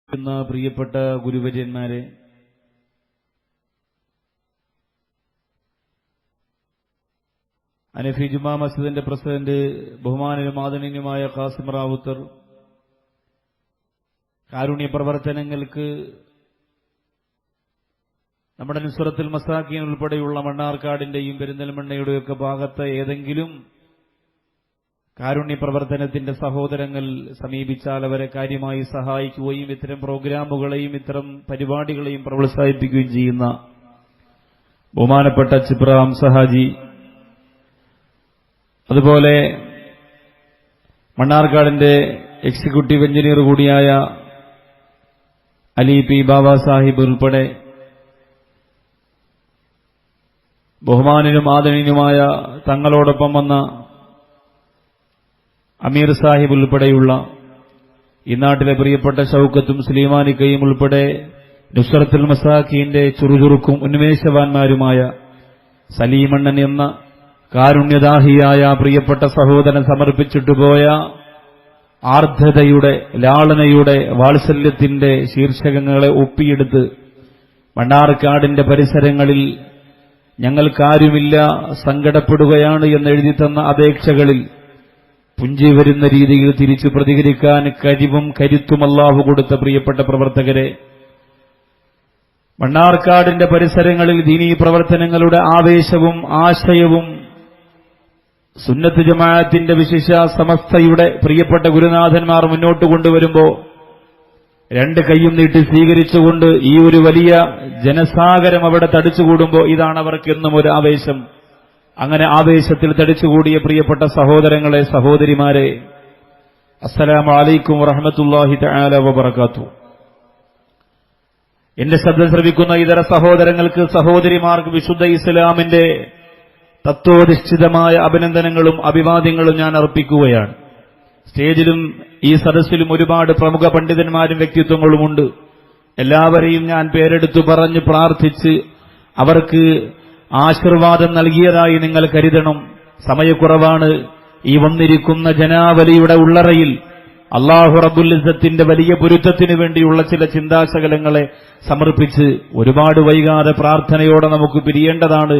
പ്രിയപ്പെട്ട ഗുരുവര്യന്മാരെ, അനഫി ജുമാ മസ്ജിദിന്റെ president ബഹുമാനനും ആദരണീയനുമായ Qasem Rawther, കാരുണ്യ പ്രവർത്തനങ്ങൾക്ക് നമ്മുടെ നുസ്രത്തുൽ മസാക്കീൻ ഉൾപ്പെടെയുള്ള മണ്ണാർക്കാടിന്റെയും പെരിന്തൽമണ്ണയുടെയൊക്കെ ഭാഗത്ത് ഏതെങ്കിലും കാരുണ്യ പ്രവർത്തനത്തിന്റെ സഹോദരങ്ങൾ സമീപിച്ചാൽ അവരെ കാര്യമായി സഹായിക്കുകയും ഇത്തരം പ്രോഗ്രാമുകളെയും ഇത്തരം പരിപാടികളെയും പ്രോത്സാഹിപ്പിക്കുകയും ചെയ്യുന്ന ബഹുമാനപ്പെട്ട ചിബ്രാം സഹാജി, അതുപോലെ മണ്ണാർക്കാടിന്റെ എക്സിക്യൂട്ടീവ് എഞ്ചിനീയർ കൂടിയായ അലി പി ബാബ സാഹിബ് ഉൾപ്പെടെ ബഹുമാനനും ആദരണീയനുമായ തങ്ങളോടൊപ്പം വന്ന അമീർ സാഹിബ് ഉൾപ്പെടെയുള്ള ഈ നാട്ടിലെ പ്രിയപ്പെട്ട ഷൗക്കത്തും സ്ലീമാനിക്കയും ഉൾപ്പെടെ നുസ്രത്തുൽ മസാക്കീന്റെ ചുറുചുറുക്കും ഉന്മേഷവാന്മാരുമായ സലീമണ്ണൻ എന്ന കാരുണ്യദാഹിയായ പ്രിയപ്പെട്ട സഹോദരൻ സമർപ്പിച്ചിട്ടുപോയ ആർദ്രതയുടെ, ലാളനയുടെ, വാത്സല്യത്തിന്റെ ശീർഷകങ്ങളെ ഒപ്പിയെടുത്ത് മണ്ണാർക്കാടിന്റെ പരിസരങ്ങളിൽ ഞങ്ങൾക്കാരുമില്ല, സങ്കടപ്പെടുകയാണ് എന്നെഴുതി തന്ന അപേക്ഷകളിൽ പുഞ്ചി വരുന്ന രീതിയിൽ തിരിച്ചു പ്രതികരിക്കാൻ കഴിവും കരുത്തും അല്ലാഹു കൊടുത്ത പ്രിയപ്പെട്ട പ്രവർത്തകരെ, മണ്ണാർക്കാടിന്റെ പരിസരങ്ങളിൽ ദീനീ പ്രവർത്തനങ്ങളുടെ ആവേശവും ആശയവും സുന്നത്ത് ജമാഅത്തിന്റെ വിശിഷ്യ സമസ്തയുടെ പ്രിയപ്പെട്ട ഗുരുനാഥന്മാർ മുന്നോട്ട് കൊണ്ടുവരുമ്പോൾ രണ്ട് കൈയും നീട്ടി സ്വീകരിച്ചുകൊണ്ട് ഈ ഒരു വലിയ ജനസാഗരം അവിടെ തടിച്ചുകൂടുമ്പോൾ ഇതാണ് അവർക്കെന്നും ഒരു ആവേശം. അങ്ങനെ ആവേശത്തിൽ തടിച്ചുകൂടിയ പ്രിയപ്പെട്ട സഹോദരങ്ങളെ, സഹോദരിമാരെ, അസ്സലാമു അലൈക്കും വറഹ്മത്തുള്ളാഹി തആല വബറകാതുഹു. എന്റെ ശബ്ദം ശ്രവിക്കുന്ന ഇതര സഹോദരങ്ങൾക്ക്, സഹോദരിമാർക്ക് വിശുദ്ധ ഇസ്ലാമിന്റെ തത്വോധിഷ്ഠിതമായ അഭിനന്ദനങ്ങളും അഭിവാദ്യങ്ങളും ഞാൻ അർപ്പിക്കുകയാണ്. സ്റ്റേജിലും ഈ സദസ്സിലും ഒരുപാട് പ്രമുഖ പണ്ഡിതന്മാരും വ്യക്തിത്വങ്ങളുമുണ്ട്. എല്ലാവരെയും ഞാൻ പേരെടുത്തു പറഞ്ഞ് പ്രാർത്ഥിച്ച് അവർക്ക് ആശീർവാദം നൽകിയതായി നിങ്ങൾ കരുതണം. സമയക്കുറവാണ്. ഈ വന്നിരിക്കുന്ന ജനാവലിയുടെ ഉള്ളറയിൽ അല്ലാഹു റബ്ബുൽ ഇസ്സത്തിന്റെ വലിയ പൊരുത്തത്തിനു വേണ്ടിയുള്ള ചില ചിന്താശകലങ്ങളെ സമർപ്പിച്ച് ഒരുപാട് വൈകാതെ പ്രാർത്ഥനയോടെ നമുക്ക് പിരിയേണ്ടതാണ്.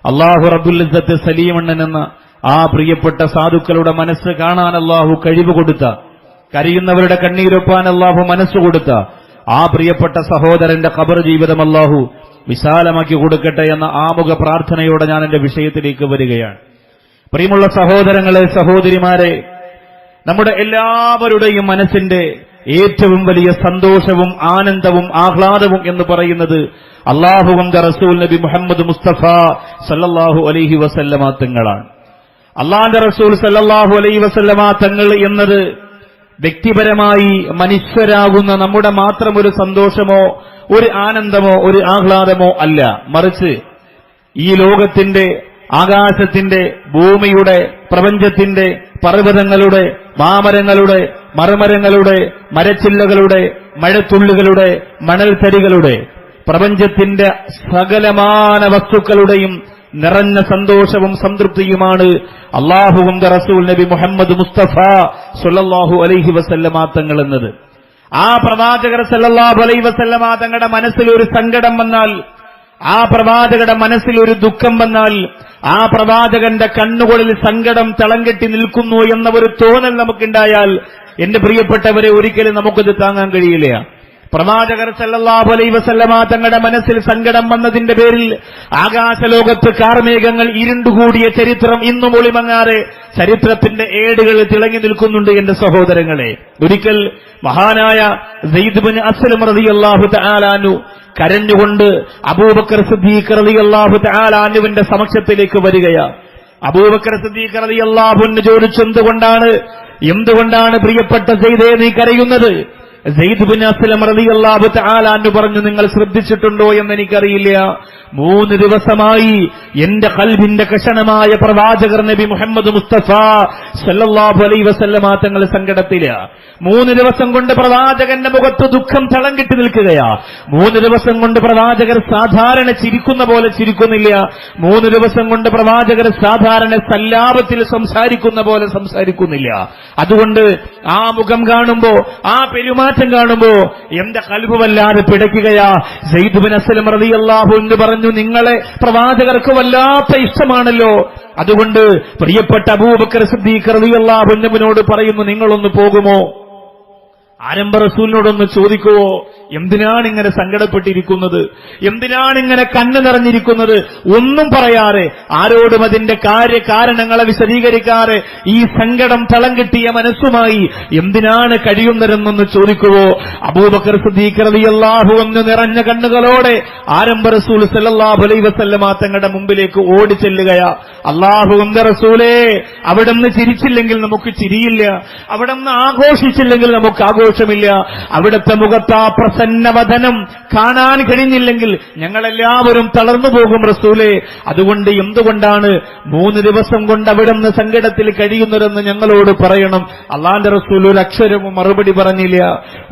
അല്ലാഹു റബ്ബുൽ ഇസ്സത്ത് സലീമണ്ണൻ എന്ന ആ പ്രിയപ്പെട്ട സാധുക്കളുടെ മനസ്സ് കാണാൻ അല്ലാഹു കഴിവ് കൊടുത്ത, കരയുന്നവരുടെ കണ്ണീരൊപ്പാൻ അല്ലാഹു മനസ്സ് കൊടുത്ത ആ പ്രിയപ്പെട്ട സഹോദരന്റെ ഖബർ ജീവിതം അല്ലാഹു വിശാലമാക്കി കൊടുക്കട്ടെ എന്ന ആമുഖ പ്രാർത്ഥനയോടെ ഞാൻ എന്റെ വിഷയത്തിലേക്ക് വരികയാണ്. പ്രിയമുള്ള സഹോദരങ്ങളെ, സഹോദരിമാരെ, നമ്മുടെ എല്ലാവരുടെയും മനസ്സിന്റെ ഏറ്റവും വലിയ സന്തോഷവും ആനന്ദവും ആഹ്ലാദവും എന്ന് പറയുന്നത് അല്ലാഹുവിന്റെ റസൂൽ നബി മുഹമ്മദ് മുസ്തഫ സല്ലല്ലാഹു അലൈഹി വസല്ലമ തങ്ങളാണ്. അല്ലാഹുവിന്റെ റസൂൽ സല്ലല്ലാഹു അലൈഹി വസല്ലമ തങ്ങൾ എന്നത് വ്യക്തിപരമായി മനുഷ്യരാകുന്ന നമ്മുടെ മാത്രം ഒരു സന്തോഷമോ ഒരു ആനന്ദമോ ഒരു ആഹ്ലാദമോ അല്ല, മറിച്ച് ഈ ലോകത്തിന്റെ, ആകാശത്തിന്റെ, ഭൂമിയുടെ, പ്രപഞ്ചത്തിന്റെ, പർവ്വതങ്ങളുടെ, മാമരങ്ങളുടെ, മറുമരങ്ങളുടെ, മരച്ചില്ലകളുടെ, മഴത്തുള്ളികളുടെ, മണൽത്തരികളുടെ, പ്രപഞ്ചത്തിന്റെ സകലമാന വസ്തുക്കളുടെയും നിറഞ്ഞ സന്തോഷവും സംതൃപ്തിയുമാണ് അല്ലാഹുവിന്റെ റസൂൽ നബി മുഹമ്മദ് മുസ്തഫ സല്ലല്ലാഹു അലൈഹി വസല്ലമ തങ്ങൾ എന്നത്. ആ പ്രവാചകർ സല്ലല്ലാഹു അലൈഹി വസല്ലമ തങ്ങളുടെ മനസ്സിൽ ഒരു സങ്കടം വന്നാൽ, ആ പ്രവാചകരുടെ മനസ്സിൽ ഒരു ദുഃഖം വന്നാൽ, ആ പ്രവാചകന്റെ കണ്ണുകളിൽ സങ്കടം തളം കെട്ടി നിൽക്കുന്നു എന്ന ഒരു തോന്നൽ നമുക്കുണ്ടായാൽ, എന്റെ പ്രിയപ്പെട്ടവരെ, ഒരിക്കലും നമുക്കത് താങ്ങാൻ കഴിയില്ല. പ്രവാചകർ സല്ലല്ലാഹു അലൈഹി വസല്ലമ തങ്ങളുടെ മനസ്സിൽ സങ്കടം വന്നതിന്റെ പേരിൽ ആകാശലോകത്ത് കാർമേഘങ്ങൾ ഇരുണ്ടുകൂടിയ ചരിത്രം ഇന്നും ഒളിമങ്ങാതെ ചരിത്രത്തിന്റെ ഏടുകളിൽ തിളങ്ങി നിൽക്കുന്നുണ്ട്. എന്റെ സഹോദരങ്ങളെ, ഒരിക്കൽ മഹാനായ സയ്യിദ് ഇബ്നു അസ്ലം റളിയല്ലാഹു തആല അൻഹു കരഞ്ഞുകൊണ്ട് അബൂബക്കർ സിദ്ദീഖ് റളിയല്ലാഹു തആല അൻഹുവിന്റെ സമക്ഷത്തിലേക്ക് വരികയാണ്. അബൂബക്കർ സിദ്ദീഖ് റളിയല്ലാഹു അൻഹു ചോദിച്ചു, എന്തുകൊണ്ടാണ് പ്രിയപ്പെട്ട സയ്യിദേ നീ കരയുന്നത്? സയ്യിദ് ഇബ്നു അസ്ലം റളിയല്ലാഹു തആല അൻഹു പറഞ്ഞു, നിങ്ങൾ ശ്രദ്ധിച്ചിട്ടുണ്ടോ എന്ന് എനിക്കറിയില്ല, 3 ദിവസമായി എന്റെ ഖൽബിന്റെ കഷണമായ പ്രവാചകർ നബി മുഹമ്മദ് മുസ്തഫ സല്ലല്ലാഹു അലൈഹി വസല്ലമ തങ്ങൾ സങ്കടത്തില. 3 ദിവസം കൊണ്ട് പ്രവാചകന്റെ മുഖത്ത് ദുഃഖം തളം കെട്ടി നിൽക്കുകയാ. 3 ദിവസം കൊണ്ട് പ്രവാചകർ സാധാരണ ചിരിക്കുന്ന പോലെ ചിരിക്കുന്നില്ല. 3 ദിവസം കൊണ്ട് പ്രവാചകർ സാധാരണ സല്ലാപത്തിൽ സംസാരിക്കുന്ന പോലെ സംസാരിക്കുന്നില്ല. അതുകൊണ്ട് ആ മുഖം കാണുമ്പോ, ആ പെരുമാറ്റം പെരുമാറ്റം കാണുമ്പോ എന്റെ ഖൽബ് വല്ലാതെ പിടയ്ക്കുകയാ. സയ്യിദ് ബിൻ അസ്ലം റളിയല്ലാഹു അൻഹു പറഞ്ഞു, നിങ്ങളെ പ്രവാചകർക്ക് വല്ലാത്ത ഇഷ്ടമാണല്ലോ, അതുകൊണ്ട് പ്രിയപ്പെട്ട അബൂബക്കർ സിദ്ദീഖ് റളിയല്ലാഹു അൻഹുവിനോട് പറയുന്നു, നിങ്ങളൊന്ന് പോകുമോ? ആരംഭ റസൂലിനോടൊന്ന് ചോദിക്കുവോ, എന്തിനാണ് ഇങ്ങനെ സങ്കടപ്പെട്ടിരിക്കുന്നത്, എന്തിനാണ് ഇങ്ങനെ കണ്ണ് നിറഞ്ഞിരിക്കുന്നത്? ഒന്നും പറയാതെ, ആരോടും അതിന്റെ കാരണങ്ങളെ വിശദീകരിക്കാതെ ഈ സങ്കടം തളം കിട്ടിയ മനസ്സുമായി എന്തിനാണ് കഴിയുന്നതെന്നൊന്ന് ചോദിക്കുവോ? അബൂബക്കർ സിദ്ദീഖ് റളിയല്ലാഹു അൻഹു നിറഞ്ഞ കണ്ണുകളോടെ ആരംഭ റസൂൽ സല്ലല്ലാഹു അലൈഹി വസല്ലമ തങ്ങളുടെ മുമ്പിലേക്ക് ഓടി ചെല്ലുകയാ. അല്ലാഹുവിന്റെ റസൂലേ, അവിടുന്ന് ചിരിച്ചില്ലെങ്കിൽ നമുക്ക് ചിരിയില്ല, അവിടുന്ന് ആഘോഷിച്ചില്ലെങ്കിൽ നമുക്ക് ആഘോഷമില്ല, അവിടുത്തെ മുഖത്താ പ്രസന്നവദനം കാണാൻ കഴിഞ്ഞില്ലെങ്കിൽ ഞങ്ങളെല്ലാവരും തളർന്നു പോകും റസൂലേ. അതുകൊണ്ട് എന്തുകൊണ്ടാണ് 3 ദിവസം കൊണ്ട് അവിടുന്ന് സങ്കടത്തിൽ കഴിയുന്നതെന്ന് ഞങ്ങളോട് പറയണം. അള്ളാന്റെ റസൂൽ ഒരു അക്ഷരവും മറുപടി പറഞ്ഞില്ല.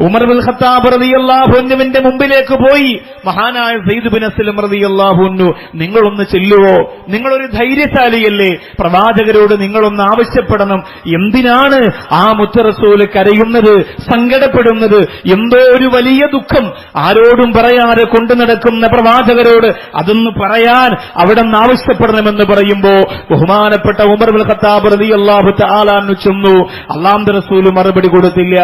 ഉമർ ബിൻ ഖത്താബ് റളിയല്ലാഹു അൻഹുവിന്റെ മുമ്പിലേക്ക് പോയി മഹാനായ സയ്യിദ് ബിൻ അസ്ലം റളിയല്ലാഹു അൻഹു, നിങ്ങളൊന്ന് ചെല്ലുവോ? നിങ്ങളൊരു ധൈര്യശാലിയല്ലേ, പ്രവാചകരോട് നിങ്ങളൊന്ന് ആവശ്യപ്പെടണം. എന്തിനാണ് ആ മുത്ത് റസൂൽ കരയുന്നത്, സങ്കടപ്പെടുന്നത്? എന്തോ ഒരു വലിയ ദുഃഖം ആരോടും പറയാതെ കൊണ്ടു നടക്കുന്ന പ്രവാചകരോട് അതൊന്ന് പറയാൻ അവിടെ നിന്ന് ആവശ്യപ്പെടണമെന്ന് പറയുമ്പോ ബഹുമാനപ്പെട്ട ഉമർ ബിൻ ഖത്താബ് റളിയല്ലാഹു തആല അൻഹു ചെന്നു. അല്ലാഹുവിന്റെ റസൂൽ മറുപടി കൊടുത്തില്ല.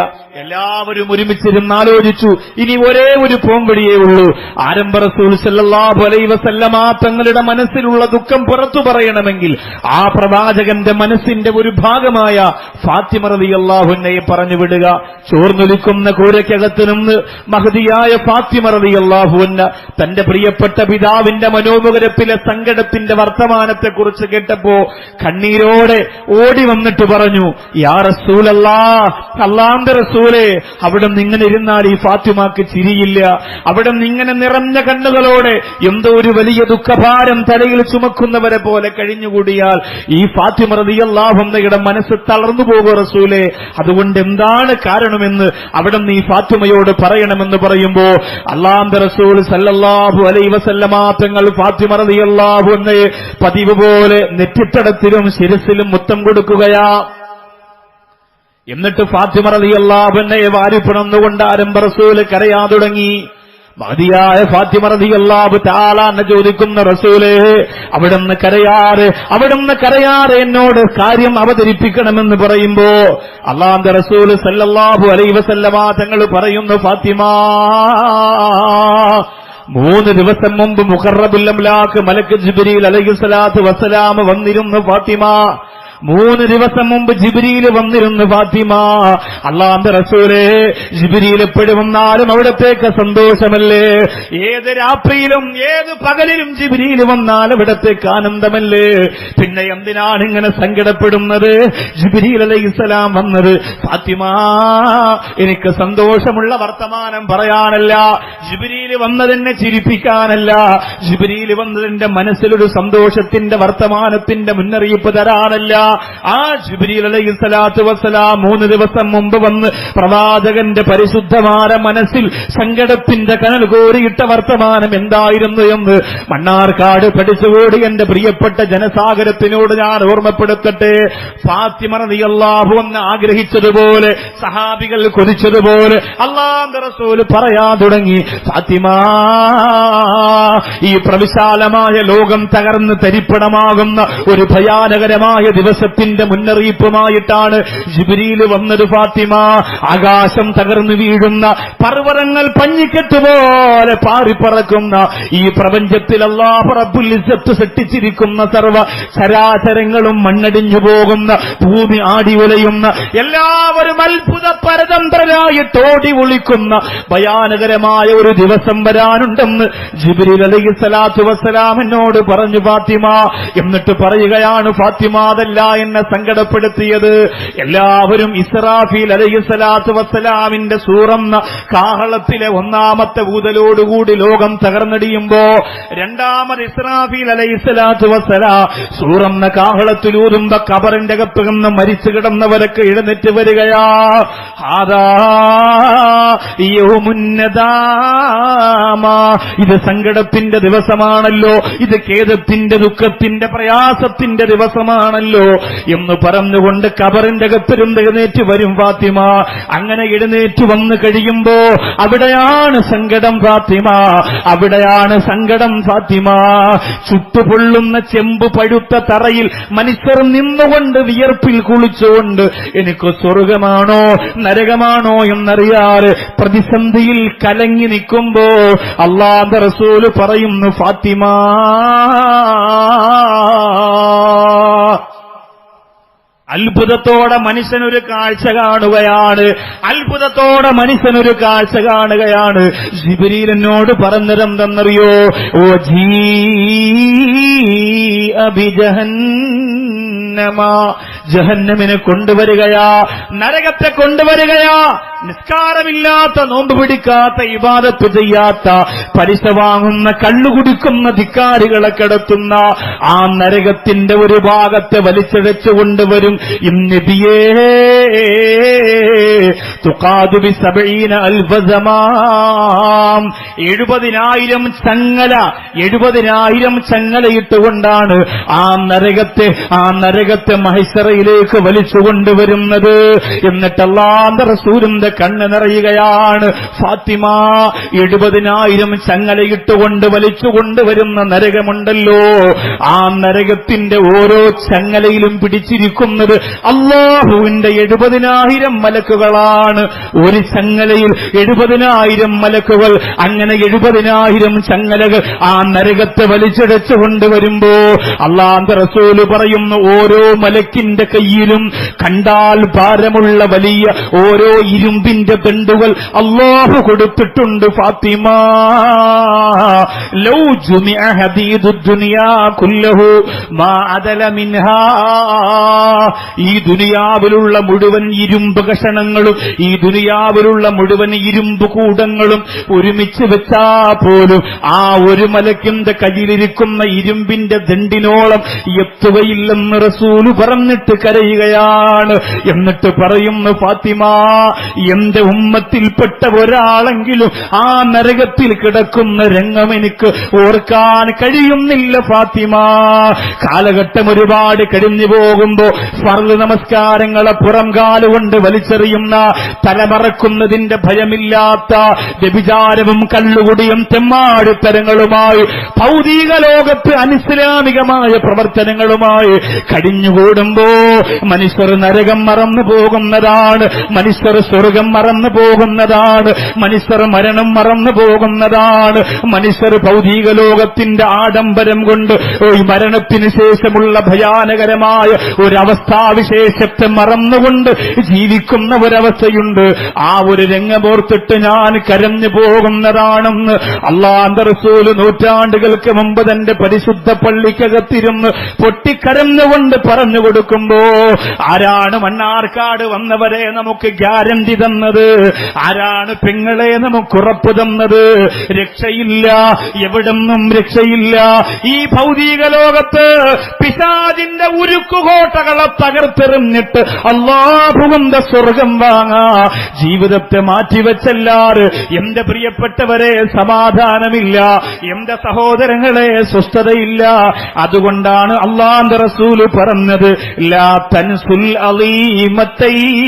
എല്ലാവരും ഒരുമിച്ചിരുന്ന് ആലോചിച്ചു. ഇനി ഒരേ ഒരു പോംവഴിയേ ഉള്ളൂ. ആരംഭ റസൂൽ സല്ലല്ലാഹു അലൈഹി വസല്ലമ തങ്ങളുടെ മനസ്സിലുള്ള ദുഃഖം പുറത്തു പറയണമെങ്കിൽ ആ പ്രവാചകന്റെ മനസ്സിന്റെ ഒരു ഭാഗമായ ഫാത്തിമ റളിയല്ലാഹു അൻഹയെ പറഞ്ഞു വിടുക. ചോർന്നൊലിക്കുന്ന കൂരയ്ക്കകത്ത് നിന്ന് മഹദിയായ ഫാത്തിമ റളിയല്ലാഹു അൻഹ തന്റെ പ്രിയപ്പെട്ട പിതാവിന്റെ മനോമുഖരപ്പിലെ സങ്കടത്തിന്റെ വർത്തമാനത്തെക്കുറിച്ച് കേട്ടപ്പോ കണ്ണീരോടെ ഓടി വന്നിട്ട് പറഞ്ഞു, യാ റസൂലല്ലാഹ്, അല്ലാഹുവിന്റെ റസൂലേ, അവിടെ ഇങ്ങനെ ഇരുന്നാൽ ഈ ഫാത്തിമക്ക് ചിരിയില്ല. അവിടെ ഇങ്ങനെ നിറഞ്ഞ കണ്ണുകളോടെ എന്തോ ഒരു വലിയ ദുഃഖഭാരം തലയിൽ ചുമക്കുന്നവരെ പോലെ കഴിഞ്ഞുകൂടിയാൽ ഈ ഫാത്തിമ റളിയല്ലാഹു അൻഹയുടെ മനസ്സ് തളർന്നു പോകും റസൂലേ. അതുകൊണ്ട് എന്താണ് കാരണമെന്ന് അവിടെ ഈ ഫാത്തിമയോട് പറയണമെന്ന് പറയുമ്പോ അല്ലാഹുവിന്റെ റസൂൽ സല്ലല്ലാഹു അലൈഹി വസല്ലമ തങ്ങൾ ഫാത്തിമ റളിയല്ലാഹു അൻഹയെ പതിവ് പോലെ നെറ്റിത്തടത്തിലും ശിരസിലും മുത്തം കൊടുക്കുകയാ. എന്നിട്ട് ഫാത്തിമ റളിയല്ലാഹു അൻഹയെ വാരിപ്പുണർന്നുകൊണ്ട് ആരംഭ റസൂൽ കരയാൻ തുടങ്ങി. മഹദിയായ ഫാത്തിമ റളിയല്ലാഹു തആല അൻഹ ചോദിക്കുന്ന, റസൂലേ, അവിടുന്ന് കരയാതെ എന്നോട് കാര്യം അവതരിപ്പിക്കണമെന്ന് പറയുമ്പോ അല്ലാഹുവിന്റെ റസൂൽ സല്ലല്ലാഹു അലൈഹി വസല്ലമ തങ്ങൾ പറയുന്നു, ഫാത്തിമ, 3 ദിവസം മുമ്പ് മുഖറബുൽ അംലാക്ക് മലക്ക് ജിബ്രീൽ അലൈഹിസ്സലാത്തു വസ്സലാം വന്നിരുന്നു ഫാത്തിമ. 3 ദിവസം മുമ്പ് ജിബ്രീൽ വന്നിരുന്നു ഫാത്തിമ. അല്ലാഹുവിന്റെ റസൂലേ, ജിബ്രീൽ എപ്പോഴും വന്നാലും അവിടത്തേക്ക് സന്തോഷമല്ലേ? ഏത് രാത്രിയിലും ഏത് പകലിലും ജിബ്രീൽ വന്നാൽ അവിടത്തേക്ക് ആനന്ദമല്ലേ? പിന്നെ എന്തിനാണ് ഇങ്ങനെ സങ്കടപ്പെടുന്നത്? ജിബ്രീൽ അലൈഹിസ്സലാം വന്നത് ഫാത്തിമ, എനിക്ക് സന്തോഷമുള്ള വർത്തമാനം പറയാനല്ല, ജിബ്രീൽ വന്നതെന്നെ ചിരിപ്പിക്കാനല്ല, ജിബ്രീൽ വന്നതിന്റെ മനസ്സിലൊരു സന്തോഷത്തിന്റെ വർത്തമാനത്തിന്റെ മുന്നറിയിപ്പ് തരാനല്ല. ആ ജിബ്രീൽ അലൈഹിസ്സലാത്തു വസ്സലാം 3 ദിവസം മുമ്പ് വന്ന് പ്രവാചകന്റെ പരിശുദ്ധമായ മനസ്സിൽ സങ്കടത്തിന്റെ കനൽ കോരിയിട്ട വർത്തമാനം എന്തായിരുന്നു എന്ന് മണ്ണാർക്കാട് പഠിച്ചുകൂടി എന്റെ പ്രിയപ്പെട്ട ജനസാഗരത്തിനോട് ഞാൻ ഓർമ്മപ്പെടുത്തട്ടെ. ഫാത്തിമ റളിയല്ലാഹു അൻഹ ആഗ്രഹിച്ചതുപോലെ, സഹാബികൾ കൊതിച്ചതുപോലെ അല്ലാഹുവിന്റെ റസൂൽ പറയാൻ തുടങ്ങി, ഫാത്തിമ, ഈ പ്രവിശാലമായ ലോകം തകർന്ന് തരിപ്പണമാകുന്ന ഒരു ഭയാനകരമായ ദിവസത്തിന്റെ മുന്നറിയിപ്പുമായിട്ടാണ് ജിബ്രീൽ വന്നത് ഫാത്തിമ. ആകാശം തകർന്നു വീഴുന്ന, പർവ്വതങ്ങൾ പഞ്ഞിക്കെട്ടുപോലെ പാറിപ്പറക്കുന്ന ഈ പ്രപഞ്ചത്തിൽ അല്ലാഹു റബ്ബുൽ ഇസ്സത്ത് സൃഷ്ടിച്ചിരിക്കുന്ന സർവ്വ ചരാചരങ്ങളും മണ്ണടിഞ്ഞു പോകുന്ന, ഭൂമി ആടി ഉലയുന്ന, എല്ലാവരും അത്ഭുത പരതന്ത്രരായിട്ട് ഓടി ഒളിക്കുന്ന ഭയാനകരമായ ഒരു ദിവസം വരാനുണ്ടെന്ന് ജിബ്രീൽ അലൈഹിസ്സലാത്തു വസ്സലാം എന്നോട് പറഞ്ഞു ഫാത്തിമ. എന്നിട്ട് പറയുകയാണ്, ഫാത്തിമ, അതല്ല എന്നെ സങ്കടപ്പെടുത്തിയത്. എല്ലാവരും ഇസ്രാഫീൽ അലൈഹിസ്സലാത്തു വസ്സലാമിന്റെ സൂറന്ന കാഹളത്തിലെ 1ാമത്തെ ഊതലോടുകൂടി ലോകം തകർന്നടിയുമ്പോ 2ാമത് ഇസ്രാഫീൽ അലൈഹിസ്സലാത്തു വസ്സലാം സൂറന്ന കാഹളത്തിലൂതുമ്പോ ഖബറിന്റെ അകത്ത് നിന്ന് മരിച്ചു കിടന്നവരൊക്കെ എഴുന്നേറ്റ് വരികയാ. ഹാദാ യൗമുൻ നദാമ ഇത് സങ്കടത്തിന്റെ ദിവസമാണല്ലോ, ഇത് ഖേദത്തിന്റെ ദുഃഖത്തിന്റെ പ്രയാസത്തിന്റെ ദിവസമാണല്ലോ എന്ന് പറഞ്ഞുകൊണ്ട് ഖബറിന്റെ അകത്തിരുന്ന് എഴുന്നേറ്റ് വരും ഫാത്തിമ. അങ്ങനെ എഴുന്നേറ്റ് വന്നു കഴിയുമ്പോ അവിടെയാണ് സങ്കടം ഫാത്തിമ, അവിടെയാണ് സങ്കടം ഫാത്തിമ. ചുട്ടുപൊള്ളുന്ന ചെമ്പ് പഴുത്ത തറയിൽ മനുഷ്യർ നിന്നുകൊണ്ട് വിയർപ്പിൽ കുളിച്ചുകൊണ്ട് എനിക്ക് സ്വർഗമാണോ നരകമാണോ എന്നറിയാറ് പ്രതിസന്ധിയിൽ കലങ്ങി നിൽക്കുമ്പോ അല്ലാഹുവിന്റെ റസൂല് പറയുന്നു, ഫാത്തിമ അത്ഭുതത്തോടെ മനുഷ്യനൊരു കാഴ്ച കാണുകയാണ്, അത്ഭുതത്തോടെ മനുഷ്യനൊരു കാഴ്ച കാണുകയാണ്. ജിബ്രീൽ എന്നോട് പറഞ്ഞതെന്തെന്നറിയോ? ഓ ജീ അബി ജഹന്നമ, ജഹന്നമിനെ കൊണ്ടുവരികയാ, നരകത്തെ കൊണ്ടുവരികയാ. നിസ്കാരമില്ലാത്ത, നോമ്പ് പിടിക്കാത്ത, ഇബാദത്ത് ചെയ്യാത്ത, പലിശ വാങ്ങുന്ന, കള്ളുകുടിക്കുന്ന ധിക്കാരികളെ കിടത്തുന്ന ആ നരകത്തിന്റെ ഒരു ഭാഗത്തെ വലിച്ചഴച്ചു കൊണ്ടുവരും. ഇന്നബിയേ തുഖാദു ബി 70,000 സമാം, 70,000 ചങ്ങല, 70,000 ചങ്ങലയിട്ടുകൊണ്ടാണ് ആ നരകത്തെ മഹ്ശറയിലേക്ക് വലിച്ചു കൊണ്ടുവരുന്നത്. എന്നിട്ട് അല്ലാഹുവിന്റെ റസൂലിന്റെ കണ്ണ് നിറയുകയാണ്. ഫാത്തിമ, 70,000 ചങ്ങലയിട്ടുകൊണ്ട് വലിച്ചു കൊണ്ടുവരുന്ന നരകമുണ്ടല്ലോ, ആ നരകത്തിന്റെ ഓരോ ചങ്ങലയിലും പിടിച്ചിരിക്കുന്നത് അല്ലാഹുവിന്റെ 70,000 മലക്കുകളാണ്. ഒരു ചങ്ങലയിൽ 70,000 മലക്കുകൾ. അങ്ങനെ 70,000 ചങ്ങലകൾ ആ നരകത്തെ വലിച്ചടച്ചു കൊണ്ടുവരുമ്പോ അല്ലാഹുവിന്റെ റസൂല് പറയുന്നു, ഓരോ മലക്കിന്റെ കയ്യിലും കണ്ടാൽ ഭാരമുള്ള വലിയ ഓരോ ഇരുമ്പിന്റെ ദണ്ഡുകൾ അല്ലാഹു കൊടുത്തിട്ടുണ്ട്. ഫാത്തിമ, ലൗ ജുമിഅ ഹദീദുദ് ദുനിയാ കുല്ലഹു മാ അദല മിൻഹാ, ഈ ദുനിയാവിലുള്ള മുഴുവൻ ഇരുമ്പ് കഷണങ്ങളും, ഈ ദുനിയാവിലുള്ള മുഴുവൻ ഇരുമ്പ് കൂടങ്ങളും ഒരുമിച്ച് വെച്ചാ പോലും ആ ഒരു മലക്കിന്റെ കയ്യിലിരിക്കുന്ന ഇരുമ്പിന്റെ ദണ്ഡിനോളം എത്തുകയില്ലെന്ന് റസൂല് പറഞ്ഞിട്ട് കരയുകയാണ്. എന്നിട്ട് പറയുന്നു, ഫാത്തിമ, എന്റെ ഉമ്മത്തിൽപ്പെട്ട ഒരാളെങ്കിലും ആ നരകത്തിൽ കിടക്കുന്ന രംഗം എനിക്ക് ഓർക്കാൻ കഴിയുന്നില്ല ഫാത്തിമ. കാലഘട്ടം ഒരുപാട് കഴിഞ്ഞു പോകുമ്പോ ഫർള് നമസ്കാരങ്ങളെ പുറം കാലുകൊണ്ട് വലിച്ചെറിയുന്ന, തലമറക്കുന്നതിന്റെ ഭയമില്ലാത്ത, വ്യഭിചാരവും കള്ളുകുടിയും തെമ്മാടിത്തരങ്ങളുമായി ഭൗതിക ലോകത്ത് അനിസ്ലാമികമായ പ്രവർത്തനങ്ങളുമായി കഴിഞ്ഞുകൂടുമ്പോ മനുഷ്യർ നരകം മറന്നു പോകുന്നതാണ്, മനുഷ്യർ സ്വർഗം മറന്നു പോകുന്നതാണ്, മനുഷ്യർ മരണം മറന്നു പോകുന്നതാണ്. മനുഷ്യർ ഭൗതിക ലോകത്തിന്റെ ആഡംബരം കൊണ്ട് ഈ മരണത്തിന് ശേഷമുള്ള ഭയാനകരമായ ഒരവസ്ഥാവിശേഷത്തെ മറന്നുകൊണ്ട് ജീവിക്കുന്ന ഒരവസ്ഥയുണ്ട്. ആ ഒരു രംഗമോർത്തിട്ട് ഞാൻ കരഞ്ഞു പോകുന്നതാണെന്ന് അല്ലാഹുവിന്റെ റസൂല് നൂറ്റാണ്ടുകൾക്ക് മുമ്പ് തന്റെ പരിശുദ്ധ പള്ളിക്കകത്തിരുന്ന് പൊട്ടിക്കരഞ്ഞുകൊണ്ട് പറഞ്ഞു കൊടുക്കുമ്പോ ആരാണ് മണ്ണാർക്കാട് വന്നവരെ നമുക്ക് ഗ്യാരണ്ടി തന്നത്? ആരാണ് പെങ്ങളെ നമുക്ക് ഉറപ്പ് തന്നത്? രക്ഷയില്ല, എവിടെന്നും രക്ഷയില്ല. ഈ ഭൗതിക ലോകത്ത് പിശാചിന്റെ ഉരുക്കുകോട്ടകളെ തകർത്തെറിഞ്ഞിട്ട് അല്ലാഹുവിന്റെ സ്വർഗം വാങ്ങാ ജീവിതത്തെ മാറ്റിവെച്ചല്ലാറ് എന്റെ പ്രിയപ്പെട്ടവരെ സമാധാനമില്ല, എന്റെ സഹോദരങ്ങളെ സ്വസ്ഥതയില്ല. അതുകൊണ്ടാണ് അല്ലാഹുവിന്റെ റസൂല് പറഞ്ഞത്, ലാ തൻസുൽ അളീമത്തൈൻ,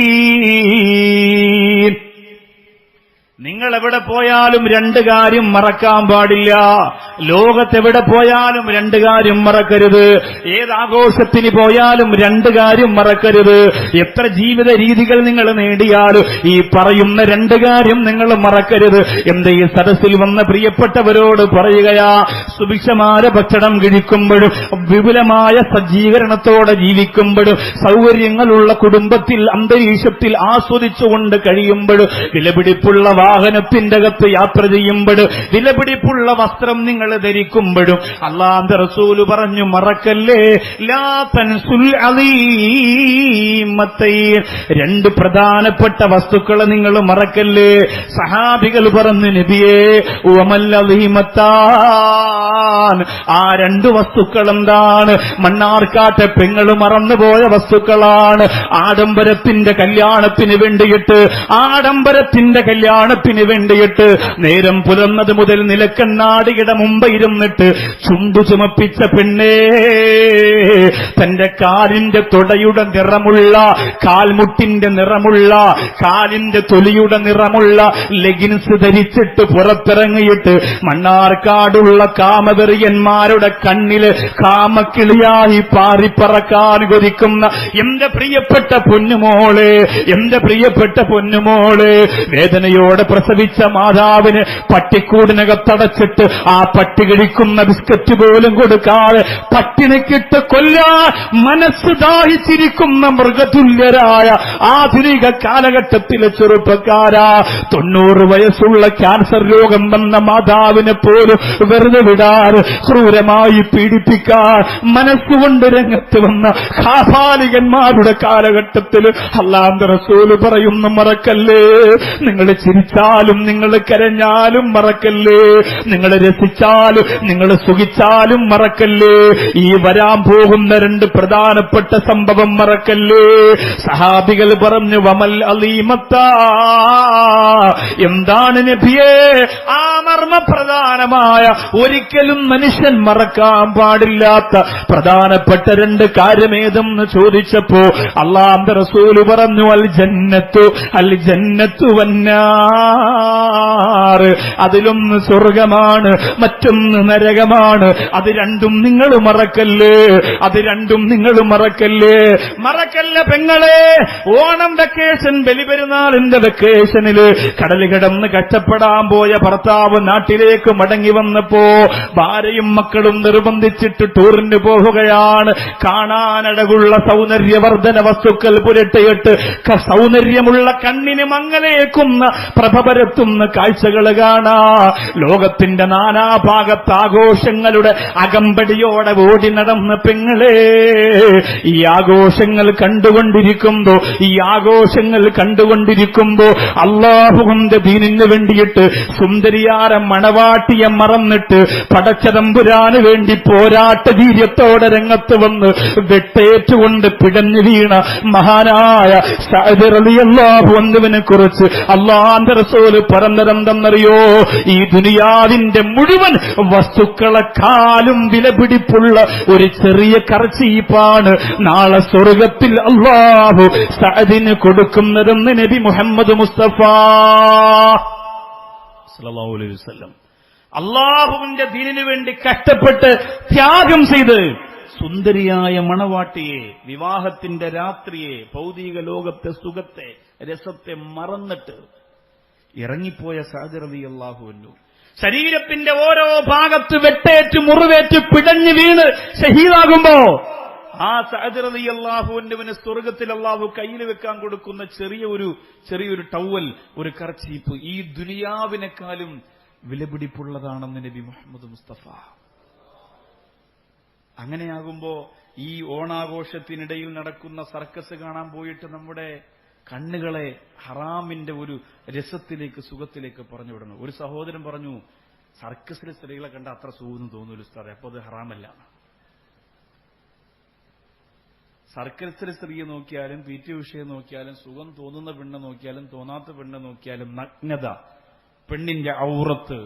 നിങ്ങൾ എവിടെ പോയാലും രണ്ട് കാര്യം മറക്കാൻ പാടില്ല. ലോകത്തെവിടെ പോയാലും രണ്ട് കാര്യം മറക്കരുത്. ഏതാഘോഷത്തിന് പോയാലും രണ്ട് കാര്യം മറക്കരുത്. എത്ര ജീവിത രീതികൾ നിങ്ങൾ നേടിയാലും ഈ പറയുന്ന രണ്ട് കാര്യം നിങ്ങൾ മറക്കരുത്. എന്റെ ഈ സദസ്സിൽ വന്ന പ്രിയപ്പെട്ടവരോട് പറയുകയാ, സുഭിക്ഷമായ ഭക്ഷണം കഴിക്കുമ്പോഴും വിപുലമായ സജ്ജീകരണത്തോടെ ജീവിക്കുമ്പോഴും സൗകര്യങ്ങളുള്ള കുടുംബത്തിൽ അന്തരീക്ഷത്തിൽ ആസ്വദിച്ചുകൊണ്ട് കഴിയുമ്പോഴും വിലപിടിപ്പുള്ള വാഹനത്തിന്റെ അകത്ത് യാത്ര ചെയ്യുമ്പോഴും വിലപിടിപ്പുള്ള വസ്ത്രം നിങ്ങൾ ധരിക്കുമ്പോഴും അല്ലാഹുവിന്റെ റസൂല് പറഞ്ഞു, മറക്കല്ലേ, ലാ തൻസുൽ അളീമത്തൈൻ, രണ്ട് പ്രധാനപ്പെട്ട വസ്തുക്കളെ നിങ്ങൾ മറക്കല്ലേ. സഹാബികൾ പറഞ്ഞു, നബിയേ വമൽ അളീമത്താൻ, ആ രണ്ട് വസ്തുക്കൾ എന്താണ്? മണ്ണാർക്കാട്ടെ പെങ്ങൾ മറന്നുപോയ വസ്തുക്കളാണ്. ആഡംബരത്തിന്റെ കല്യാണത്തിന് വേണ്ടിയിട്ട്, ആഡംബരത്തിന്റെ കല്യാണത്തിന് കല്യാണത്തിന് വേണ്ടിയിട്ട് നേരം പുലർന്നത് മുതൽ നിലക്കണ്ണാടിയുടെ മുമ്പ് ഇരുന്നിട്ട് ചുണ്ടു ചുമപ്പിച്ച പെണ്ണേ, തന്റെ കാലിന്റെ തുടയുടെ നിറമുള്ള, കാൽമുട്ടിന്റെ നിറമുള്ള, കാലിന്റെ തൊലിയുടെ നിറമുള്ള ലെഗിൻസ് ധരിച്ചിട്ട് പുറത്തിറങ്ങിയിട്ട് മണ്ണാർക്കാടുള്ള കാമവെറിയന്മാരുടെ കണ്ണില് കാമക്കിളിയായി പാറിപ്പറക്കാൻ കൊതിക്കുന്ന എന്റെ പ്രിയപ്പെട്ട പൊന്നുമോള്, എന്റെ പ്രിയപ്പെട്ട പൊന്നുമോള്, വേദനയോടെ പ്രസവിച്ച മാതാവിന് പട്ടിക്കൂടിനകത്തടച്ചിട്ട് ആ പട്ടി കഴിക്കുന്ന ബിസ്ക്കറ്റ് പോലും കൊടുക്കാതെ പട്ടിണിക്കിട്ട് കൊല്ലാൻ മനസ്സ് ദാഹിച്ചിരിക്കുന്ന മൃഗതുല്യരായ ആധുനിക കാലഘട്ടത്തിലെ ചെറുപ്പക്കാരാ, 90 വയസ്സുള്ള ക്യാൻസർ രോഗം വന്ന മാതാവിനെ പോലും വെറുതെ വിടാൻ, ക്രൂരമായി പീഡിപ്പിക്കാൻ മനസ്സുകൊണ്ട് രംഗത്ത് വന്ന കാപാലികന്മാരുടെ കാലഘട്ടത്തിൽ അല്ലാഹുവിന്റെ റസൂൽ പറയുന്നു, മറക്കല്ലേ, നിങ്ങൾ ചിരിച്ചാലും നിങ്ങൾ കരഞ്ഞാലും മറക്കല്ലേ, നിങ്ങൾ രസിച്ചാലും നിങ്ങൾ സുഖിച്ചാലും മറക്കല്ലേ, ഈ വരാൻ പോകുന്ന 2 പ്രധാനപ്പെട്ട സംഭവം മറക്കല്ലേ. സഹാബികൾ പറഞ്ഞു, വമൽ അലീമത്ത, എന്താണ് നബിയേ ആ മർമ്മപ്രധാനമായ ഒരിക്കലും മനുഷ്യൻ മറക്കാൻ പാടില്ലാത്ത പ്രധാനപ്പെട്ട 2 കാര്യമേതെന്ന് ചോദിച്ചപ്പോ അല്ലാഹുവിന്റെ റസൂല് പറഞ്ഞു, അൽ ജന്നത്തു വന്നാർ, അതിലൊന്ന് സ്വർഗമാണ്, മറ്റൊന്ന് നരകമാണ്. അത് രണ്ടും നിങ്ങൾ മറക്കല്ലേ, അത് രണ്ടും നിങ്ങൾ മറക്കല്ലേ. മറക്കല്ല പെങ്ങളെ, ഓണം വെക്കേഷൻ, ബലിപെരുന്നാളിന്റെ വെക്കേഷനില് കടല് കിടന്ന് കഷ്ടപ്പെടാൻ പോയ ഭർത്താവ് നാട്ടിലേക്ക് മടങ്ങി വന്നപ്പോ ഭാര്യയും മക്കളും നിർബന്ധിച്ചിട്ട് ടൂറിന് പോവുകയാണ്. കാണാനഴകുള്ള സൗന്ദര്യവർദ്ധന വസ്തുക്കൾ പുരട്ടിയിട്ട് സൗന്ദര്യമുള്ള കണ്ണിന് മങ്ങലേക്കുന്ന പ്രഭ പരത്തുന്ന കാഴ്ചകൾ കാണാ. ലോകത്തിന്റെ നാനാഭാഗത്ത് ആഘോഷങ്ങളുടെ അകമ്പടിയോടെ ഓടി നടന്ന പെങ്ങളെ, ഈ ആഘോഷങ്ങൾ കണ്ടുകൊണ്ടിരിക്കുമ്പോ അല്ലാഹുവിന്റെ ദീനിന് വേണ്ടിയിട്ട് സുന്ദരിയാര മണവാട്ടിയെ മറന്നിട്ട് പടച്ചതമ്പുരാന് വേണ്ടി പോരാട്ട ധീര്യത്തോടെ രംഗത്ത് വന്ന് വെട്ടേറ്റുകൊണ്ട് പിടഞ്ഞു വീണ മഹാനായ സഅദ് റളിയല്ലാഹു അൻഹുവിനെ കുറിച്ച് അല്ലാഹുവിന്റെ റസൂല് പറഞ്ഞതെന്തെന്നറിയോ? ഈ ദുനിയാവിന്റെ മുഴുവൻ വസ്തുക്കളെക്കാളും വിലപിടിപ്പുള്ള ഒരു ചെറിയ കർച്ചീപ്പാണ് നാളെ സ്വർഗത്തിൽ അല്ലാഹു സഅദിന് കൊടുക്കുന്നതെന്ന് നബി മുഹമ്മദ് മുസ്തഫ സല്ലല്ലാഹു അലൈഹി വസല്ലം. അല്ലാഹുവിന്റെ ദീനിനു വേണ്ടി കഷ്ടപ്പെട്ട് ത്യാഗം ചെയ്ത് സുന്ദരിയായ മണവാട്ടിയെ, വിവാഹത്തിന്റെ രാത്രിയെ, ഭൗതിക ലോകത്തെ സുഖത്തെ രസത്തെ മറന്നിട്ട് ഇറങ്ങിപ്പോയ സഅദ് റളിയല്ലാഹു അൻഹു ശരീരത്തിന്റെ ഓരോ ഭാഗത്ത് വെട്ടേറ്റ് മുറിവേറ്റ് പിടഞ്ഞു വീണ് ഷഹീദാകുമ്പോ ആ സഅദ് റളിയല്ലാഹു അൻഹുവിന് സ്വർഗത്തിൽ അല്ലാഹു കയ്യിൽ വെക്കാൻ കൊടുക്കുന്ന ചെറിയൊരു ടവൽ, ഒരു കർച്ചീപ്പ് ഈ ദുനിയാവിനെക്കാളും വിലപിടിപ്പുള്ളതാണെന്ന് നബി മുഹമ്മദ് മുസ്തഫ. അങ്ങനെയാകുമ്പോ ഈ ഓണാഘോഷത്തിനിടയിൽ നടക്കുന്ന സർക്കസ് കാണാൻ പോയിട്ട് നമ്മുടെ കണ്ണുകളെ ഹറാമിന്റെ ഒരു രസത്തിലേക്ക്, സുഖത്തിലേക്ക് പറഞ്ഞു വിടുന്നു. ഒരു സഹോദരൻ പറഞ്ഞു, സർക്കസിലെ സ്ത്രീകളെ കണ്ട അത്ര സുഖം തോന്നൂല ഉസ്താദേ, അപ്പൊ അത് ഹറാമല്ല. സർക്കസിലെ സ്ത്രീയെ നോക്കിയാലും പി ടി ഉഷയെ നോക്കിയാലും സുഖം തോന്നുന്ന പെണ്ണ് നോക്കിയാലും തോന്നാത്ത പെണ്ണ് നോക്കിയാലും നഗ്നത, പെണ്ണിന്റെ ഔറത്ത്,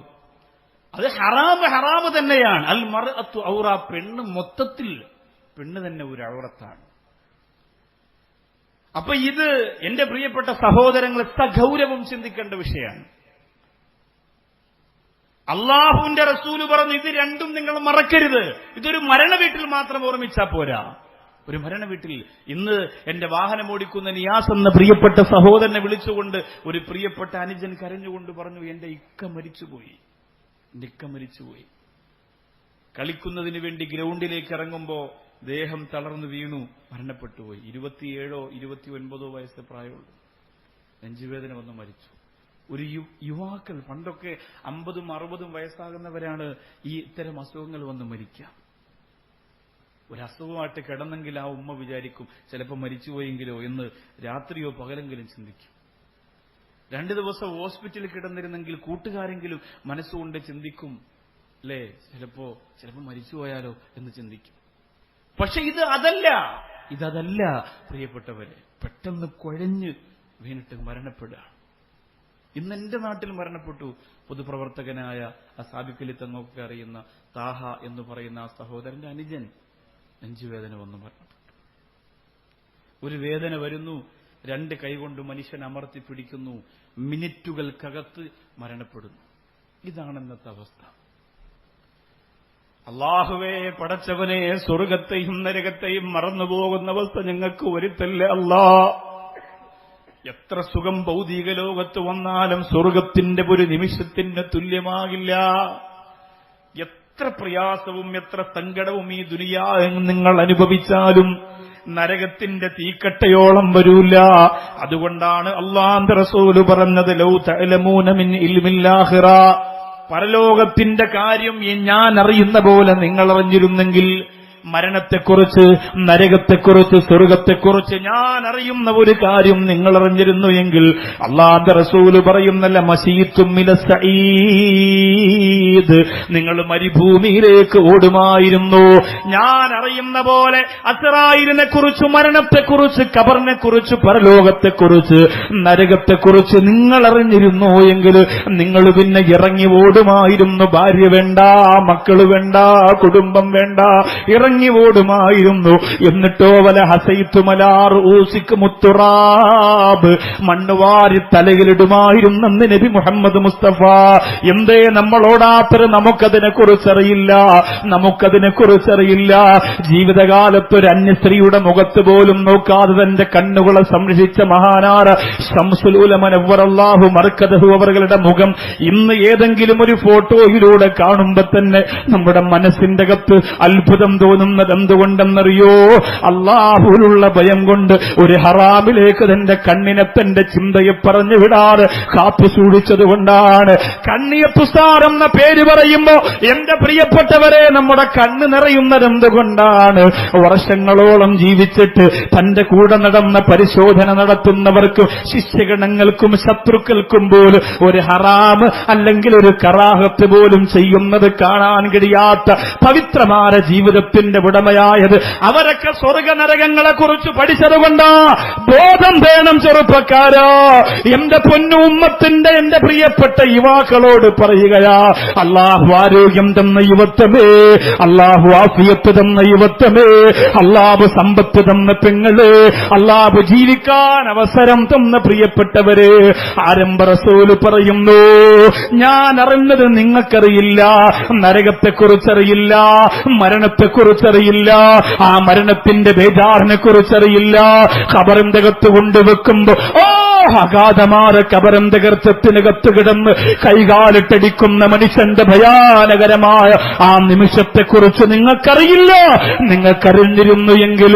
അത് ഹറാമ് തന്നെയാണ്. അൽ മർഅത്തു ഔറ, പെണ്ണ് മൊത്തത്തിൽ പെണ്ണ് തന്നെ ഒരു ഔറത്താണ്. അപ്പൊ ഇത് എന്റെ പ്രിയപ്പെട്ട സഹോദരങ്ങളെ സഗൗരവം ചിന്തിക്കേണ്ട വിഷയമാണ്. അള്ളാഹുവിന്റെ റസൂല് പറഞ്ഞു, ഇത് രണ്ടും നിങ്ങൾ മറക്കരുത്. ഇതൊരു മരണ വീട്ടിൽ മാത്രം ഓർമ്മിച്ചാ പോരാ. ഒരു മരണ വീട്ടിൽ ഇന്ന് എന്റെ വാഹനം ഓടിക്കുന്ന നിയാസ് എന്ന പ്രിയപ്പെട്ട സഹോദരനെ വിളിച്ചുകൊണ്ട് ഒരു പ്രിയപ്പെട്ട അനുജൻ കരഞ്ഞുകൊണ്ട് പറഞ്ഞു, എന്റെ ഇക്ക മരിച്ചുപോയി. കളിക്കുന്നതിന് വേണ്ടി ഗ്രൗണ്ടിലേക്ക് ഇറങ്ങുമ്പോ ദേഹം തളർന്നു വീണു, മരണപ്പെട്ടുപോയി. 27 or 29 വയസ്സ് പ്രായമുള്ളൂ. നെഞ്ചുവേദന വന്ന് മരിച്ചു. ഒരു യുവാക്കൾ, പണ്ടൊക്കെ 50 or 60 വയസ്സാകുന്നവരാണ് ഈ ഇത്തരം അസുഖങ്ങൾ വന്ന് മരിക്കുക. ഒരു അസുഖമായിട്ട് കിടന്നെങ്കിൽ ആ ഉമ്മ വിചാരിക്കും ചിലപ്പോൾ മരിച്ചുപോയെങ്കിലോ എന്ന് രാത്രിയോ പകലെങ്കിലും ചിന്തിക്കും. 2 ദിവസം ഹോസ്പിറ്റലിൽ കിടന്നിരുന്നെങ്കിൽ കൂട്ടുകാരെങ്കിലും മനസ്സുകൊണ്ട് ചിന്തിക്കും, അല്ലേ, ചിലപ്പോ മരിച്ചുപോയാലോ എന്ന് ചിന്തിക്കും. പക്ഷെ ഇതല്ല പ്രിയപ്പെട്ടവരെ, പെട്ടെന്ന് കുഴഞ്ഞ് വീണിട്ട് മരണപ്പെടുക. ഇന്ന് എന്റെ നാട്ടിൽ മരണപ്പെട്ടു. പൊതുപ്രവർത്തകനായ ആ സാബിക്കലി തങ്ങൊക്കെ അറിയുന്ന താഹ എന്ന് പറയുന്ന ആ സഹോദരന്റെ അനുജൻ നെഞ്ചുവേദന വന്നു മരണപ്പെട്ടു. ഒരു വേദന വരുന്നു, 2 കൈകൊണ്ട് മനുഷ്യൻ അമർത്തി പിടിക്കുന്നു, മിനിറ്റുകൾക്കകത്ത് മരണപ്പെടുന്നു. ഇതാണ് ഇന്നത്തെ അവസ്ഥ. അല്ലാഹുവേ, പടച്ചവനെ, സ്വർഗത്തെയും നരകത്തെയും മറന്നുപോകുന്ന അവസ്ഥ ഞങ്ങൾക്ക് വരുത്തല്ലേ അല്ലാ. എത്ര സുഖം ഭൗതിക ലോകത്ത് വന്നാലും സ്വർഗത്തിന്റെ ഒരു നിമിഷത്തിന് തുല്യമാകില്ല. എത്ര പ്രയാസവും എത്ര സങ്കടവും ഈ ദുനിയാവിൽ നിങ്ങൾ അനുഭവിച്ചാലും നരകത്തിന്റെ തീക്കട്ടയോളം വരൂല. അതുകൊണ്ടാണ് അല്ലാഹുവിന്റെ റസൂല് പറഞ്ഞത്, ലൗ തഅലമൂന മിൻ ഇൽമിൽ ആഖിറ, പരലോകത്തിന്റെ കാര്യം ഞാൻ അറിയുന്ന പോലെ നിങ്ങൾ അറിഞ്ഞിരുന്നെങ്കിൽ, മരണത്തെക്കുറിച്ച്, നരകത്തെക്കുറിച്ച്, സ്വർഗത്തെക്കുറിച്ച് ഞാൻ അറിയുന്ന ഒരു കാര്യം നിങ്ങൾ അറിഞ്ഞിരുന്നു എങ്കിൽ, അല്ലാഹുവിന്റെ റസൂല് പറയുന്നല്ല, മശീത്തും മിനസ് സഈദ്, നിങ്ങൾ മരുഭൂമിയിലേക്ക് ഓടുമായിരുന്നു. ഞാൻ അറിയുന്ന പോലെ അസ്റായിലിനെ കുറിച്ച്, മരണത്തെക്കുറിച്ച്, ഖബറിനെക്കുറിച്ച്, പരലോകത്തെക്കുറിച്ച്, നരകത്തെക്കുറിച്ച് നിങ്ങൾ അറിഞ്ഞിരുന്നു എങ്കിൽ നിങ്ങൾ പിന്നെ ഇറങ്ങി ഓടുമായിരുന്നു. ഭാര്യ വേണ്ട, മക്കള് വേണ്ട, കുടുംബം വേണ്ട, ഇറങ്ങി ഓടുമായിരുന്നു. എന്നിട്ടോ വല ഹസൈത്തുമലാർ ഊസിക്ക് മുത്തുറാബ്, മണ്ണുവാരി തലയിലിടുമായിരുന്നെന്ന് നബി മുഹമ്മദ് മുസ്തഫ. എന്തേ നമ്മളോടാത്തത്? നമുക്കതിനെക്കുറിച്ചറിയില്ല, നമുക്കതിനെക്കുറിച്ചറിയില്ല. ജീവിതകാലത്തൊരു അന്യസ്ത്രീയുടെ മുഖത്ത് പോലും നോക്കാതെ തന്റെ കണ്ണുകളെ സംരക്ഷിച്ച മഹാനാര ശംസുൽ ഉലമ നവ്വറല്ലാഹു മർക്കദഹു അവരുടെ മുഖം ഇന്ന് ഏതെങ്കിലും ഒരു ഫോട്ടോയിലൂടെ കാണുമ്പോ തന്നെ നമ്മുടെ മനസ്സിന്റെ അകത്ത് അത്ഭുതം തോന്നുന്നത് എന്തുകൊണ്ടെന്നറിയോ? അല്ലാഹുവിലുള്ള ഭയം കൊണ്ട് ഒരു ഹറാമിലേക്ക് തന്റെ കണ്ണിനെ, തന്റെ ചിന്തയെ പറഞ്ഞു വിടാതെ കാത്തു സൂക്ഷിച്ചത് കൊണ്ടാണ്. കണ്ണിയപ്പുസ്താർ എന്ന പേര് പറയുമ്പോ എന്റെ പ്രിയപ്പെട്ടവരെ, നമ്മുടെ കണ്ണ് നിറയുന്നത് എന്തുകൊണ്ടാണ്? വർഷങ്ങളോളം ജീവിച്ചിട്ട് തന്റെ കൂടെ നടന്ന പരിശോധന നടത്തുന്നവർക്കും ശിഷ്യഗണങ്ങൾക്കും ശത്രുക്കൾക്കും പോലും ഒരു ഹറാം അല്ലെങ്കിൽ ഒരു കറാഹത്ത് പോലും ചെയ്യുന്നത് കാണാൻ കഴിയാത്ത പവിത്രമായ ജീവിതത്തിന്റെ ഉടമയായത് അവരൊക്കെ സ്വർഗ നരകങ്ങളെ കുറിച്ച് പഠിച്ചതുകൊണ്ടാ. ബോധം വേണം ചെറുപ്പക്കാരോ. എന്റെ പൊന്നു ഉമ്മത്തിന്റെ, എന്റെ പ്രിയപ്പെട്ട യുവാക്കളോട് പറയുകയാ, അല്ലാഹു ആരോഗ്യം തന്ന യുവത്വമേ, അല്ലാഹു ആഫിയത്ത് തന്ന യുവത്വമേ, അല്ലാഹു സമ്പത്ത് തന്ന പെങ്ങള്, അല്ലാഹു ജീവിക്കാൻ അവസരം തന്ന പ്രിയപ്പെട്ടവരെ, ആരംഭ റസൂല് പറയുന്നു, ഞാൻ അറിഞ്ഞത് നിങ്ങൾക്കറിയില്ല, നരകത്തെക്കുറിച്ചറിയില്ല, മരണത്തെക്കുറിച്ചറിയില്ല, ആ മരണത്തിന്റെ ബേജാറിനെ കുറിച്ചറിയില്ല. ഖബറിന്റെ അകത്ത് കൊണ്ടുവെക്കുമ്പോ അഗാധമായ കബറിന്റെ ഗർത്തത്തിനകത്ത് കിടന്ന് കൈകാലിട്ടടിക്കുന്ന മനുഷ്യന്റെ ഭയാനകരമായ ആ നിമിഷത്തെക്കുറിച്ച് നിങ്ങൾക്കറിയില്ല. നിങ്ങൾക്കറിഞ്ഞിരുന്നു എങ്കിൽ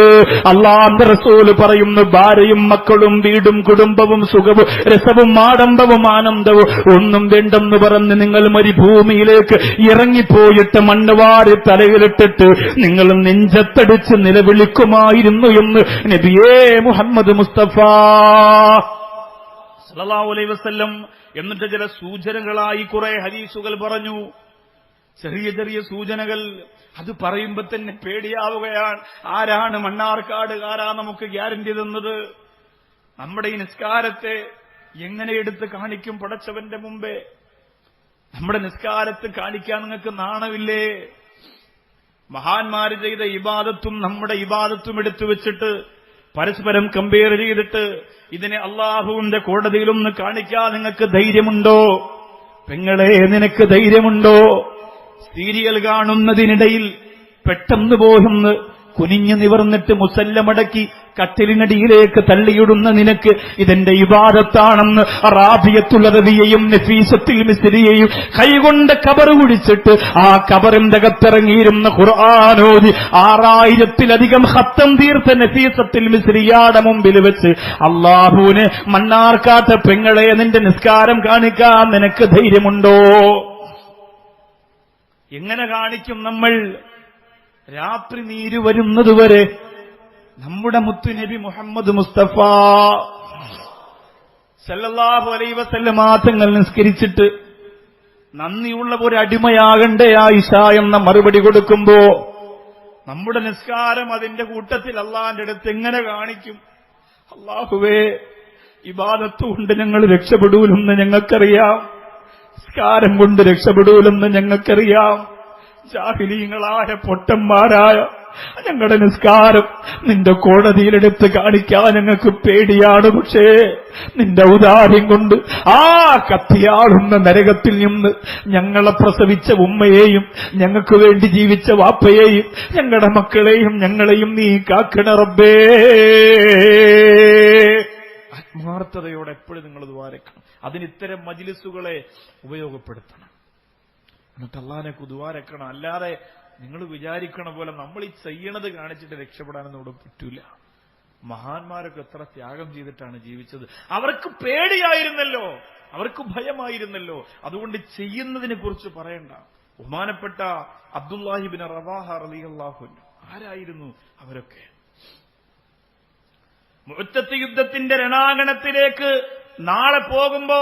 അല്ലാഹുവിന്റെ റസൂല് പറയുന്നു, ഭാര്യയും മക്കളും വീടും കുടുംബവും സുഖവും രസവും ആഡംബവും ആനന്ദവും ഒന്നും വേണ്ടെന്ന് പറഞ്ഞ് നിങ്ങൾ മരുഭൂമിയിലേക്ക് ഇറങ്ങിപ്പോയിട്ട് മണ്ണുവാരി തലയിലിട്ടിട്ട് നിങ്ങൾ നെഞ്ചത്തടിച്ച് നിലവിളിക്കുമായിരുന്നു എന്ന് നബിയേ മുഹമ്മദ് മുസ്തഫ സല്ലല്ലാഹു അലൈഹി വസല്ലം. എന്നിട്ട് ചില സൂചനകളായി കുറെ ഹദീസുകൾ പറഞ്ഞു. ചെറിയ ചെറിയ സൂചനകൾ. അത് പറയുമ്പോ തന്നെ പേടിയാവുകയാണ്. ആരാണ് മണ്ണാർക്കാടുകാരാ നമുക്ക് ഗ്യാരണ്ടി തന്നത്? നമ്മുടെ ഈ നിസ്കാരത്തെ എങ്ങനെ എടുത്ത് കാണിക്കും പടച്ചവന്റെ മുമ്പേ? നമ്മുടെ നിസ്കാരത്തെ കാണിക്കാൻ നിങ്ങൾക്ക് നാണമില്ലേ? മഹാന്മാര് ചെയ്ത ഇബാദത്തും നമ്മുടെ ഇബാദത്തും എടുത്തു വെച്ചിട്ട് പരസ്പരം കമ്പയർ ചെയ്തിട്ട് ഇതിനെ അള്ളാഹുവിന്റെ കോടതിയിലൊന്ന് കാണിക്കാൻ നിങ്ങൾക്ക് ധൈര്യമുണ്ടോ? പെങ്ങളെ, നിനക്ക് ധൈര്യമുണ്ടോ? സീരിയൽ കാണുന്നതിനിടയിൽ പെട്ടെന്ന് പോയെന്ന് കുനിഞ്ഞു നിവർന്നിട്ട് മുസല്ലമടക്കി കട്ടിലിനടിയിലേക്ക് തള്ളിയിടുന്ന നിനക്ക് ഇതെന്റെ ഇബാദത്താണെന്ന് റാബിയത്തുൽ റബിയയും നഫീസത്തുൽ മിസ്രിയയും കൈകൊണ്ട് കബർ കുടിച്ചിട്ട് ആ കബറിന്റെ അകത്തിറങ്ങിയിരുന്ന ഖുർആനോദി 6000-ലധികം ഖത്തം തീർത്ത നഫീസത്തുൽ മിസ്രിയയുടെ മുമ്പിൽ വെച്ച് അല്ലാഹുവിനെ മണ്ണാർക്കാട്ട് പെങ്ങളെ, നിന്റെ നിസ്കാരം കാണിക്കാൻ നിനക്ക് ധൈര്യമുണ്ടോ? എങ്ങനെ കാണിക്കും നമ്മൾ? രാത്രി നീര് വരുന്നതുവരെ നമ്മുടെ മുത്തു നബി മുഹമ്മദ് മുസ്തഫ സല്ലല്ലാഹു അലൈഹി വസല്ലം തങ്ങൾ നിസ്കരിച്ചിട്ട് നന്ദിയുള്ള ഒരു അടിമയാകണ്ടേ ആയിഷ എന്ന മറുപടി കൊടുക്കുമ്പോ നമ്മുടെ നിസ്കാരം അതിന്റെ കൂട്ടത്തിൽ അള്ളാന്റെ അടുത്ത് എങ്ങനെ കാണിക്കും? അല്ലാഹുവേ, ഇബാദത്ത് കൊണ്ട് ഞങ്ങൾ രക്ഷപ്പെടൂലെന്ന് ഞങ്ങൾക്കറിയാം, നിസ്കാരം കൊണ്ട് രക്ഷപ്പെടൂലെന്ന് ഞങ്ങൾക്കറിയാം. ജാഹിലീങ്ങളായ പൊട്ടന്മാരായ ഞങ്ങളുടെ നിസ്കാരം നിന്റെ കോടതിയിലെടുത്ത് കാണിക്കാൻ ഞങ്ങൾക്ക് പേടിയാണ്. പക്ഷേ നിന്റെ ഔദാര്യം കൊണ്ട് ആ കത്തിയാളുന്ന നരകത്തിൽ നിന്ന് ഞങ്ങളെ പ്രസവിച്ച ഉമ്മയെയും ഞങ്ങൾക്ക് വേണ്ടി ജീവിച്ച വാപ്പയെയും ഞങ്ങളുടെ മക്കളെയും ഞങ്ങളെയും നീ കാക്കണ റബ്ബേ. ആത്മാർത്ഥതയോടെ എപ്പോഴും നിങ്ങൾ ദ്വാരക്കണം. അതിന് ഇത്തരം മജ്ലിസുകളെ ഉപയോഗപ്പെടുത്തണം. എന്നിട്ട് അല്ലാഹുവിനെ ദ്വാരക്കണം. അല്ലാതെ നിങ്ങൾ വിചാരിക്കണ പോലെ നമ്മൾ ഈ ചെയ്യണത് കാണിച്ചിട്ട് രക്ഷപ്പെടാനൊന്നും ഇവിടെ പറ്റൂല. മഹാന്മാരൊക്കെ എത്ര ത്യാഗം ചെയ്തിട്ടാണ് ജീവിച്ചത്. അവർക്ക് പേടിയായിരുന്നല്ലോ, അവർക്ക് ഭയമായിരുന്നല്ലോ. അതുകൊണ്ട് ചെയ്യുന്നതിനെ കുറിച്ച് പറയണ്ട. ബഹുമാനപ്പെട്ട അബ്ദുല്ലാഹി ഇബ്നു റവാഹ റളിയല്ലാഹു അൻഹു ആരായിരുന്നു അവരൊക്കെ? മുഅത്തത്ത് യുദ്ധത്തിന്റെ രണാങ്കണത്തിലേക്ക് നാളെ പോകുമ്പോ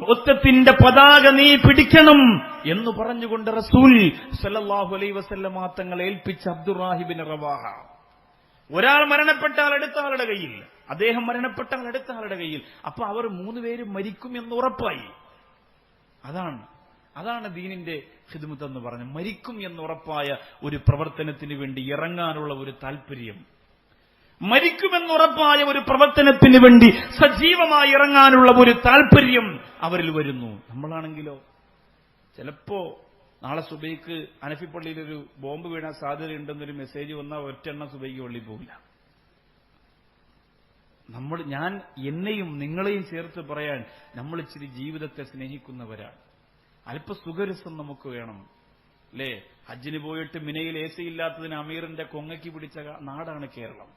മുഅത്തത്തിന്റെ പതാക നീ പിടിക്കണം എന്ന് പറഞ്ഞുകൊണ്ട് റസൂൽ സല്ലല്ലാഹു അലൈഹി വസല്ലമ തങ്ങൾ ഏൽപ്പിച്ച അബ്ദുല്ലാഹി ഇബ്നു റവാഹ. ഒരാൾ മരണപ്പെട്ടാൽ അടുത്ത ആളുടെ കയ്യിൽ, അദ്ദേഹം മരണപ്പെട്ടാൽ അടുത്ത ആളുടെ കയ്യിൽ. അപ്പൊ അവർ 3 പേരും മരിക്കും എന്ന് ഉറപ്പായി. അതാണ് ദീനിന്റെ ഖിദ്മത്ത് എന്ന് പറഞ്ഞ, മരിക്കും എന്നുറപ്പായ ഒരു പ്രവർത്തനത്തിന് വേണ്ടി ഇറങ്ങാനുള്ള ഒരു താല്പര്യം, മരിക്കുമെന്നുറപ്പായ ഒരു പ്രവർത്തനത്തിന് വേണ്ടി സജീവമായി ഇറങ്ങാനുള്ള ഒരു താല്പര്യം അവരിൽ വരുന്നു. നമ്മളാണെങ്കിലോ ചിലപ്പോ നാളെ സുബൈക്ക് അനഫിപ്പള്ളിയിലൊരു ബോംബ് വീഴാൻ സാധ്യതയുണ്ടെന്നൊരു മെസ്സേജ് വന്നാൽ ഒറ്റെണ്ണം സുബൈക്ക് പള്ളിയിൽ പോകില്ല. ഞാൻ എന്നെയും നിങ്ങളെയും ചേർത്ത് പറയാൻ നമ്മൾ ഇച്ചിരി ജീവിതത്തെ സ്നേഹിക്കുന്നവരാണ്. അല്പ സുഖരസം നമുക്ക് വേണം അല്ലേ? ഹജ്ജിന് പോയിട്ട് മിനയിൽ AC ഇല്ലാത്തതിന് അമീറിന്റെ കൊങ്ങയ്ക്ക് പിടിച്ച നാടാണ് കേരളം.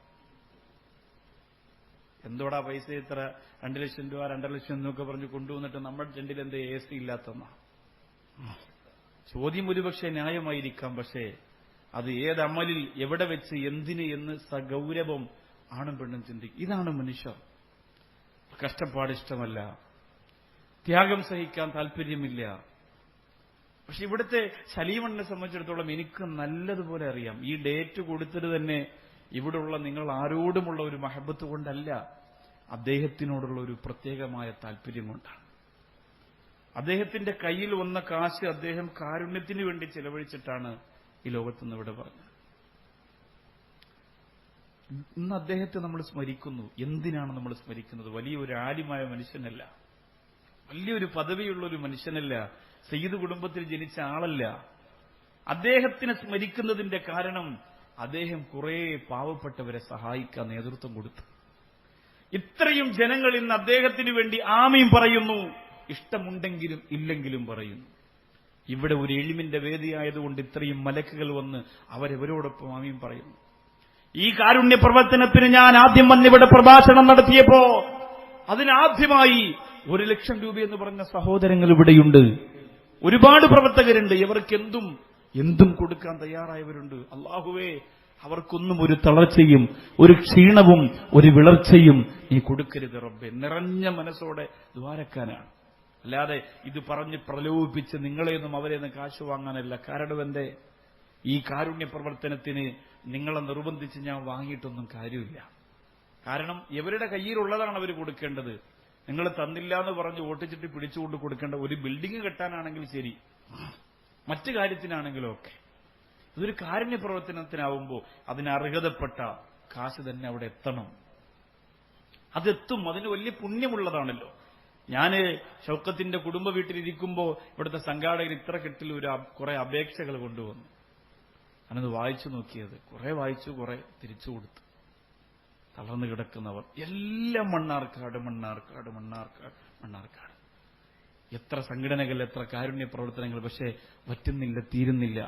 എന്തോടാ പൈസ ഇത്ര 2 ലക്ഷം രൂപ 2.5 ലക്ഷം എന്നൊക്കെ പറഞ്ഞ് കൊണ്ടുവന്നിട്ട് നമ്മുടെ ടെന്റിൽ എന്താ AC ഇല്ലാത്തന്ന ചോദ്യം ഒരുപക്ഷെ ന്യായമായിരിക്കാം. പക്ഷേ അത് ഏത് അമലിൽ എവിടെ വെച്ച് എന്തിന് എന്ന് സഗൗരവം ആണും പെണ്ണും ചിന്തിക്കും. ഇതാണ് മനുഷ്യർ. കഷ്ടപ്പാട് ഇഷ്ടമല്ല, ത്യാഗം സഹിക്കാൻ താല്പര്യമില്ല. പക്ഷെ ഇവിടുത്തെ സലീമണ്ണനെ സംബന്ധിച്ചിടത്തോളം എനിക്ക് നല്ലതുപോലെ അറിയാം. ഈ ഡേറ്റ് കൊടുത്തത് തന്നെ ഇവിടെയുള്ള നിങ്ങൾ ആരോടുമുള്ള ഒരു മഹബത്ത് കൊണ്ടല്ല, അദ്ദേഹത്തിനോടുള്ള ഒരു പ്രത്യേകമായ താല്പര്യം കൊണ്ടാണ്. അദ്ദേഹത്തിന്റെ കയ്യിൽ വന്ന കാശ് അദ്ദേഹം കാരുണ്യത്തിന് വേണ്ടി ചെലവഴിച്ചിട്ടാണ് ഈ ലോകത്തുനിന്ന് ഇവിടെ പറഞ്ഞത്. ഇന്ന് അദ്ദേഹത്തെ നമ്മൾ സ്മരിക്കുന്നു. എന്തിനാണ് നമ്മൾ സ്മരിക്കുന്നത്? വലിയൊരു ആലിമായ മനുഷ്യനല്ല, വലിയൊരു പദവിയുള്ള ഒരു മനുഷ്യനല്ല, സയ്യിദ് കുടുംബത്തിൽ ജനിച്ച ആളല്ല. അദ്ദേഹത്തിനെ സ്മരിക്കുന്നതിന്റെ കാരണം അദ്ദേഹം കുറെ പാവപ്പെട്ടവരെ സഹായിക്കാൻ നേതൃത്വം കൊടുത്തു. ഇത്രയും ജനങ്ങൾ ഇന്ന് അദ്ദേഹത്തിന് വേണ്ടി ആമീൻ പറയുന്നു, ഇഷ്ടമുണ്ടെങ്കിലും ഇല്ലെങ്കിലും പറയുന്നു. ഇവിടെ ഒരു എളിമിന്റെ വേദിയായതുകൊണ്ട് ഇത്രയും മലക്കുകൾ വന്ന് അവരവരോടൊപ്പം ആമീൻ പറയുന്നു. ഈ കാരുണ്യ പ്രവർത്തനത്തിന് ഞാൻ ആദ്യം വന്നിവിടെ പ്രഭാഷണം നടത്തിയപ്പോ അതിനാദ്യമായി 1 ലക്ഷം രൂപ എന്ന് പറഞ്ഞ സഹോദരങ്ങൾ ഇവിടെയുണ്ട്. ഒരുപാട് പ്രവർത്തകരുണ്ട്. ഇവർക്ക് എന്തും കൊടുക്കാൻ തയ്യാറായവരുണ്ട്. അല്ലാഹുവേ, അവർക്കൊന്നും ഒരു തളർച്ചയും ഒരു ക്ഷീണവും ഒരു വിളർച്ചയും നീ കൊടുക്കരുത് റബ്ബേ. നിറഞ്ഞ മനസ്സോടെ ദ്വാരക്കാനാണ്, അല്ലാതെ ഇത് പറഞ്ഞ് പ്രലോഭിപ്പിച്ച് നിങ്ങളെയൊന്നും അവരെയൊന്നും കാശ് വാങ്ങാനല്ല. കാരണം എന്തേ, ഈ കാരുണ്യ പ്രവർത്തനത്തിന് നിങ്ങളെ നിർബന്ധിച്ച് ഞാൻ വാങ്ങിയിട്ടൊന്നും കാര്യമില്ല. കാരണം ഇവരുടെ കയ്യിലുള്ളതാണ് അവർ കൊടുക്കേണ്ടത്. നിങ്ങൾ തന്നില്ല എന്ന് പറഞ്ഞ് ഓട്ടിച്ചിട്ട് പിടിച്ചുകൊണ്ട് കൊടുക്കേണ്ട ഒരു ബിൽഡിംഗ് കെട്ടാനാണെങ്കിൽ ശരി, മറ്റു കാര്യത്തിനാണെങ്കിലും ഒക്കെ. ഇതൊരു കാരുണ്യ പ്രവർത്തനത്തിനാവുമ്പോൾ അതിന് അർഹതപ്പെട്ട കാശ് തന്നെ അവിടെ എത്തണം. അതെത്തും. അതിന് വലിയ പുണ്യമുള്ളതാണല്ലോ. ഞാൻ ഷൗക്കത്തിന്റെ കുടുംബ വീട്ടിലിരിക്കുമ്പോൾ ഇവിടുത്തെ സംഘാടകർ ഇത്ര കെട്ടിൽ കുറെ അപേക്ഷകൾ കൊണ്ടുവന്നു. ഞാനത് വായിച്ചു നോക്കിയത്, കുറെ വായിച്ചു, കുറെ തിരിച്ചു കൊടുത്തു. തളർന്നു കിടക്കുന്നവർ എല്ലാം മണ്ണാർക്കാട്. എത്ര സംഘടനകൾ, എത്ര കാരുണ്യ പ്രവർത്തനങ്ങൾ, പക്ഷേ പറ്റുന്നില്ല, തീരുന്നില്ല.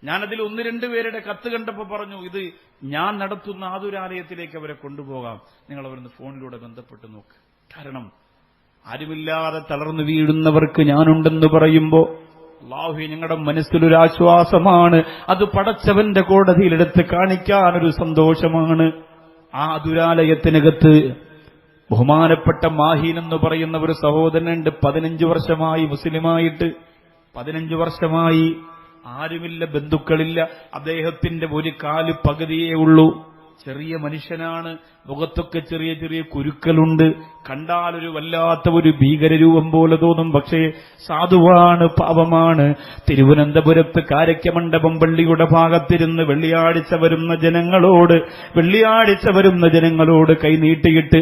ഞാനതിൽ 1-2 പേരുടെ കത്ത് കണ്ടപ്പോൾ പറഞ്ഞു, ഇത് ഞാൻ നടത്തുന്ന ആതുരാലയത്തിലേക്ക് അവരെ കൊണ്ടുപോകാം, നിങ്ങൾ അവരൊന്ന് ഫോണിലൂടെ ബന്ധപ്പെട്ട് നോക്ക്. കാരണം ആരുമില്ലാതെ തളർന്നു വീഴുന്നവർക്ക് ഞാനുണ്ടെന്ന് പറയുമ്പോ അല്ലാഹുവേ, ഞങ്ങളുടെ മനസ്സിലൊരാശ്വാസമാണ്. അത് പടച്ചവന്റെ കോടതിയിലെടുത്ത് കാണിക്കാനൊരു സന്തോഷമാണ്. ആ ആതുരാലയത്തിനകത്ത് ബഹുമാനപ്പെട്ട മാഹീൻ എന്ന് പറയുന്ന ഒരു സഹോദരനുണ്ട്. 15 വർഷമായി മുസ്ലിമായിട്ട്, 15 വർഷമായി. ആരുമില്ല, ബന്ധുക്കളില്ല. അദ്ദേഹത്തിന്റെ ഒരു കാല് പകുതിയേ ഉള്ളൂ. ചെറിയ മനുഷ്യനാണ്, മുഖത്തൊക്കെ ചെറിയ ചെറിയ കുരുക്കളുണ്ട്, കണ്ടാലൊരു വല്ലാത്ത ഒരു ഭീകരരൂപം പോലെ തോന്നും. പക്ഷേ സാധുവാണ്, പാവമാണ്. തിരുവനന്തപുരത്ത് കാരയ്ക്കമണ്ഡപം പള്ളിയുടെ ഭാഗത്തിരുന്ന് വെള്ളിയാഴ്ച വരുന്ന ജനങ്ങളോട് കൈനീട്ടിയിട്ട്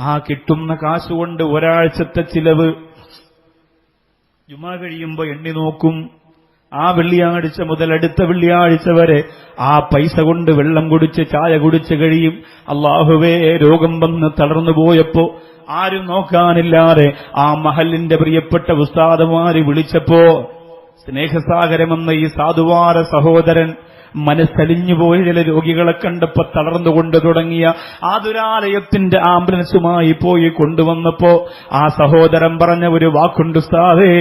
ആ കിട്ടുന്ന കാശുകൊണ്ട് ഒരാഴ്ചത്തെ ചിലവ് ജുമാ കഴിയുമ്പോ എണ്ണി നോക്കും. ആ വെള്ളിയാഴ്ച മുതൽ അടുത്ത വെള്ളിയാഴ്ച വരെ ആ പൈസ കൊണ്ട് വെള്ളം കുടിച്ച് ചായ കുടിച്ച് കഴിയും. അല്ലാഹുവേ, രോഗം വന്ന് തളർന്നു പോയപ്പോ ആരും നോക്കാനില്ലാതെ ആ മഹലിന്റെ പ്രിയപ്പെട്ട ഉസ്താദുമാര് വിളിച്ചപ്പോ സ്നേഹസാഗരമെന്ന ഈ സാധുവാര സഹോദരൻ മനസ്സലിഞ്ഞുപോയ ചില രോഗികളെ കണ്ടപ്പോ തളർന്നുകൊണ്ട് തുടങ്ങിയ ആതുരാലയത്തിന്റെ ആംബുലൻസുമായി പോയി കൊണ്ടുവന്നപ്പോ ആ സഹോദരൻ പറഞ്ഞ ഒരു വാക്കുണ്ട്, ഉസ്താദേ,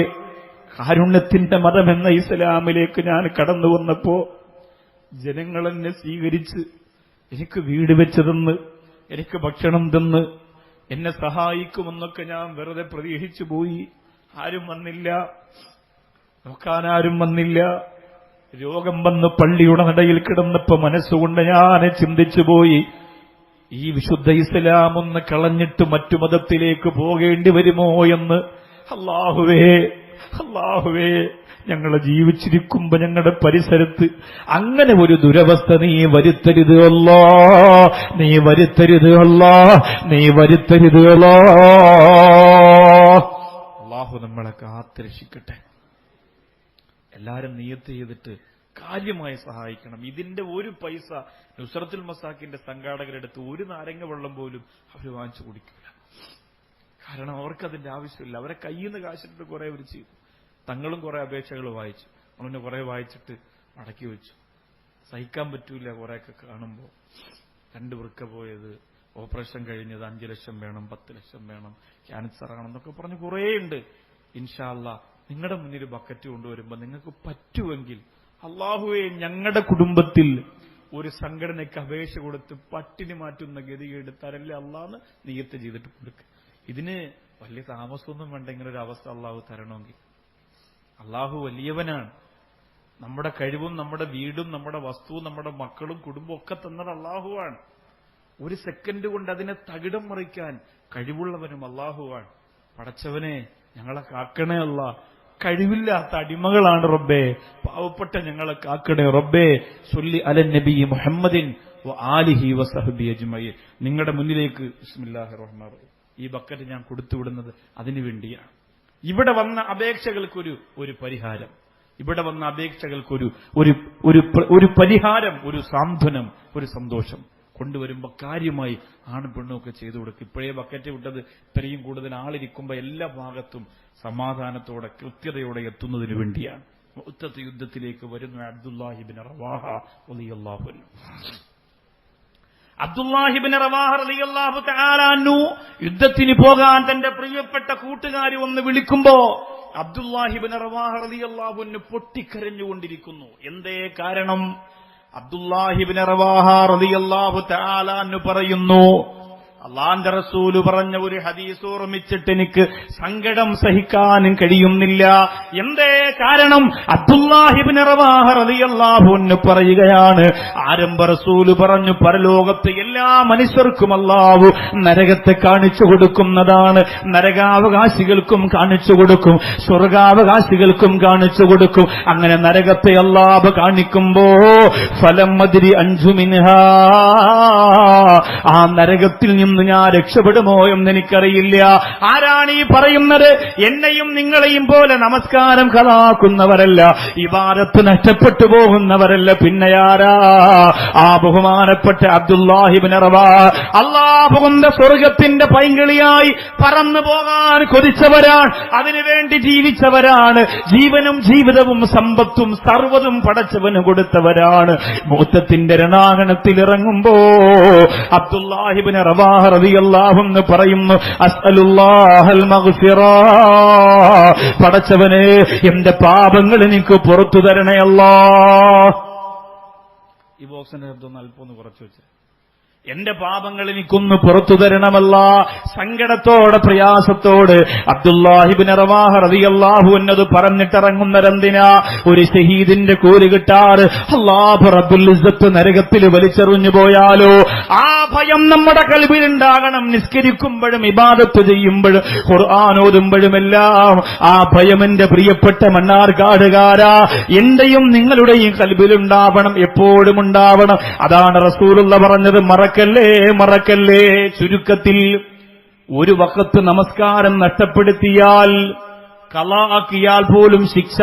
കാരുണ്യത്തിന്റെ മതമെന്ന ഇസ്ലാമിലേക്ക് ഞാൻ കടന്നു വന്നപ്പോ ജനങ്ങൾ എന്നെ സ്വീകരിച്ച് എനിക്ക് വീട് വെച്ച് തന്ന് എനിക്ക് ഭക്ഷണം തന്ന് എന്നെ സഹായിക്കുമെന്നൊക്കെ ഞാൻ വെറുതെ പ്രതീക്ഷിച്ചു പോയി. ആരും വന്നില്ല, നോക്കാനാരും വന്നില്ല. രോഗം വന്ന് പള്ളിയുടെ നടയിൽ കിടന്നപ്പോ മനസ്സുകൊണ്ട് ഞാൻ ചിന്തിച്ചുപോയി, ഈ വിശുദ്ധ ഇസ്ലാം ഒന്ന് കളഞ്ഞിട്ട് മറ്റു മതത്തിലേക്ക് പോകേണ്ടി വരുമോ എന്ന്. അല്ലാഹുവേ, ഞങ്ങളെ ജീവിച്ചിരിക്കുമ്പോ ഞങ്ങളുടെ പരിസരത്ത് അങ്ങനെ ഒരു ദുരവസ്ഥ നീ വരുത്തരുത് അല്ലാ, നീ വരുത്തരുത് അല്ലാ, നീ വരുത്തരുത് അല്ലാ. അല്ലാഹു നമ്മളെ കാത്തുരക്ഷിക്കട്ടെ. എല്ലാരും നിയത്ത് ചെയ്തിട്ട് കാര്യമായി സഹായിക്കണം. ഇതിന്റെ ഒരു പൈസ നുസ്രത്തുൽ മസാക്കിന്റെ സംഘാടകരെടുത്ത് ഒരു നാരങ്ങ വെള്ളം പോലും അവർ വാങ്ങിച്ചു കുടിക്കില്ല. കാരണം അവർക്കതിന്റെ ആവശ്യമില്ല. അവരെ കയ്യിൽ നിന്ന് കാശിട്ട് കുറെ അവർ ചെയ്തു. തങ്ങളും കുറെ അപേക്ഷകൾ വായിച്ചു. അവനെ കുറെ വായിച്ചിട്ട് മടക്കി വെച്ചു. സഹിക്കാൻ പറ്റൂല കുറെയൊക്കെ കാണുമ്പോൾ. 2 വൃക്ക പോയത്, ഓപ്പറേഷൻ കഴിഞ്ഞത്, 5 ലക്ഷം വേണം, 10 ലക്ഷം വേണം, ക്യാൻസർ ആണെന്നൊക്കെ പറഞ്ഞ് കുറേയുണ്ട്. ഇൻഷാ അല്ലാ നിങ്ങളുടെ മുന്നിൽ ബക്കറ്റ് കൊണ്ടുവരുമ്പോൾ നിങ്ങൾക്ക് പറ്റുമെങ്കിൽ അല്ലാഹുവേ, ഞങ്ങളുടെ കുടുംബത്തിൽ ഒരു സംഘടനയ്ക്ക് അപേക്ഷ കൊടുത്ത് പട്ടിണി മാറ്റുന്ന ഗതികേട് തരല്ലേ അല്ലാന്ന് നിയത്ത് ചെയ്തിട്ട് കൊടുക്കുക. ഇതിന് വലിയ താമസമൊന്നും വേണ്ട. ഇങ്ങനെ ഒരു അവസ്ഥ അല്ലാഹു തരണമെങ്കിൽ. അല്ലാഹു വലിയവനാണ്. നമ്മുടെ കഴിവും നമ്മുടെ വീടും നമ്മുടെ വസ്തുവും നമ്മുടെ മക്കളും കുടുംബവും ഒക്കെ തന്നത് അല്ലാഹുവാണ്. ഒരു സെക്കൻഡ് കൊണ്ട് അതിനെ തകിടം മറിക്കാൻ കഴിവുള്ളവനും അല്ലാഹുവാണ്. പടച്ചവനെ, ഞങ്ങളെ കാക്കണേ അല്ലാ. കഴിവില്ലാത്ത അടിമകളാണ് റബ്ബേ, പാവപ്പെട്ട ഞങ്ങളെ കാക്കണേ റബ്ബേ. സ്വല്ലി അലൻ നബി മുഹമ്മദിൻ വ ആലിഹി വസഹബി അജ്മഈൻ. നിങ്ങളുടെ മുന്നിലേക്ക് ബിസ്മില്ലാഹിർ റഹ്മാനിർ റഹീം ഈ ബക്കറ്റ് ഞാൻ കൊടുത്തുവിടുന്നത് അതിനു വേണ്ടിയാണ്. ഇവിടെ വന്ന അപേക്ഷകൾക്കൊരു പരിഹാരം, ഇവിടെ വന്ന അപേക്ഷകൾക്കൊരു ഒരു പരിഹാരം, ഒരു സാന്ത്വനം, ഒരു സന്തോഷം കൊണ്ടുവരുമ്പോൾ കാര്യമായി ആണും പെണ്ണും ഒക്കെ ചെയ്തു കൊടുക്കും. ഇപ്പോഴേ ബക്കറ്റ് വിട്ടത് ഇത്രയും കൂടുതൽ ആളിരിക്കുമ്പോൾ എല്ലാ ഭാഗത്തും സമാധാനത്തോടെ കൃത്യതയോടെ എത്തുന്നതിനു വേണ്ടിയാണ്. മുഅ്തത്ത് യുദ്ധത്തിലേക്ക് വരുന്ന അബ്ദുല്ലാഹിബ്നു റവാഹ റളിയല്ലാഹു അൻഹു. അബ്ദുല്ലാഹിബ്നു റവാഹ റളിയല്ലാഹു തആല അൻഹു യുദ്ധത്തിന് പോകാൻ തന്റെ പ്രിയപ്പെട്ട കൂട്ടുകാരി ഒന്ന് വിളിക്കുമ്പോ അബ്ദുല്ലാഹിബ്നു റവാഹ റളിയല്ലാഹു അൻഹു പൊട്ടിക്കരഞ്ഞുകൊണ്ടിരിക്കുന്നു. എന്തേ കാരണം? അബ്ദുല്ലാഹിബ്നു റവാഹ റളിയല്ലാഹു തആല അൻഹു പറയുന്നു, അല്ലാഹുവിന്റെ റസൂല് പറഞ്ഞ ഒരു ഹദീസ് ഓർമ്മിച്ചിട്ട് എനിക്ക് സങ്കടം സഹിക്കാനും കഴിയുന്നില്ല. എന്തേ കാരണം? അബ്ദുല്ലാഹിബ്നു റവാഹ റളിയല്ലാഹു അൻഹു പറയുകയാണ്, ആരംഭ റസൂല് പറഞ്ഞു, പരലോകത്ത് എല്ലാ മനുഷ്യർക്കും അല്ലാഹു നരകത്തെ കാണിച്ചു കൊടുക്കുന്നതാണ്. നരകാവകാശികൾക്കും കാണിച്ചു കൊടുക്കും, സ്വർഗാവകാശികൾക്കും കാണിച്ചു കൊടുക്കും. അങ്ങനെ നരകത്തെ അല്ലാഹു കാണിക്കുമ്പോ ഫലം മദ്രി അൻജു മിൻഹാ, ആ നരകത്തിൽ നിന്ന് ഞാൻ രക്ഷപ്പെടുമോ എന്ന് എനിക്കറിയില്ല. ആരാണ് ഈ പറയുന്നത്? എന്നെയും നിങ്ങളെയും പോലെ നമസ്കാരം ഖലാക്കുന്നവരല്ല, ഇബാദത്ത് നഷ്ടപ്പെട്ടു പോകുന്നവരല്ല, പിന്നെയാരാ? ആ ബഹുമാനപ്പെട്ട അബ്ദുല്ലാഹിബ്നു റവാഹ അല്ലാഹുവിന്റെ സ്വർഗത്തിന്റെ പൈങ്കിളിയായി പറന്നു പോകാൻ കൊതിച്ചവരാണ്, അതിനുവേണ്ടി ജീവിച്ചവരാണ്. ജീവനും ജീവിതവും സമ്പത്തും സർവ്വതും പടച്ചവന് കൊടുത്തവരാണ്. മുഅ്തത്തിന്റെ രണാങ്കണത്തിൽ ഇറങ്ങുമ്പോ അബ്ദുല്ലാഹിബ്നു റവാഹ റളിയല്ലാഹു അൻഹു പറയുന്നു, അസ്അലുല്ലാഹൽ മഗ്ഫിറ, പടച്ചവനെ എന്റെ പാപങ്ങൾ എനിക്ക് പുറത്തു തരണേ അല്ലാഹ്. ഈ ബോക്സിന്റെ ശബ്ദം അല്പം ഒന്ന് കുറച്ചു വെച്ച്. എന്റെ പാപങ്ങൾ എനിക്കൊന്ന് പുറത്തു തരണമല്ല. സങ്കടത്തോടെ പ്രയാസത്തോട് അബ്ദുല്ലാഹിബ്നു റവാഹ റളിയല്ലാഹു അൻഹു പറഞ്ഞിട്ടിറങ്ങുന്നതെന്തിനാ? ഒരു ഷഹീദിന്റെ കൂലി കിട്ടാറ് അല്ലാഹു റബ്ബുൽ ഇസ്സത്ത് നരകത്തിൽ വലിച്ചെറിഞ്ഞു പോയാലോ? ആ ഭയം നമ്മുടെ ഖൽബിലുണ്ടാകണം. നിസ്കരിക്കുമ്പോഴും ഇബാദത്ത് ചെയ്യുമ്പോഴും ഖുർആൻ ഓതുമ്പോഴുമെല്ലാം ആ ഭയം എന്റെ പ്രിയപ്പെട്ട മണ്ണാർക്കാടുകാരാ എന്റെയും നിങ്ങളുടെയും ഖൽബിലുണ്ടാവണം, എപ്പോഴും ഉണ്ടാവണം. അതാണ് റസൂലുള്ള പറഞ്ഞത്, മറക്കല്ലേ. ചുരുക്കത്തിൽ ഒരു വഖത്ത് നമസ്കാരം നഷ്ടപ്പെടുത്തിയാൽ, ഖളാഅക്കിയാൽ പോലും ശിക്ഷ,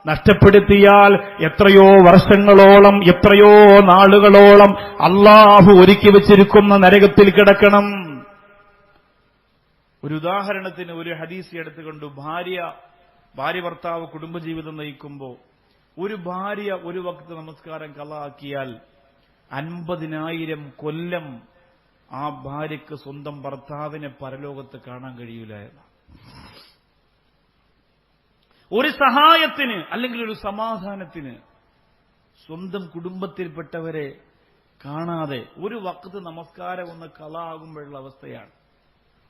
നഷ്ടപ്പെടുത്തിയാൽ എത്രയോ വർഷങ്ങളോളം, എത്രയോ നാളുകളോളം അല്ലാഹു ഒരുക്കി വെച്ചിരിക്കുന്ന നരകത്തിൽ കിടക്കണം. ഒരു ഉദാഹരണത്തിന് ഒരു ഹദീസ് എടുത്തുകൊണ്ട്, ഭാര്യ ഭർത്താവ് കുടുംബജീവിതം നയിക്കുമ്പോൾ ഒരു ഭാര്യ ഒരു വഖത്ത് നമസ്കാരം ഖളാഅക്കിയാൽ 50,000 കൊല്ലം ആ ഭാര്യയ്ക്ക് സ്വന്തം ഭർത്താവിനെ പരലോകത്ത് കാണാൻ കഴിയൂല. ഒരു സഹായത്തിന് അല്ലെങ്കിൽ ഒരു സമാധാനത്തിന് സ്വന്തം കുടുംബത്തിൽപ്പെട്ടവരെ കാണാതെ ഒരു വഖത്ത് നമസ്കാരം ഒന്ന് ഖളാഅകുമ്പോഴുള്ള അവസ്ഥയാണ്.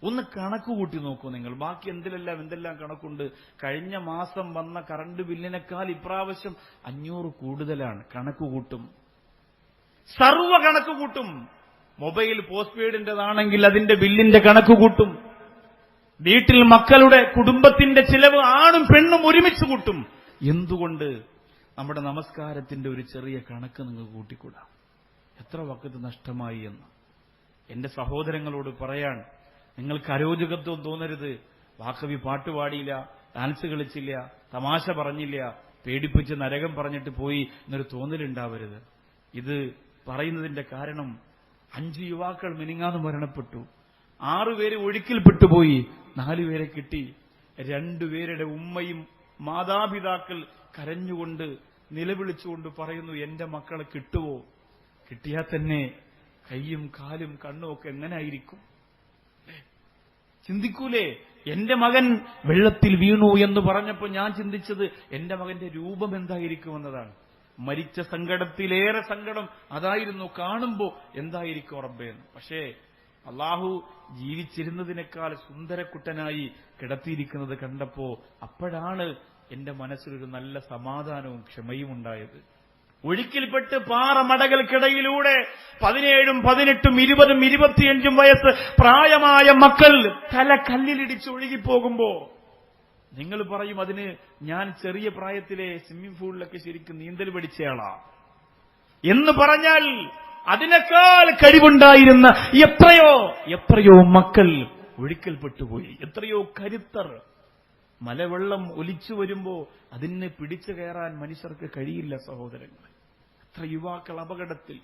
ഒന്ന് കണക്ക് കൂട്ടി നോക്കൂ നിങ്ങൾ. ബാക്കി എന്തെല്ലാം കണക്കുണ്ട്. കഴിഞ്ഞ മാസം വന്ന കറണ്ട് ബില്ലിനേക്കാൾ ഇപ്രാവശ്യം 500 കൂടുതലാണ്. കണക്ക് കൂട്ടും, സർവ്വ കണക്ക് കൂട്ടും. മൊബൈൽ പോസ്റ്റ് പെയ്ഡിന്റേതാണെങ്കിൽ അതിന്റെ ബില്ലിന്റെ കണക്ക് കൂട്ടും. വീട്ടിൽ മക്കളുടെ കുടുംബത്തിന്റെ ചിലവ് ആണും പെണ്ണും ഒരുമിച്ച് കൂട്ടും. എന്തുകൊണ്ട്? നമ്മുടെ നമസ്കാരത്തിന്റെ ഒരു ചെറിയ കണക്ക് നിങ്ങൾ കൂട്ടിക്കൂടാ. എത്ര വഖത്ത് നഷ്ടമായി എന്ന് എന്റെ സഹോദരങ്ങളോട് പറയാൻ. നിങ്ങൾക്ക് അരോചകത്വം തോന്നരുത്. വാക്കവി പാട്ടുപാടിയില്ല, ഡാൻസ് കളിച്ചില്ല, തമാശ പറഞ്ഞില്ല, പേടിപ്പിച്ച് നരകം പറഞ്ഞിട്ട് പോയി എന്നൊരു തോന്നലുണ്ടാവരുത്. ഇത് പറയുന്നതിന്റെ കാരണം 5 യുവാക്കൾ മിനിങ്ങാന്ന് മരണപ്പെട്ടു. 6 പേര് ഒഴുക്കിൽപ്പെട്ടുപോയി, 4 പേരെ കിട്ടി. 2 പേരുടെ ഉമ്മയും മാതാപിതാക്കൾ കരഞ്ഞുകൊണ്ട് നിലവിളിച്ചുകൊണ്ട് പറയുന്നു, എന്റെ മക്കളെ കിട്ടുവോ? കിട്ടിയാൽ തന്നെ കൈയും കാലും കണ്ണും ഒക്കെ എങ്ങനെയായിരിക്കും? ചിന്തിക്കൂലേ? എന്റെ മകൻ വെള്ളത്തിൽ വീണു എന്ന് പറഞ്ഞപ്പോൾ ഞാൻ ചിന്തിച്ചത് എന്റെ മകന്റെ രൂപം എന്തായിരിക്കുമെന്നതാണ്. മരിച്ച സങ്കടത്തിലേറെ സങ്കടം അതായിരുന്നു, കാണുമ്പോ എന്തായിരിക്കും റബ്ബേ എന്ന്. പക്ഷേ അള്ളാഹു ജീവിച്ചിരുന്നതിനേക്കാൾ സുന്ദരക്കുട്ടനായി കിടത്തിയിരിക്കുന്നത് കണ്ടപ്പോ അപ്പോഴാണ് എന്റെ മനസ്സിലൊരു നല്ല സമാധാനവും ക്ഷമയും ഉണ്ടായത്. ഒഴുക്കിൽപ്പെട്ട് പാറമടകൾക്കിടയിലൂടെ 17, 18, 20, 25 വയസ്സ് പ്രായമായ മക്കൾ തല കല്ലിലിടിച്ച് ഒഴുകിപ്പോകുമ്പോ നിങ്ങൾ പറയും, അതിന് ഞാൻ ചെറിയ പ്രായത്തിലെ സ്വിമ്മിംഗ് പൂളിലൊക്കെ ശരിക്കും നീന്തൽ പഠിച്ചയാളാ എന്ന് പറഞ്ഞാൽ അതിനേക്കാൾ കഴിവുണ്ടായിരുന്ന എത്രയോ മക്കൾ ഒഴുക്കിൽപ്പെട്ടുപോയി. എത്രയോ കരുത്തർ. മലവെള്ളം ഒലിച്ചു വരുമ്പോ അതിനെ പിടിച്ചു കയറാൻ മനുഷ്യർക്ക് കഴിയില്ല സഹോദരങ്ങൾ. എത്ര യുവാക്കൾ അപകടത്തിൽ,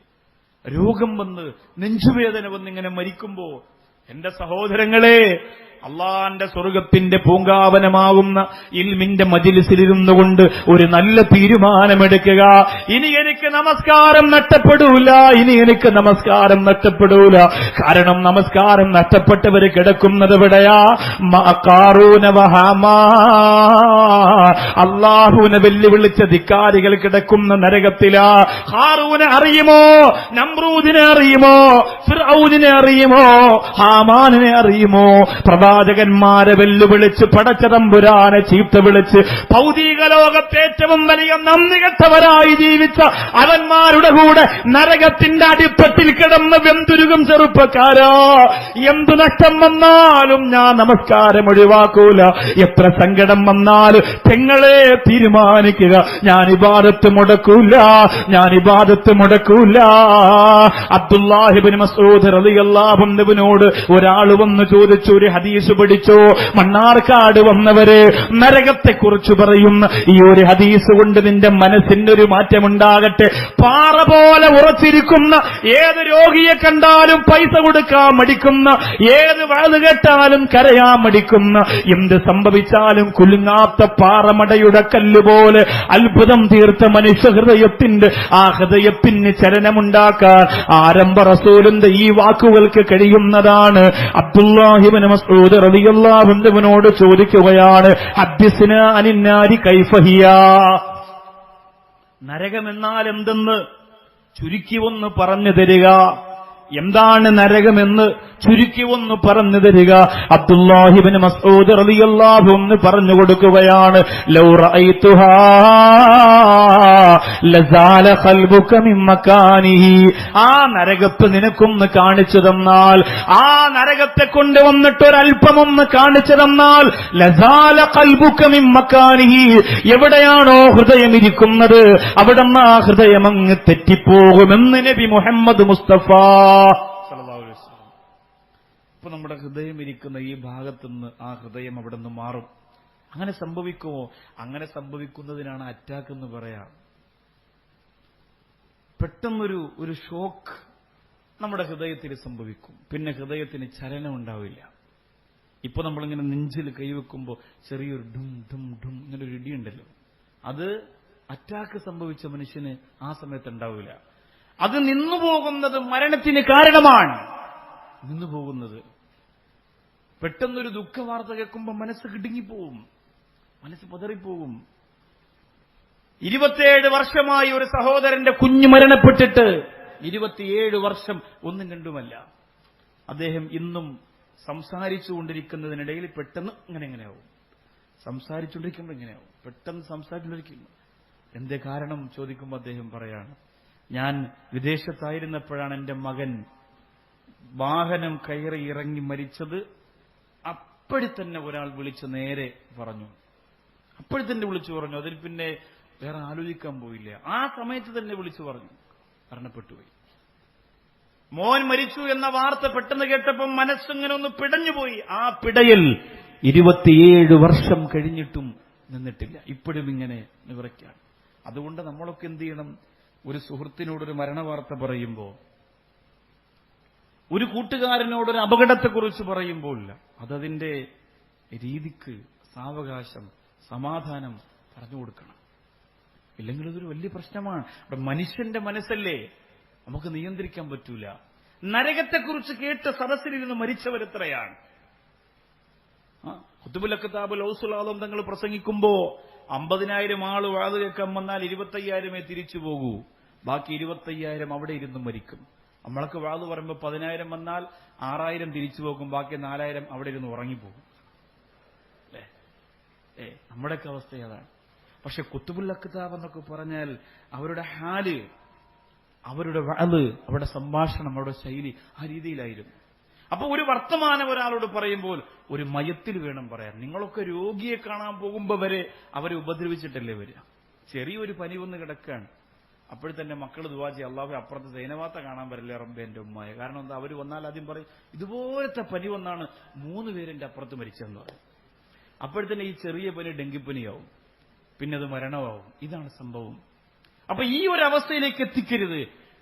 രോഗം വന്ന്, നെഞ്ചുവേദന വന്നിങ്ങനെ മരിക്കുമ്പോ എന്റെ സഹോദരങ്ങളെ, അള്ളാന്റെ സ്വർഗത്തിന്റെ പൂങ്കാവനമാവുന്ന ഇൽമിന്റെ മജ്‌ലിസിലിരുന്നുകൊണ്ട് ഒരു നല്ല തീരുമാനമെടുക്കുക. ഇനി എനിക്ക് നമസ്കാരം നഷ്ടപ്പെടൂല. കാരണം നമസ്കാരം നഷ്ടപ്പെട്ടവര് കിടക്കുന്നത് എവിടെയാ? ഖാറൂന അല്ലാഹുവിനെ വെല്ലുവിളിച്ച ധിക്കാരികൾ കിടക്കുന്ന നരകത്തിലാ. ഖാറൂനെ അറിയുമോ? നമ്രൂദിനെ അറിയുമോ? ഫിർഔനിനെ അറിയുമോ? ഹാമാനിനെ അറിയുമോ? പ്രവാചകന്മാരെ വെല്ലുവിളിച്ച് പടച്ചതമ്പുരാനെ ചീത്ത വിളിച്ച് ഭൗതിക ലോകത്തെ ഏറ്റവും വലിയ നന്ദികെട്ടവരായി ജീവിച്ച അവന്മാരുടെ കൂടെ നരകത്തിന്റെ അടിത്തട്ടിൽ കിടന്ന് വെന്തുരുകും ചെറുപ്പക്കാരാ. എന്തു നഷ്ടം വന്നാലും ഞാൻ നമസ്കാരം ഒഴിവാക്കൂല. എത്ര സങ്കടം വന്നാലും പെങ്ങളെ തീരുമാനിക്കുക, ഞാൻ ഇബാദത്ത് മുടക്കൂല. അബ്ദുല്ലാഹിബ്നു മസ്ഊദ് റളിയല്ലാഹു അൻഹുവിനോട് ഒരാൾ വന്ന് ചോദിച്ചു, ഒരു ഹദീസ് പഠിച്ചോ? മണ്ണാർക്കാട് വന്നവര് നരകത്തെക്കുറിച്ച് പറയുന്ന ഈ ഒരു ഹദീസ് കൊണ്ട് നിന്റെ മനസ്സിനൊരു മാറ്റമുണ്ടാകട്ടെ. പാറ പോലെ ഉറച്ചിരിക്കുന്ന, ഏത് രോഗിയെ കണ്ടാലും പൈസ കൊടുക്കാൻ മടിക്കുന്ന, ഏത് വാത് കേട്ടാലും കരയാൻ മടിക്കുന്ന, എന്ത് സംഭവിച്ചാലും കുലുങ്ങാത്ത പാറമടയുടെ കല്ലുപോലെ അത്ഭുതം തീർത്ത മനുഷ്യ ഹൃദയത്തിന്റെ ആ ഹൃദയത്തിന് ചലനമുണ്ടാക്കാൻ ആരംഭ റസൂലിന്റെ ഈ വാക്കുകൾക്ക് കഴിയുന്നതാണ്. അബ്ദുല്ലാഹിബ്നു മസ്ഊദ് റളിയല്ലാഹു അൻഹുവിനോട് ചോദിക്കുകയാണ്, ഹദ്ദിസ്നാ അനിന്നാരി കൈഫ ഹിയ, നരകമെന്നാൽ എന്തെന്ന് ചുരുക്കി ഒന്ന് പറഞ്ഞു തരിക. എന്താണ് നരകമെന്ന് ചുരുക്കി ഒന്ന് പറഞ്ഞു തരിക. അബ്ദുല്ലാഹി ഇബ്നു മസ്ഊദ് റളിയല്ലാഹു അൻഹു പറഞ്ഞു കൊടുക്കുകയാണ്, ലൗ റഅയ്തുഹാ ലസാല ഖൽബുക മിൻ മകാനിഹി. ആ നരകത്ത് നിനക്കൊന്ന് കാണിച്ചു തന്നാൽ, ആ നരകത്തെ കൊണ്ടുവന്നിട്ട് ഒരല്പമൊന്ന് കാണിച്ചു തന്നാൽ, ലസാല ഖൽബുക മിൻ മകാനിഹി, എവിടെയാണോ ഹൃദയം ഇരിക്കുന്നത് അവിടെന്ന് ആ ഹൃദയം അങ്ങ് തെറ്റിപ്പോകുമെന്ന് നബി മുഹമ്മദ് മുസ്തഫ സല്ലല്ലാഹു അലൈഹി വസല്ലം. ഇപ്പൊ നമ്മുടെ ഹൃദയം ഇരിക്കുന്ന ഈ ഭാഗത്തുനിന്ന് ആ ഹൃദയം അവിടെ നിന്ന് മാറും. അങ്ങനെ സംഭവിക്കുമോ? അങ്ങനെ സംഭവിക്കുന്നതിനാണ് അറ്റാക്ക് എന്ന് പറയാം. പെട്ടെന്നൊരു ഷോക്ക് നമ്മുടെ ഹൃദയത്തിൽ സംഭവിക്കും. പിന്നെ ഹൃദയത്തിന് ചലനം ഉണ്ടാവില്ല. ഇപ്പൊ നമ്മളിങ്ങനെ നെഞ്ചിൽ കൈവെക്കുമ്പോൾ ചെറിയൊരു ഡും ഡും ഡും ഇങ്ങനെ ഒരു ഇടിയുണ്ടല്ലോ, അത് അറ്റാക്ക് സംഭവിച്ച മനുഷ്യന് ആ സമയത്ത് ഉണ്ടാവില്ല. അത് നിന്നുപോകുന്നത് മരണത്തിന് കാരണമാണ്. നിന്നുപോകുന്നത് പെട്ടെന്നൊരു ദുഃഖവാർത്ത കേൾക്കുമ്പോൾ മനസ്സ് കിടുങ്ങിപ്പോവും, മനസ്സ് പതറിപ്പോകും. 27 വർഷമായി ഒരു സഹോദരന്റെ കുഞ്ഞ് മരണപ്പെട്ടിട്ട് 27 വർഷം ഒന്നും രണ്ടുമല്ല. അദ്ദേഹം ഇന്നും സംസാരിച്ചുകൊണ്ടിരിക്കുന്നതിനിടയിൽ പെട്ടെന്ന് ഇങ്ങനെയാവും, സംസാരിച്ചുകൊണ്ടിരിക്കുമ്പോൾ ഇങ്ങനെയാവും, പെട്ടെന്ന് സംസാരിച്ചുകൊണ്ടിരിക്കുന്നു. എന്തേ കാരണം ചോദിക്കുമ്പോൾ അദ്ദേഹം പറയാണ്, ഞാൻ വിദേശത്തായിരുന്നപ്പോഴാണ് എന്റെ മകൻ വാഹനം കയറി ഇറങ്ങി മരിച്ചത്. അപ്പോഴത്തന്നെ ഒരാൾ വിളിച്ച് നേരെ പറഞ്ഞു, അപ്പോഴത്തന്നെ വിളിച്ചു പറഞ്ഞു. അതിൽ പിന്നെ വേറെ ആലോചിക്കാൻ പോയില്ല. ആ സമയത്ത് തന്നെ വിളിച്ചു പറഞ്ഞു, മരണപ്പെട്ടുപോയി. മോൻ മരിച്ചു എന്ന വാർത്ത പെട്ടെന്ന് കേട്ടപ്പോൾ മനസ്സിങ്ങനെ ഒന്ന് പിടഞ്ഞുപോയി. ആ പിടയൽ 27 വർഷം കഴിഞ്ഞിട്ടും നിന്നിട്ടില്ല, ഇപ്പോഴും ഇങ്ങനെ നിവൃത്തിയാണ്. അതുകൊണ്ട് നമ്മളൊക്കെ എന്ത് ചെയ്യണം? ഒരു സുഹൃത്തിനോടൊരു മരണവാർത്ത പറയുമ്പോൾ, ഒരു കൂട്ടുകാരനോടൊരു അപകടത്തെക്കുറിച്ച് പറയുമ്പോൾ അതതിന്റെ രീതിക്ക് സാവകാശം, സമാധാനം പറഞ്ഞു കൊടുക്കണം. ഇല്ലെങ്കിൽ ഇതൊരു വലിയ പ്രശ്നമാണ്. അവിടെ മനുഷ്യന്റെ മനസ്സല്ലേ, നമുക്ക് നിയന്ത്രിക്കാൻ പറ്റൂല. നരകത്തെക്കുറിച്ച് കേട്ട് സദസ്സിലിരുന്ന് മരിച്ചവരെത്രയാണ്? ഖുതുബുൽ അഖ്താബുൽ ഔസുൽ ആലം തങ്ങൾ പ്രസംഗിക്കുമ്പോ 50,000 ആള് വാത് കേൾക്കാൻ വന്നാൽ 25,000 തിരിച്ചു പോകൂ, ബാക്കി 25,000 അവിടെ ഇരുന്ന് മരിക്കും. നമ്മളൊക്കെ വാത് പറയുമ്പോൾ 10,000 വന്നാൽ 6,000 തിരിച്ചു പോകും, ബാക്കി 4,000 അവിടെ ഇരുന്ന് ഉറങ്ങിപ്പോകും. അല്ലേ? നമ്മുടെയൊക്കെ അവസ്ഥ അതാണ്. പക്ഷെ ഖുതുബുൽ അഖ്താബ് എന്നൊക്കെ പറഞ്ഞാൽ അവരുടെ ഹാല്, അവരുടെ വഅദ്, അവരുടെ സംഭാഷണം, അവരുടെ ശൈലി ആ രീതിയിലായിരുന്നു. അപ്പൊ ഒരു വർത്തമാനം ഒരാളോട് പറയുമ്പോൾ ഒരു മയത്തിൽ വേണം പറയാൻ. നിങ്ങളൊക്കെ രോഗിയെ കാണാൻ പോകുമ്പോൾ വരെ അവരെ ഉപദ്രവിച്ചിട്ടല്ലേ വരിക. ചെറിയൊരു പനി വന്ന് കിടക്കുകയാണ്, അപ്പോഴത്തന്നെ മക്കൾ ദുആ ചെയ്യും, അല്ലാഹു അപ്പുറത്ത് സൈനവാത്ത കാണാൻ വരില്ലേ റബ്ബേ എന്റെ ഉമ്മയെ. കാരണം എന്താ? അവർ വന്നാൽ ആദ്യം പറയും, ഇതുപോലത്തെ പനി വന്നാണ് 3 പേരെന്റെ അപ്പുറത്ത് മരിച്ചെന്ന് പറയും. അപ്പോഴത്തന്നെ ഈ ചെറിയ പനി ഡെങ്കിപ്പനിയാവും, പിന്നെ അത് മരണമാവും. ഇതാണ് സംഭവം. അപ്പൊ ഈ ഒരു അവസ്ഥയിലേക്ക് എത്തിക്കരുത്.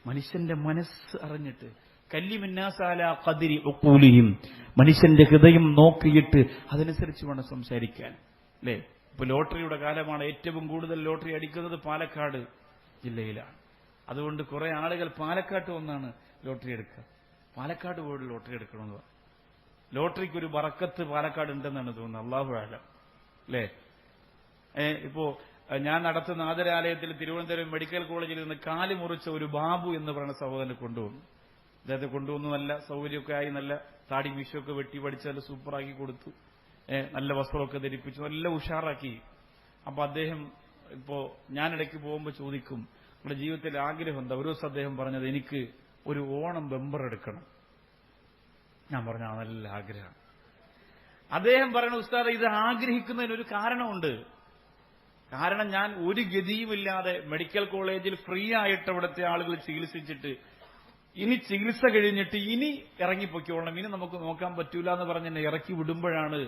മനുഷ്യന്റെ മനസ്സ് അറിഞ്ഞിട്ട്, കല്ലിമിന്നാസാല ഖദ്രി ഉഖൂലിഹിം, മനുഷ്യന്റെ ഹൃദയം നോക്കിയിട്ട് അതനുസരിച്ച് വേണം സംസാരിക്കാൻ. അല്ലേ? ഇപ്പൊ ലോട്ടറിയുടെ കാലമാണ്. ഏറ്റവും കൂടുതൽ ലോട്ടറി അടിക്കുന്നത് പാലക്കാട് ജില്ലയിലാണ്. അതുകൊണ്ട് കുറെ ആളുകൾ പാലക്കാട്ട് വന്നാണ് ലോട്ടറി എടുക്കുക. പാലക്കാട് പോയി ലോട്ടറി എടുക്കണമെന്ന് പറഞ്ഞു. ലോട്ടറിക്കൊരു ബറക്കത്ത് പാലക്കാട് ഉണ്ടെന്നാണ് തോന്നുന്നത്, അല്ലാഹു അഅലം. അല്ലേ? ഇപ്പോ ഞാൻ നടത്തുന്ന ആദരാലയത്തിൽ തിരുവനന്തപുരം മെഡിക്കൽ കോളേജിൽ നിന്ന് കാല് മുറിച്ച ഒരു ബാബു എന്ന് പറയുന്ന സഹോദരനെ കൊണ്ടുവന്നു. അദ്ദേഹത്തെ കൊണ്ടുവന്നു, നല്ല സൗകര്യമൊക്കെ ആയി, നല്ല താടി മീശയൊക്കെ വെട്ടി പഠിച്ച് നല്ല സൂപ്പറാക്കി കൊടുത്തു, നല്ല വസ്ത്രമൊക്കെ ധരിപ്പിച്ചു, നല്ല ഉഷാറാക്കി. അപ്പൊ അദ്ദേഹം ഇപ്പോ ഞാനിടയ്ക്ക് പോകുമ്പോൾ ചോദിക്കും, നമ്മുടെ ജീവിതത്തിലെ ആഗ്രഹം എന്താ? ഒരു ദിവസം അദ്ദേഹം പറഞ്ഞത്, എനിക്ക് ഒരു ഓണം ബമ്പർ എടുക്കണം. ഞാൻ പറഞ്ഞു, നല്ല ആഗ്രഹം. അദ്ദേഹം പറയുന്ന, ഉസ്താദ് ഇത് ആഗ്രഹിക്കുന്നതിനൊരു കാരണമുണ്ട്. കാരണം ഞാൻ ഒരു ഗതിയുമില്ലാതെ മെഡിക്കൽ കോളേജിൽ ഫ്രീ ആയിട്ട് അവിടുത്തെ ആളുകൾ ചികിത്സിച്ചിട്ട് ഇനി ചികിത്സ കഴിഞ്ഞിട്ട് ഇനി ഇറങ്ങിപ്പൊക്കോളണം, ഇനി നമുക്ക് നോക്കാൻ പറ്റൂല എന്ന് പറഞ്ഞ് എന്നെ ഇറക്കി വിടുമ്പോഴാണ്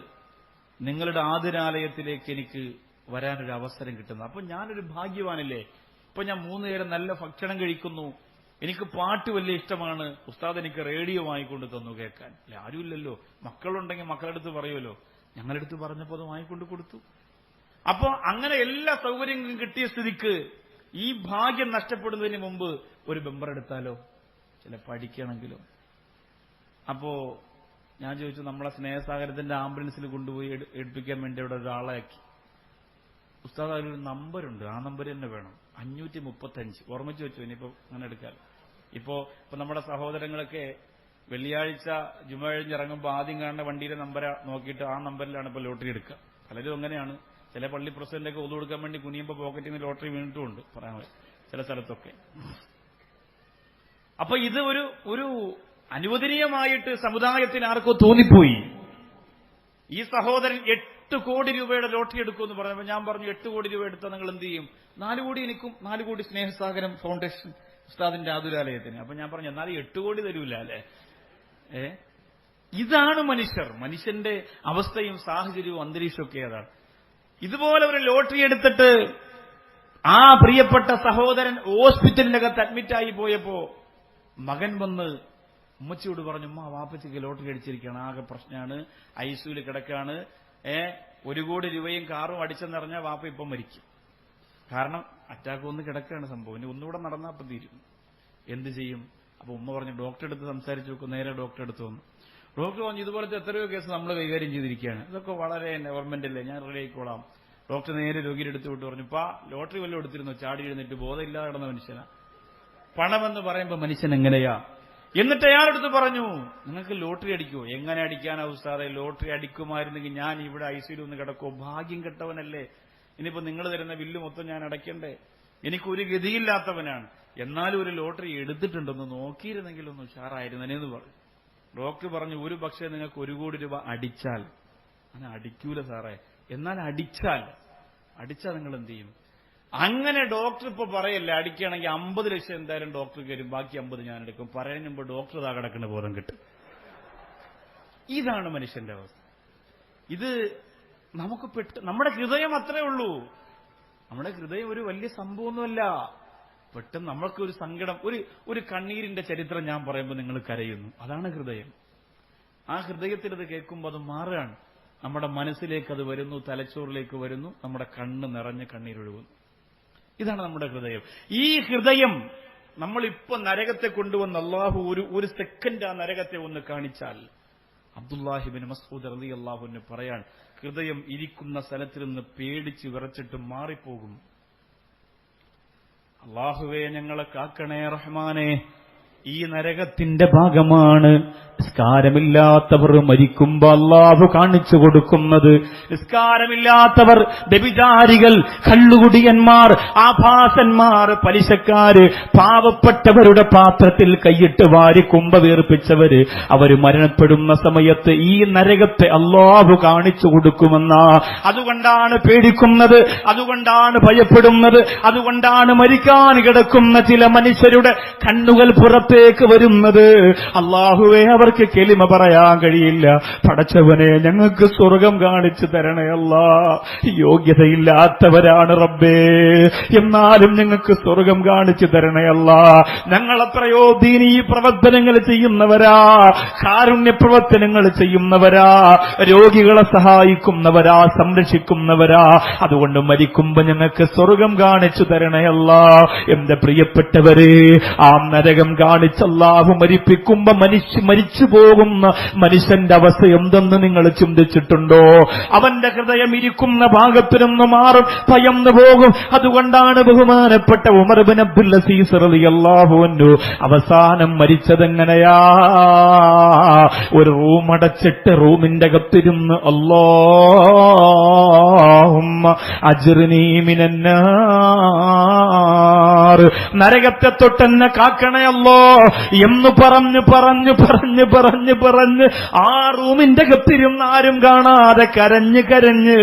നിങ്ങളുടെ ആതുരാലയത്തിലേക്ക് എനിക്ക് വരാനൊരു അവസരം കിട്ടുന്നത്. അപ്പൊ ഞാനൊരു ഭാഗ്യവാനല്ലേ. ഇപ്പൊ ഞാൻ 3 നേരം നല്ല ഭക്ഷണം കഴിക്കുന്നു, എനിക്ക് പാട്ട് വലിയ ഇഷ്ടമാണ്, ഉസ്താദ് എനിക്ക് റേഡിയോ വാങ്ങിക്കൊണ്ട് തന്നു കേൾക്കാൻ. അല്ലെ? ആരുമില്ലല്ലോ, മക്കളുണ്ടെങ്കിൽ മക്കളടുത്ത് പറയുമല്ലോ. ഞങ്ങളടുത്ത് പറഞ്ഞപ്പോൾ അത് വാങ്ങിക്കൊണ്ട് കൊടുത്തു. അപ്പോ അങ്ങനെ എല്ലാ സൗകര്യങ്ങളും കിട്ടിയ സ്ഥിതിക്ക് ഈ ഭാഗ്യം നഷ്ടപ്പെടുന്നതിന് മുമ്പ് ഒരു ബമ്പർ എടുത്താലോ, ചില പഠിക്കണമെങ്കിലോ. അപ്പോ ഞാൻ ചോദിച്ചു, നമ്മളെ സ്നേഹസാഗരത്തിന്റെ ആംബുലൻസിൽ കൊണ്ടുപോയി എടുപ്പിക്കാൻ വേണ്ടി അവിടെ ഒരാളാക്കി. ഉസ്താദ് അതിലൊരു നമ്പറുണ്ട്, ആ നമ്പർ തന്നെ വേണം, 535. ഓർമ്മിച്ച് വെച്ചു, ഇനിയിപ്പോ അങ്ങനെ എടുക്കാലോ. ഇപ്പോ നമ്മുടെ സഹോദരങ്ങളൊക്കെ വെള്ളിയാഴ്ച ജുമ കഴിഞ്ഞിറങ്ങുമ്പോൾ ആദ്യം കാണുന്ന വണ്ടിയുടെ നമ്പർ നോക്കിയിട്ട് ആ നമ്പറിലാണ് ഇപ്പോൾ ലോട്ടറി എടുക്കുക. പലരും അങ്ങനെയാണ്. ചില പള്ളി പ്രസിഡന്റൊക്കെ ഒതു കൊടുക്കാൻ വേണ്ടി കുനിയുമ്പോൾ പോക്കറ്റിൽ നിന്ന് ലോട്ടറി വീണിട്ടുമുണ്ട് പറയാൻ ചില സ്ഥലത്തൊക്കെ. അപ്പൊ ഇത് ഒരു അനുവദനീയമായിട്ട് സമുദായത്തിന് ആർക്കോ തോന്നിപ്പോയി. ഈ സഹോദരൻ 8 കോടി രൂപയുടെ ലോട്ടറി എടുക്കുമെന്ന് പറഞ്ഞപ്പോൾ ഞാൻ പറഞ്ഞു 8 കോടി രൂപ എടുത്താൽ നിങ്ങൾ എന്ത് ചെയ്യും? 4 കോടി എനിക്കും 4 കോടി സ്നേഹസാഗരം ഫൗണ്ടേഷൻ ഉസ്താദിന്റെ ആതുരാലയത്തിന്. അപ്പൊ ഞാൻ പറഞ്ഞു എന്നാലും 8 കോടി തരൂല അല്ലേ? ഇതാണ് മനുഷ്യന്റെ അവസ്ഥയും സാഹചര്യവും അന്തരീക്ഷമൊക്കെ അതാണ്. ഇതുപോലെ ഒരു ലോട്ടറി എടുത്തിട്ട് ആ പ്രിയപ്പെട്ട സഹോദരൻ ഹോസ്പിറ്റലിനകത്ത് അഡ്മിറ്റായി പോയപ്പോ മകൻ വന്ന് ഉമ്മച്ചിയോട് പറഞ്ഞു, ഉമ്മ വാപ്പച്ചിക്ക് ലോട്ടറി അടിച്ചിരിക്കുകയാണ്, ആകെ പ്രശ്നമാണ്, ഐസിയുവിൽ കിടക്കാണ്, 1 കോടി രൂപയും കാറും അടിച്ചെന്നറിഞ്ഞാൽ വാപ്പ ഇപ്പം മരിക്കും. കാരണം അറ്റാക്ക് വന്ന് കിടക്കുകയാണ് സംഭവം. ഇനി ഒന്നുകൂടെ നടന്നാൽ അപ്പം തീരും. എന്ത് ചെയ്യും? അപ്പൊ ഉമ്മ പറഞ്ഞു ഡോക്ടറെ അടുത്ത് സംസാരിച്ചു നോക്കും. നേരെ ഡോക്ടറെ അടുത്ത് വന്നു. ഡോക്ടർ പറഞ്ഞു ഇതുപോലത്തെ എത്രയോ കേസ് നമ്മൾ കൈകാര്യം ചെയ്തിരിക്കുകയാണ്, ഇതൊക്കെ വളരെ ഗവൺമെന്റല്ലേ, ഞാൻ റെഡി ആയിക്കോളാം. ഡോക്ടർ നേരെ രോഗിയുടെ അടുത്ത് വിട്ട് പറഞ്ഞു, ഇപ്പൊ ലോട്ടറി വല്ലതും എടുത്തിരുന്നു? ചാടി എഴുന്നിട്ട് ബോധമില്ലാതെ കിടന്ന മനുഷ്യനാ. പണമെന്ന് പറയുമ്പോ മനുഷ്യൻ എങ്ങനെയാ? എന്നിട്ട് അയാളെടുത്ത് പറഞ്ഞു നിങ്ങൾക്ക് ലോട്ടറി അടിക്കുമോ? എങ്ങനെ അടിക്കാനാ ഉസ്താദേ? ലോട്ടറി അടിക്കുമായിരുന്നെങ്കിൽ ഞാൻ ഇവിടെ ഐസിയിൽ ഒന്ന് കിടക്കുമോ? ഭാഗ്യം കെട്ടവനല്ലേ, ഇനിയിപ്പോ നിങ്ങൾ തരുന്ന ബില്ല് മൊത്തം ഞാൻ അടയ്ക്കണ്ടേ? എനിക്കൊരു ഗതിയില്ലാത്തവനാണ്. എന്നാലും ഒരു ലോട്ടറി എടുത്തിട്ടുണ്ടെന്ന് നോക്കിയിരുന്നെങ്കിൽ ഒന്ന് ഉഷാറായിരുന്നേന്ന് പറഞ്ഞു. ഡോക്ടർ പറഞ്ഞു ഒരു പക്ഷേ നിങ്ങൾക്ക് 1 കോടി രൂപ അടിച്ചാൽ. അങ്ങനെ അടിക്കൂല സാറേ. എന്നാൽ അടിച്ചാൽ നിങ്ങൾ എന്ത് ചെയ്യും? അങ്ങനെ ഡോക്ടർ ഇപ്പൊ പറയല്ലേ, അടിക്കുകയാണെങ്കിൽ 50 ലക്ഷം എന്തായാലും ഡോക്ടർ കയറും, ബാക്കി 50 ഞാൻ എടുക്കും. പറയുന്ന മുമ്പ് ഡോക്ടർ താ കിടക്കുന്ന ബോധം കിട്ടും. ഇതാണ് മനുഷ്യന്റെ അവസ്ഥ. ഇത് നമുക്ക് നമ്മുടെ ഹൃദയം അത്രേ ഉള്ളൂ. നമ്മുടെ ഹൃദയം ഒരു വലിയ സംഭവമൊന്നുമല്ല. പെട്ടെന്ന് നമ്മൾക്ക് ഒരു സങ്കടം, ഒരു കണ്ണീരിന്റെ ചരിത്രം ഞാൻ പറയുമ്പോൾ നിങ്ങൾ കരയുന്നു. അതാണ് ഹൃദയം. ആ ഹൃദയത്തിൽ ഇത് കേൾക്കുമ്പോൾ അത് മാറുകയാണ്. നമ്മുടെ മനസ്സിലേക്ക് അത് വരുന്നു, തലച്ചോറിലേക്ക് വരുന്നു, നമ്മുടെ കണ്ണ് നിറഞ്ഞ് കണ്ണീരൊഴുകുന്നു. ഇതാണ് നമ്മുടെ ഹൃദയം. ഈ ഹൃദയം നമ്മളിപ്പോ നരകത്തെ കൊണ്ടുവന്ന് അള്ളാഹു ഒരു സെക്കൻഡ് ആ നരകത്തെ ഒന്ന് കാണിച്ചാൽ, അബ്ദുല്ലാഹിബിൻ മസ്ഊദ് റളിയല്ലാഹു അൻഹു പറയാൻ, ഹൃദയം ഇരിക്കുന്ന സ്ഥലത്തിൽ നിന്ന് പേടിച്ച് വിറച്ചിട്ട് മാറിപ്പോകും. അള്ളാഹുവേ ഞങ്ങളെ കാക്കണേ റഹ്മാനെ, ഈ നരകത്തിന്റെ ഭാഗമാണ് നിസ്കാരമില്ലാത്തവർ മരിക്കുമ്പോ അല്ലാഹു കാണിച്ചു കൊടുക്കുന്നത്. നിസ്കാരമില്ലാത്തവർ, വ്യഭിചാരികൾ, കള്ളുകുടിയന്മാർ, ആഭാസന്മാർ, പലിശക്കാര്, പാവപ്പെട്ടവരുടെ പാത്രത്തിൽ കൈയിട്ട് വാരി കുമ്പ വീർപ്പിച്ചവര്, അവര് മരണപ്പെടുന്ന സമയത്ത് ഈ നരകത്തെ അല്ലാഹു കാണിച്ചു കൊടുക്കുമെന്നാ. അതുകൊണ്ടാണ് പേടിക്കുന്നത്, അതുകൊണ്ടാണ് ഭയപ്പെടുന്നത്, അതുകൊണ്ടാണ് മരിക്കാൻ കിടക്കുന്ന ചില മനുഷ്യരുടെ കണ്ണുകൾ പുറത്തേക്ക് വരുന്നത്. അല്ലാഹുവേ അവർക്ക് കെലിമ പറയാൻ കഴിയില്ല. പടച്ചവനെ ഞങ്ങൾക്ക് സ്വർഗം കാണിച്ചു തരണേ അല്ലാ. യോഗ്യതയില്ലാത്തവരാണ് റബ്ബേ, എന്നാലും ഞങ്ങൾക്ക് സ്വർഗം കാണിച്ചു തരണേ അല്ലാ. ഞങ്ങൾ എത്രയോ ദീനീ പ്രവർത്തനങ്ങൾ ചെയ്യുന്നവരാ, കാരുണ്യ പ്രവർത്തനങ്ങൾ ചെയ്യുന്നവരാ, രോഗികളെ സഹായിക്കുന്നവരാ, സംരക്ഷിക്കുന്നവരാ. അതുകൊണ്ട് മരിക്കുമ്പോ ഞങ്ങൾക്ക് സ്വർഗം കാണിച്ചു തരണേ അല്ലാ. എന്റെ പ്രിയപ്പെട്ടവരെ, ആ നരകം കാണിച്ച് അല്ലാഹു മരിപ്പിക്കുമ്പോ മരിച്ചു പോകുന്ന മനുഷ്യന്റെ അവസ്ഥ എന്തെന്ന് നിങ്ങൾ ചിന്തിച്ചിട്ടുണ്ടോ? അവന്റെ ഹൃദയം ഇരിക്കുന്ന ഭാഗത്തു നിന്ന് മാറും, ഭയന്നു പോകും. അതുകൊണ്ടാണ് ബഹുമാനപ്പെട്ട ഉമർ ഇബ്നു അബ്ദുൽ അസീസ് റളിയല്ലാഹു അൻഹു അവസാനം മരിച്ചതെങ്ങനെയാ? ഒരു റൂം അടച്ചിട്ട് റൂമിന്റെ അകത്തിരുന്ന് അല്ലാഹുമ്മ അജ്റിനീ മിനന്നാർ, നരകത്തെ തൊട്ടെന്നെ കാക്കണയല്ലോ എന്ന് പറഞ്ഞു പറഞ്ഞു പറഞ്ഞു പറഞ്ഞു പറഞ്ഞ് ആ റൂമിന്റെ അകത്തിരുന്ന് ആരും കാണാതെ കരഞ്ഞ് കരഞ്ഞ്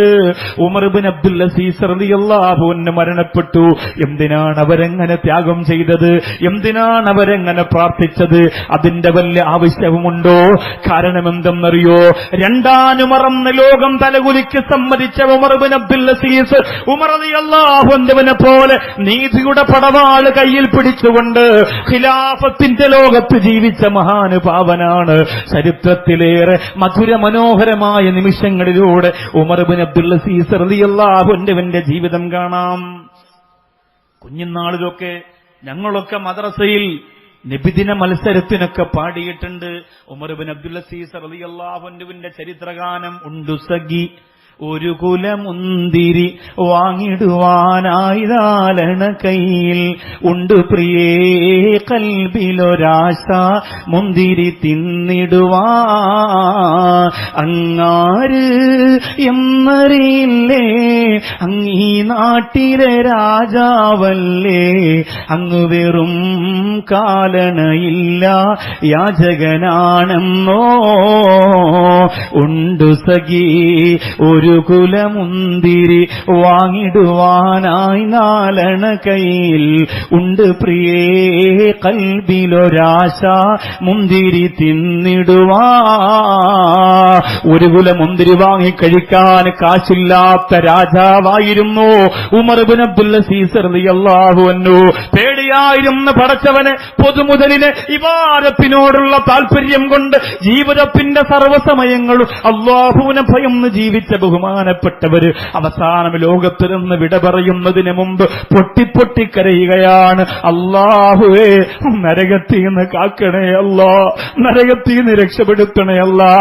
ഉമർ ഇബ്നു അബ്ദുൽ അസീസ് റളിയല്ലാഹു അൻഹു മരണപ്പെട്ടു. എന്തിനാണ് അവരെങ്ങനെ ത്യാഗം ചെയ്തത്? എന്തിനാണ് അവരെങ്ങനെ പ്രാർത്ഥിച്ചത്? അതിന്റെ വല്ല ആവശ്യവുമുണ്ടോ? കാരണം എന്തെന്നറിയോ? രണ്ടാനു മറന്ന് ലോകം തലകുലിക്ക് സമ്മതിച്ച ഉമർ ഇബ്നു അബ്ദുൽ അസീസ്, ഉമർ റളിയല്ലാഹു അൻഹുവിനെ പോലെ നീതിയുടെ പടവാള് കയ്യിൽ പിടിച്ചുകൊണ്ട് ഖിലാഫത്തിന്റെ ലോകത്ത് ജീവിച്ച മഹാനുഭാവനാണ്. ചരിത്രത്തിലേറെ മധുര മനോഹരമായ നിമിഷങ്ങളിലൂടെ ഉമർ ഇബ്നു അബ്ദുൽ അസീസ് റളിയല്ലാഹു അൻഹുവിന്റെ ജീവിതം കാണാം. കുഞ്ഞുനാളിലൊക്കെ ഞങ്ങളൊക്കെ മദ്രസയിൽ നബിദിന മത്സരത്തിനൊക്കെ പാടിയിട്ടുണ്ട്. ഉമർ ഇബ്നു അബ്ദുൽ അസീസ് റളിയല്ലാഹു അൻഹുവിന്റെ ചരിത്രഗാനം ഉണ്ട് സഖി ഒരു കുലമുന്തിരി വാങ്ങിടുവാനായി നാലണ കയ്യിൽ ഉണ്ട് പ്രിയേ കൽബിലൊരാശ മുന്തിരി തിന്നിടുവാ അങ്ങാര് എന്നറിയില്ലേ അങ്ങീ നാട്ടിലെ രാജാവല്ലേ അങ്ങ് വെറും കാലണയില്ല യാചകനാണെന്നോ ഉണ്ടു സഖി ഒരു കുലമുന്തിരി വാങ്ങിടുവാനായി നാലണ കയ്യിൽ ഉണ്ട് പ്രിയേ കൽബിലൊരാശ മുന്തിരി തിന്നിടുവാ ഒരു കുലമുന്തിരി വാങ്ങിക്കഴിക്കാൻ കാശില്ലാത്ത രാജാവായിരുന്നു ഉമർ ഇബ്നു അബ്ദുൽ അസീസ് റളിയല്ലാഹു അൻഹു. പേടിയായിരുന്ന പടച്ചവനെ പൊതുമുതലിനെ ഇബാദത്തിനോടുള്ള താല്പര്യം കൊണ്ട് ജീവിതത്തിന്റെ സർവ്വസമയങ്ങളും അല്ലാഹുവിനെ ഭയന്ന് ജീവിച്ച ബഹുമാനപ്പെട്ടവര് അവസാനം ലോകത്ത് നിന്ന് വിട പറയുന്നതിന് മുമ്പ് പൊട്ടിപ്പൊട്ടിക്കരയുകയാണ്. അല്ലാഹുവേ നരകത്തിൽ നിന്ന് കാക്കണേ അല്ലാ, നരകത്തിൽ നിന്ന് രക്ഷപ്പെടുത്തണേ അല്ലാ.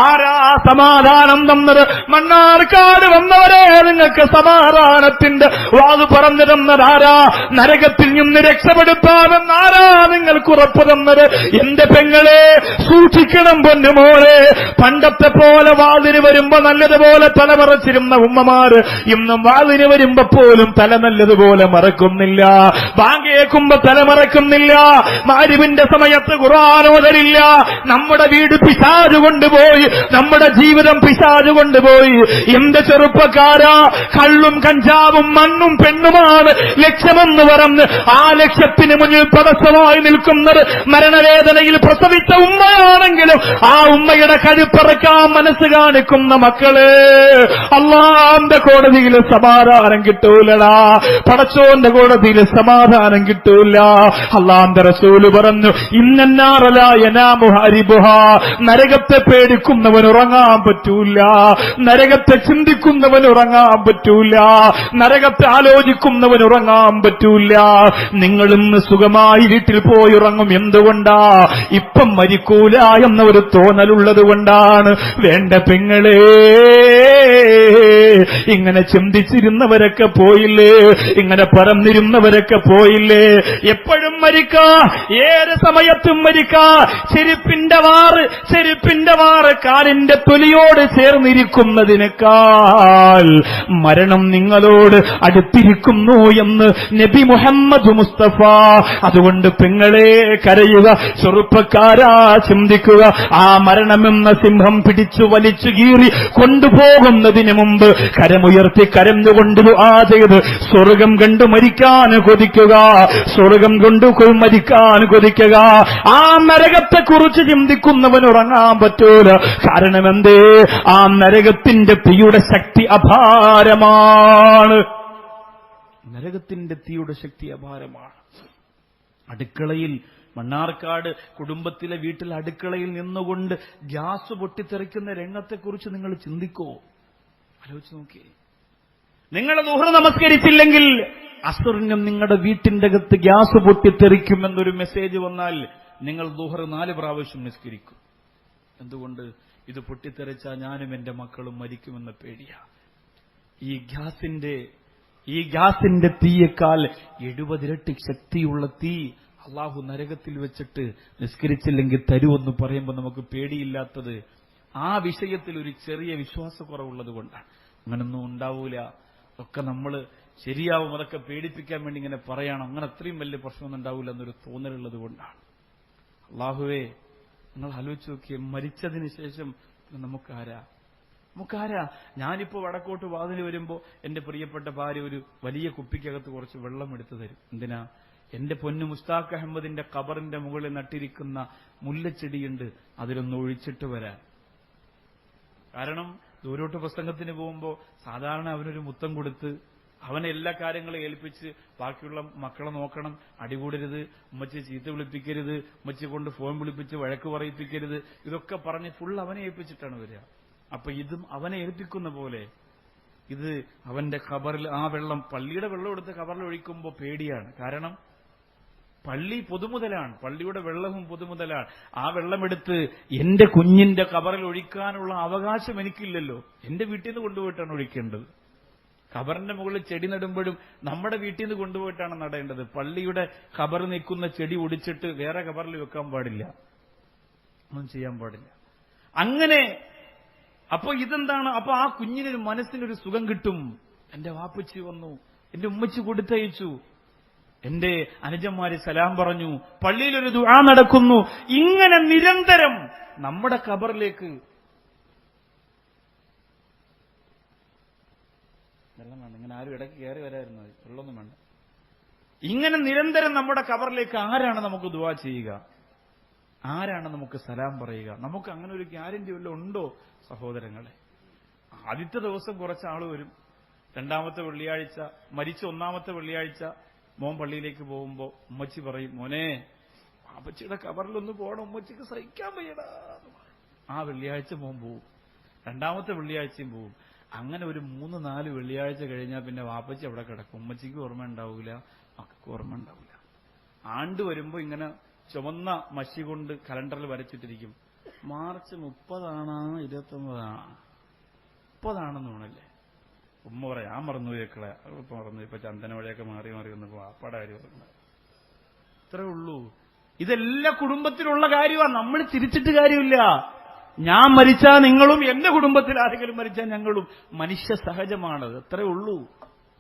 ആരാ സമാധാനം തന്നത്? മണ്ണാർക്കാട് വന്നവരെ നിങ്ങൾക്ക് സമാധാനത്തിന്റെ വാത് പറഞ്ഞു തന്നതാരാ? നരകത്തിൽ നിന്ന് രക്ഷപ്പെടുത്താമെന്നാരാ നിങ്ങൾക്ക് ഉറപ്പ് തന്നത്? എന്റെ പെങ്ങളെ സൂക്ഷിക്കണം പൊന്നുമോളെ. പണ്ടത്തെ പോലെ വാതിന് വരുമ്പോ നല്ലതുപോലെ തലമറച്ചിരുന്ന ഉമ്മമാര് ഇന്നും വാതിന് വരുമ്പോ പോലും തല നല്ലതുപോലെ മറക്കുന്നില്ല. ബാങ്ക് കേൾക്കുമ്പോ തലമറക്കുന്നില്ല. മഗ്‌രിബിന്റെ സമയത്ത് ഖുർആൻ ഓതലില്ല. നമ്മുടെ വീട് പിശാച് കൊണ്ടുപോയി, നമ്മുടെ ജീവിതം പിശാച് കൊണ്ടുപോയി. എന്റെ ചെറുപ്പക്കാരാ, കള്ളും കഞ്ചാവും മണ്ണും പെണ്ണുമാണ് ലക്ഷ്യമെന്ന് പറഞ്ഞ് ആ ലക്ഷ്യത്തിന് മുന്നിൽ തടസ്സമായി നിൽക്കുന്നത് മരണവേദനയിൽ പ്രസവിച്ച ഉമ്മയാണെങ്കിലും ആ ഉമ്മയുടെ കഴുപ്പറക്കാൻ മനസ്സ് കാണിക്കുന്ന മക്കള് അല്ലാഹുവിന്റെ കോടതിയിൽ സമാധാനം കിട്ടൂലടാ. പടച്ചോന്റെ കോടതിയിൽ സമാധാനം കിട്ടൂല. അല്ലാഹുവിന്റെ റസൂല് പറഞ്ഞു, ഇന്നന്നാറ ലാ യനാമു ഹാരിബുഹാ. നരകത്തെ പേടിക്കുന്നവൻ ഉറങ്ങാൻ പറ്റൂല, നരകത്തെ ചിന്തിക്കുന്നവൻ ഉറങ്ങാൻ പറ്റൂല, നരകത്തെ ആലോചിക്കുന്നവൻ ഉറങ്ങാൻ പറ്റൂല. നിങ്ങളിന്ന് സുഖമായി വീട്ടിൽ പോയി ഉറങ്ങും. എന്തുകൊണ്ടാ? ഇപ്പം മരിക്കൂല എന്ന ഒരു തോന്നലുള്ളത് കൊണ്ടാണ്. വേണ്ട പെങ്ങളെ, ഇങ്ങനെ ചിന്തിച്ചിരുന്നവരൊക്കെ പോയില്ലേ, ഇങ്ങനെ പറന്നിരുന്നവരൊക്കെ പോയില്ലേ. എപ്പോഴും മരിക്കാ, ഏത് സമയത്തും മരിക്കാ. ചെരുപ്പിന്റെ വാറ് കാലിന്റെ തൊലിയോട് ചേർന്നിരിക്കുന്നതിനേക്കാൾ മരണം നിങ്ങളോട് അടുത്തിരിക്കുന്നു എന്ന് നബി മുഹമ്മദ് മുസ്തഫ. അതുകൊണ്ട് പെങ്ങളെ കരയുക, ചെറുപ്പക്കാരാ ചിന്തിക്കുക. ആ മരണമെന്ന സിംഹം പിടിച്ചു വലിച്ചു കീറി കൊണ്ടുപോകുന്നതിന് മുമ്പ് കരമുയർത്തി കരഞ്ഞുകൊണ്ട് ദുആ ചെയ്ത് സ്വർഗം കണ്ടു മരിക്കാൻ കൊതിക്കുക, സ്വർഗം കൊണ്ടു മരിക്കാൻ കൊതിക്കുക. ആ നരകത്തെക്കുറിച്ച് ചിന്തിക്കുന്നവൻ ഉറങ്ങാൻ പറ്റൂല. കാരണം എന്തേ? ആ നരകത്തിന്റെ തീയുടെ ശക്തി അപാരമാണ്. നരകത്തിന്റെ തീയുടെ ശക്തി അപാരമാണ്. അടുക്കളയിൽ, മണ്ണാർക്കാട് കുടുംബത്തിലെ വീട്ടിൽ അടുക്കളയിൽ നിന്നുകൊണ്ട് ഗ്യാസ് പൊട്ടിത്തെറിക്കുന്ന രംഗത്തെക്കുറിച്ച് നിങ്ങൾ ചിന്തിക്കോ? ആലോചിച്ച് നോക്കിയേ. നിങ്ങൾ ദുഹർ നമസ്കരിച്ചില്ലെങ്കിൽ അസ്റിനും നിങ്ങളുടെ വീട്ടിന്റെ അകത്ത് ഗ്യാസ് പൊട്ടിത്തെറിക്കുമെന്നൊരു മെസ്സേജ് വന്നാൽ നിങ്ങൾ ദുഹർ 4 പ്രാവശ്യം നിസ്കരിക്കും. എന്തുകൊണ്ട്? ഇത് പൊട്ടിത്തെറിച്ചാൽ ഞാനും എന്റെ മക്കളും മരിക്കുമെന്ന പേടിയാ. ഈ ഗ്യാസിന്റെ തീയേക്കാൾ 70 ഇരട്ടി ശക്തിയുള്ള തീ അള്ളാഹു നരകത്തിൽ വെച്ചിട്ട് നിസ്കരിച്ചില്ലെങ്കിൽ തരുമെന്ന് പറയുമ്പോൾ നമുക്ക് പേടിയില്ലാത്തത് ആ വിഷയത്തിൽ ഒരു ചെറിയ വിശ്വാസക്കുറവുള്ളത് കൊണ്ടാണ്. അങ്ങനൊന്നും ഉണ്ടാവൂല, ഒക്കെ നമ്മൾ ശരിയാവും, അതൊക്കെ പേടിപ്പിക്കാൻ വേണ്ടി ഇങ്ങനെ പറയണം, അങ്ങനെ അത്രയും വലിയ പ്രശ്നമൊന്നും ഉണ്ടാവില്ല എന്നൊരു തോന്നലുള്ളത് കൊണ്ടാണ്. അള്ളാഹുവേ, നിങ്ങൾ ആലോചിച്ച് നോക്കിയേ, മരിച്ചതിന് ശേഷം നമുക്കാരാ? ഞാനിപ്പോ വടക്കോട്ട് വാതിന് വരുമ്പോ എന്റെ പ്രിയപ്പെട്ട ഭാര്യ ഒരു വലിയ കുപ്പിക്കകത്ത് കുറച്ച് വെള്ളം എടുത്തു തരും. എന്തിനാ? എന്റെ പൊന്നു മുസ്താഖ് അഹമ്മദിന്റെ ഖബറിന്റെ മുകളിൽ നട്ടിരിക്കുന്ന മുല്ലച്ചെടിയുണ്ട്, അതിലൊന്ന് ഒഴിച്ചിട്ട് വരാൻ. കാരണം ദൂരോട്ട് പ്രസംഗത്തിന് പോകുമ്പോ സാധാരണ അവനൊരു മുത്തം കൊടുത്ത് അവനെ എല്ലാ കാര്യങ്ങളും ഏൽപ്പിച്ച് ബാക്കിയുള്ള മക്കളെ നോക്കണം, അടികൂടരുത്, ഉമ്മച്ചി ചീത്ത വിളിപ്പിക്കരുത്, ഉമ്മച്ചി കൊണ്ട് ഫോൺ വിളിപ്പിച്ച് വഴക്ക് പറയിപ്പിക്കരുത്, ഇതൊക്കെ പറഞ്ഞ് ഫുൾ അവനെ ഏൽപ്പിച്ചിട്ടാണ് വരിക. അപ്പൊ ഇതും അവനെ ഏൽപ്പിക്കുന്ന പോലെ ഇത് അവന്റെ ഖബറിൽ ആ വെള്ളം, പള്ളിയുടെ വെള്ളം എടുത്ത് ഖബറിൽ ഒഴിക്കുമ്പോൾ പേടിയാണ്. കാരണം പള്ളി പൊതുമുതലാണ്, പള്ളിയുടെ വെള്ളവും പൊതുമുതലാണ്. ആ വെള്ളമെടുത്ത് എന്റെ കുഞ്ഞിന്റെ കബറിൽ ഒഴിക്കാനുള്ള അവകാശം എനിക്കില്ലല്ലോ. എന്റെ വീട്ടിൽ നിന്ന് കൊണ്ടുപോയിട്ടാണ് ഒഴിക്കേണ്ടത്. ഖബറിന്റെ മുകളിൽ ചെടി നടുമ്പോഴും നമ്മുടെ വീട്ടിൽ നിന്ന് കൊണ്ടുപോയിട്ടാണ് നടേണ്ടത്. പള്ളിയുടെ ഖബർ നിൽക്കുന്ന ചെടി ഒടിച്ചിട്ട് വേറെ ഖബറിൽ വെക്കാൻ പാടില്ല, ഒന്നും ചെയ്യാൻ പാടില്ല. അങ്ങനെ അപ്പൊ ഇതെന്താണ്? അപ്പൊ ആ കുഞ്ഞിനൊരു മനസ്സിനൊരു സുഖം കിട്ടും. എന്റെ വാപ്പച്ചി വന്നു, എന്റെ ഉമ്മച്ചി കൊടുത്തയച്ചു, എന്റെ അനുജന്മാര് സലാം പറഞ്ഞു, പള്ളിയിലൊരു ദുആ നടക്കുന്നു. ഇങ്ങനെ നിരന്തരം നമ്മുടെ ഖബറിലേക്ക് വെള്ളം വേണ്ട, ഇങ്ങനെ ആരും ഇടയ്ക്ക് കയറി വരായിരുന്നു, വെള്ളമൊന്നും വേണ്ട. ഇങ്ങനെ നിരന്തരം നമ്മുടെ ഖബറിലേക്ക് ആരാണ് നമുക്ക് ദുആ ചെയ്യുക? ആരാണ് നമുക്ക് സലാം പറയുക? നമുക്ക് അങ്ങനെ ഒരു ഗ്യാരണ്ടി വല്ലതും ഉണ്ടോ സഹോദരങ്ങളെ? ആദ്യത്തെ ദിവസം കുറച്ച് ആൾ വരും, രണ്ടാമത്തെ വെള്ളിയാഴ്ച, മരിച്ച ഒന്നാമത്തെ വെള്ളിയാഴ്ച മോൻ പള്ളിയിലേക്ക് പോകുമ്പോ ഉമ്മച്ചി പറയും, മോനെ അപ്പച്ചിയുടെ ഖബറിലൊന്ന് പോകണം, ഉമ്മച്ചിക്ക് സഹിക്കാൻ വയ്യടാ. ആ വെള്ളിയാഴ്ച മോൻ പോവും, രണ്ടാമത്തെ വെള്ളിയാഴ്ചയും പോവും. അങ്ങനെ ഒരു 3-4 വെള്ളിയാഴ്ച കഴിഞ്ഞാൽ പിന്നെ വാപ്പച്ചി അവിടെ കിടക്കും. ഉമ്മച്ചിക്ക് ഓർമ്മ ഉണ്ടാവില്ല, മക്കൾക്ക് ഓർമ്മ ഉണ്ടാവില്ല. ആണ്ട് വരുമ്പോ ഇങ്ങനെ ചുവന്ന മഷി കൊണ്ട് കലണ്ടറിൽ വരച്ചിട്ടിരിക്കും, മാർച്ച് 30 29 30 തോന്നല്ലേ. ഉമ്മ പറയാം, ഞാൻ മറന്നു കേക്കളെ, ഇപ്പൊ മറന്നു, ഇപ്പൊ ചന്ദന വഴിയൊക്കെ മാറി വന്നപ്പോ വാപ്പാടെ കാര്യം പറഞ്ഞത്. ഇത്രേ ഉള്ളൂ. ഇതെല്ലാ കുടുംബത്തിലുള്ള കാര്യമാണ്. നമ്മൾ തിരിച്ചിട്ട് കാര്യമില്ല. ഞാൻ മരിച്ചാൽ നിങ്ങളും, എന്റെ കുടുംബത്തിൽ ആരെങ്കിലും മരിച്ചാൽ ഞങ്ങളും. മനുഷ്യ സഹജമാണത്, അത്രേ ഉള്ളൂ.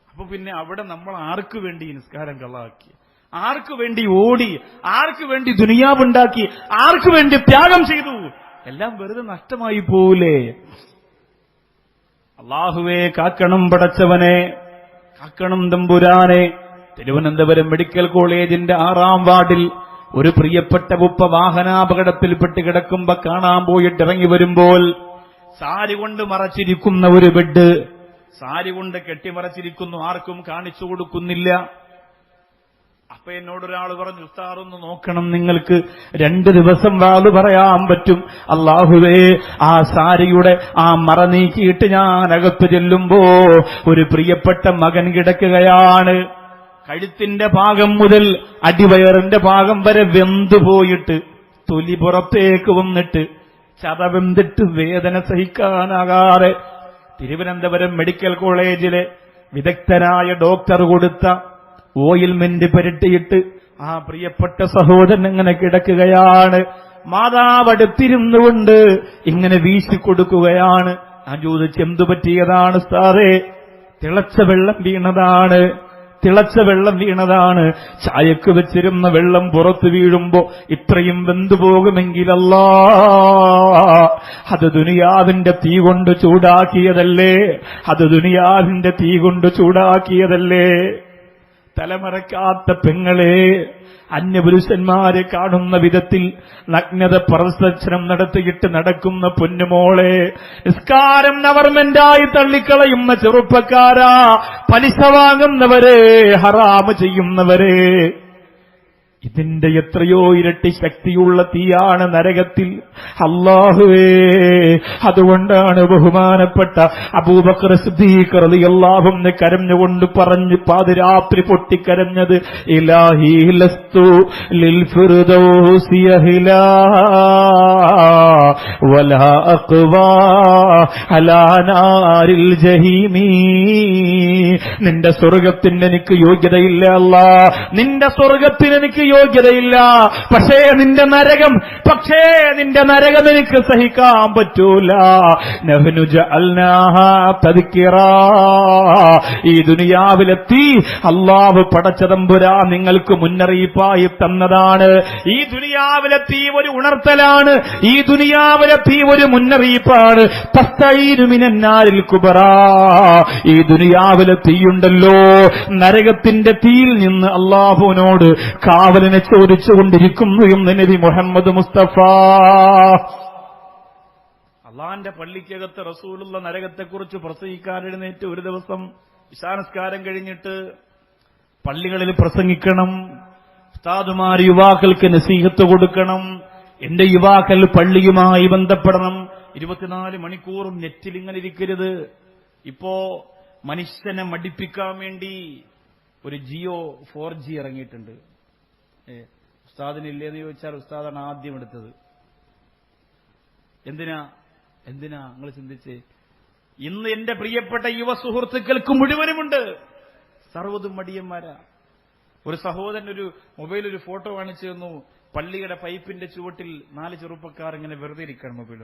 അപ്പൊ പിന്നെ അവിടെ നമ്മൾ ആർക്ക് വേണ്ടി നിസ്കാരം കള്ളാക്കി, ആർക്ക് വേണ്ടി ഓടി, ആർക്ക് വേണ്ടി ദുനിയാവുണ്ടാക്കി, ആർക്ക് വേണ്ടി ത്യാഗം ചെയ്തു? എല്ലാം വെറുതെ നഷ്ടമായി പോവില്ലേ? അല്ലാഹുവേ കാക്കണം, പടച്ചവനെ കാക്കണം, തമ്പുരാനെ. തിരുവനന്തപുരം മെഡിക്കൽ കോളേജിന്റെ 6-ാം വാർഡിൽ ഒരു പ്രിയപ്പെട്ട ഉപ്പ വാഹനാപകടത്തിൽപ്പെട്ട് കിടക്കുമ്പോ കാണാൻ പോയിട്ട് ഇറങ്ങി വരുമ്പോൾ സാരി കൊണ്ട് മറച്ചിരിക്കുന്ന ഒരു ബെഡ്, സാരി കൊണ്ട് കെട്ടിമറച്ചിരിക്കുന്നു, ആർക്കും കാണിച്ചു കൊടുക്കുന്നില്ല. അപ്പൊ എന്നോടൊരാൾ പറഞ്ഞു, ഉസ്താദൊന്ന് നോക്കണം, നിങ്ങൾക്ക് 2 ദിവസം വാത് പറയാൻ പറ്റും. അല്ലാഹുവേ, ആ സാരിയുടെ ആ മറ നീക്കിയിട്ട് ഞാൻ അകത്ത് ചെല്ലുമ്പോ ഒരു പ്രിയപ്പെട്ട മകൻ കിടക്കുകയാണ്. കഴുത്തിന്റെ ഭാഗം മുതൽ അടിവയറിന്റെ ഭാഗം വരെ വെന്തുപോയിട്ട് തൊലി പുറത്തേക്ക് വന്നിട്ട് ചതവെന്തിട്ട് വേദന സഹിക്കാനാകാതെ തിരുവനന്തപുരം മെഡിക്കൽ കോളേജിലെ വിദഗ്ധനായ ഡോക്ടർ കൊടുത്ത ഓയിൽമെന്റ് പുരട്ടിയിട്ട് ആ പ്രിയപ്പെട്ട സഹോദരൻ ഇങ്ങനെ കിടക്കുകയാണ്. മാതാവ് അടുത്തിരുന്നുകൊണ്ട് ഇങ്ങനെ വീശിക്കൊടുക്കുകയാണ്. ഞാൻ ചോദിച്ചു, എന്തു പറ്റിയതാണ് സാറേ? തിളച്ച വെള്ളം വീണതാണ്, തിളച്ച വെള്ളം വീണതാണ്. ചായക്ക് വെച്ചിരുന്ന വെള്ളം പുറത്തു വീഴുമ്പോ ഇത്രയും വെന്തുപോകുമെങ്കിലല്ലാ, അത് ദുനിയാവിന്റെ തീ കൊണ്ട് ചൂടാക്കിയതല്ലേ, അത് ദുനിയാവിന്റെ തീ കൊണ്ട് ചൂടാക്കിയതല്ലേ. തലമറക്കാത്ത പെങ്ങളെ, അന്യപുരുഷന്മാരെ കാണുന്ന വിധത്തിൽ നഗ്നത പ്രദർശനം നടത്തിയിട്ട് നടക്കുന്ന പൊന്നുമോളെ, നിസ്കാരം ഗവൺമെന്റായി തള്ളിക്കളയുന്ന ചെറുപ്പക്കാരാ, പലിശ വാങ്ങുന്നവരെ, ഹറാമ് ചെയ്യുന്നവരെ, ഇതിന്റെ എത്രയോ ഇരട്ടി ശക്തിയുള്ള തീയാണ് നരകത്തിൽ. അല്ലാഹുവേ, അതുകൊണ്ടാണ് ബഹുമാനപ്പെട്ട അബൂബക്കർ സിദ്ദീഖ് റളിയല്ലാഹു അൻഹു കരഞ്ഞുകൊണ്ട് പറഞ്ഞു, പാതിരാത്രി പൊട്ടിക്കരഞ്ഞത്, ഇലാഹി ലസ്തു ലിൽ ഫിർദൗസി അഹ്ലാ വലാ അഖ്വാ അലാ നാരിൽ ജഹീമി. നിന്റെ സ്വർഗ്ഗത്തിന് എനിക്ക് യോഗ്യതയില്ല അല്ലാ, നിന്റെ സ്വർഗ്ഗത്തിന് എനിക്ക് യോഗ്യതയില്ല. പക്ഷേ നിന്റെ നരകം എനിക്ക് സഹിക്കാൻ പറ്റൂല. നഹ്നു ജഅൽനാഹാ തദ്കിറാ. ഈ ദുനിയാവിലെത്തി അല്ലാഹു പടച്ച തമ്പുരാൻ നിങ്ങൾക്ക് മുന്നറിയിപ്പായി തന്നതാണ്. ഈ ദുനിയാവിലെത്തി ഒരു ഉണർത്തലാണ്, ഈ ദുനിയാവിലെത്തി ഒരു മുന്നറിയിപ്പാണ്. തസ്തഈനു മിനന്നാരിൽ കുബറാ. ഈ ദുനിയാവിലെ തീയുണ്ടല്ലോ, നരകത്തിന്റെ തീയിൽ നിന്ന് അല്ലാഹുവിനോട് കാവലിനെ ചോദിച്ചുകൊണ്ടിരിക്കുന്നു എന്ന് നബി മുഹമ്മദ് മുസ്തഫ. അള്ളാന്റെ പള്ളിക്കകത്ത് റസൂലുള്ള നരകത്തെക്കുറിച്ച് പ്രസംഗിക്കാൻ എഴുന്നേറ്റ് ഒരു ദിവസം ഇശാനസ്കാരം കഴിഞ്ഞിട്ട് പള്ളികളിൽ പ്രസംഗിക്കണം. ഉസ്താദുമാർ യുവാക്കൾക്ക് നസീഹത്ത് കൊടുക്കണം. എന്റെ യുവാക്കൾ പള്ളിയുമായി ബന്ധപ്പെടണം. 24 മണിക്കൂറും നെറ്റിൽ ഇങ്ങനെ ഇരിക്കരുത്. ഇപ്പോ മനുഷ്യനെ മടിപ്പിക്കാൻ വേണ്ടി ഒരു ജിയോ 4G ഇറങ്ങിയിട്ടുണ്ട്. ഉസ്താദിനില്ലേന്ന് ചോദിച്ചാൽ ഉസ്താദാണ് ആദ്യം എടുത്തത്. എന്തിനാ നിങ്ങൾ ചിന്തിച്ച്? ഇന്ന് എന്റെ പ്രിയപ്പെട്ട യുവ സുഹൃത്തുക്കൾക്ക് മുഴുവനുമുണ്ട്, സർവ്വതും മടിയന്മാരാ. ഒരു സഹോദരൻ ഒരു മൊബൈലൊരു ഫോട്ടോ കാണിച്ചു തന്നു. പള്ളിയുടെ പൈപ്പിന്റെ ചുവട്ടിൽ 4 ചെറുപ്പക്കാർ ഇങ്ങനെ വെറുതെ ഇരിക്കുകയാണ്. മൊബൈൽ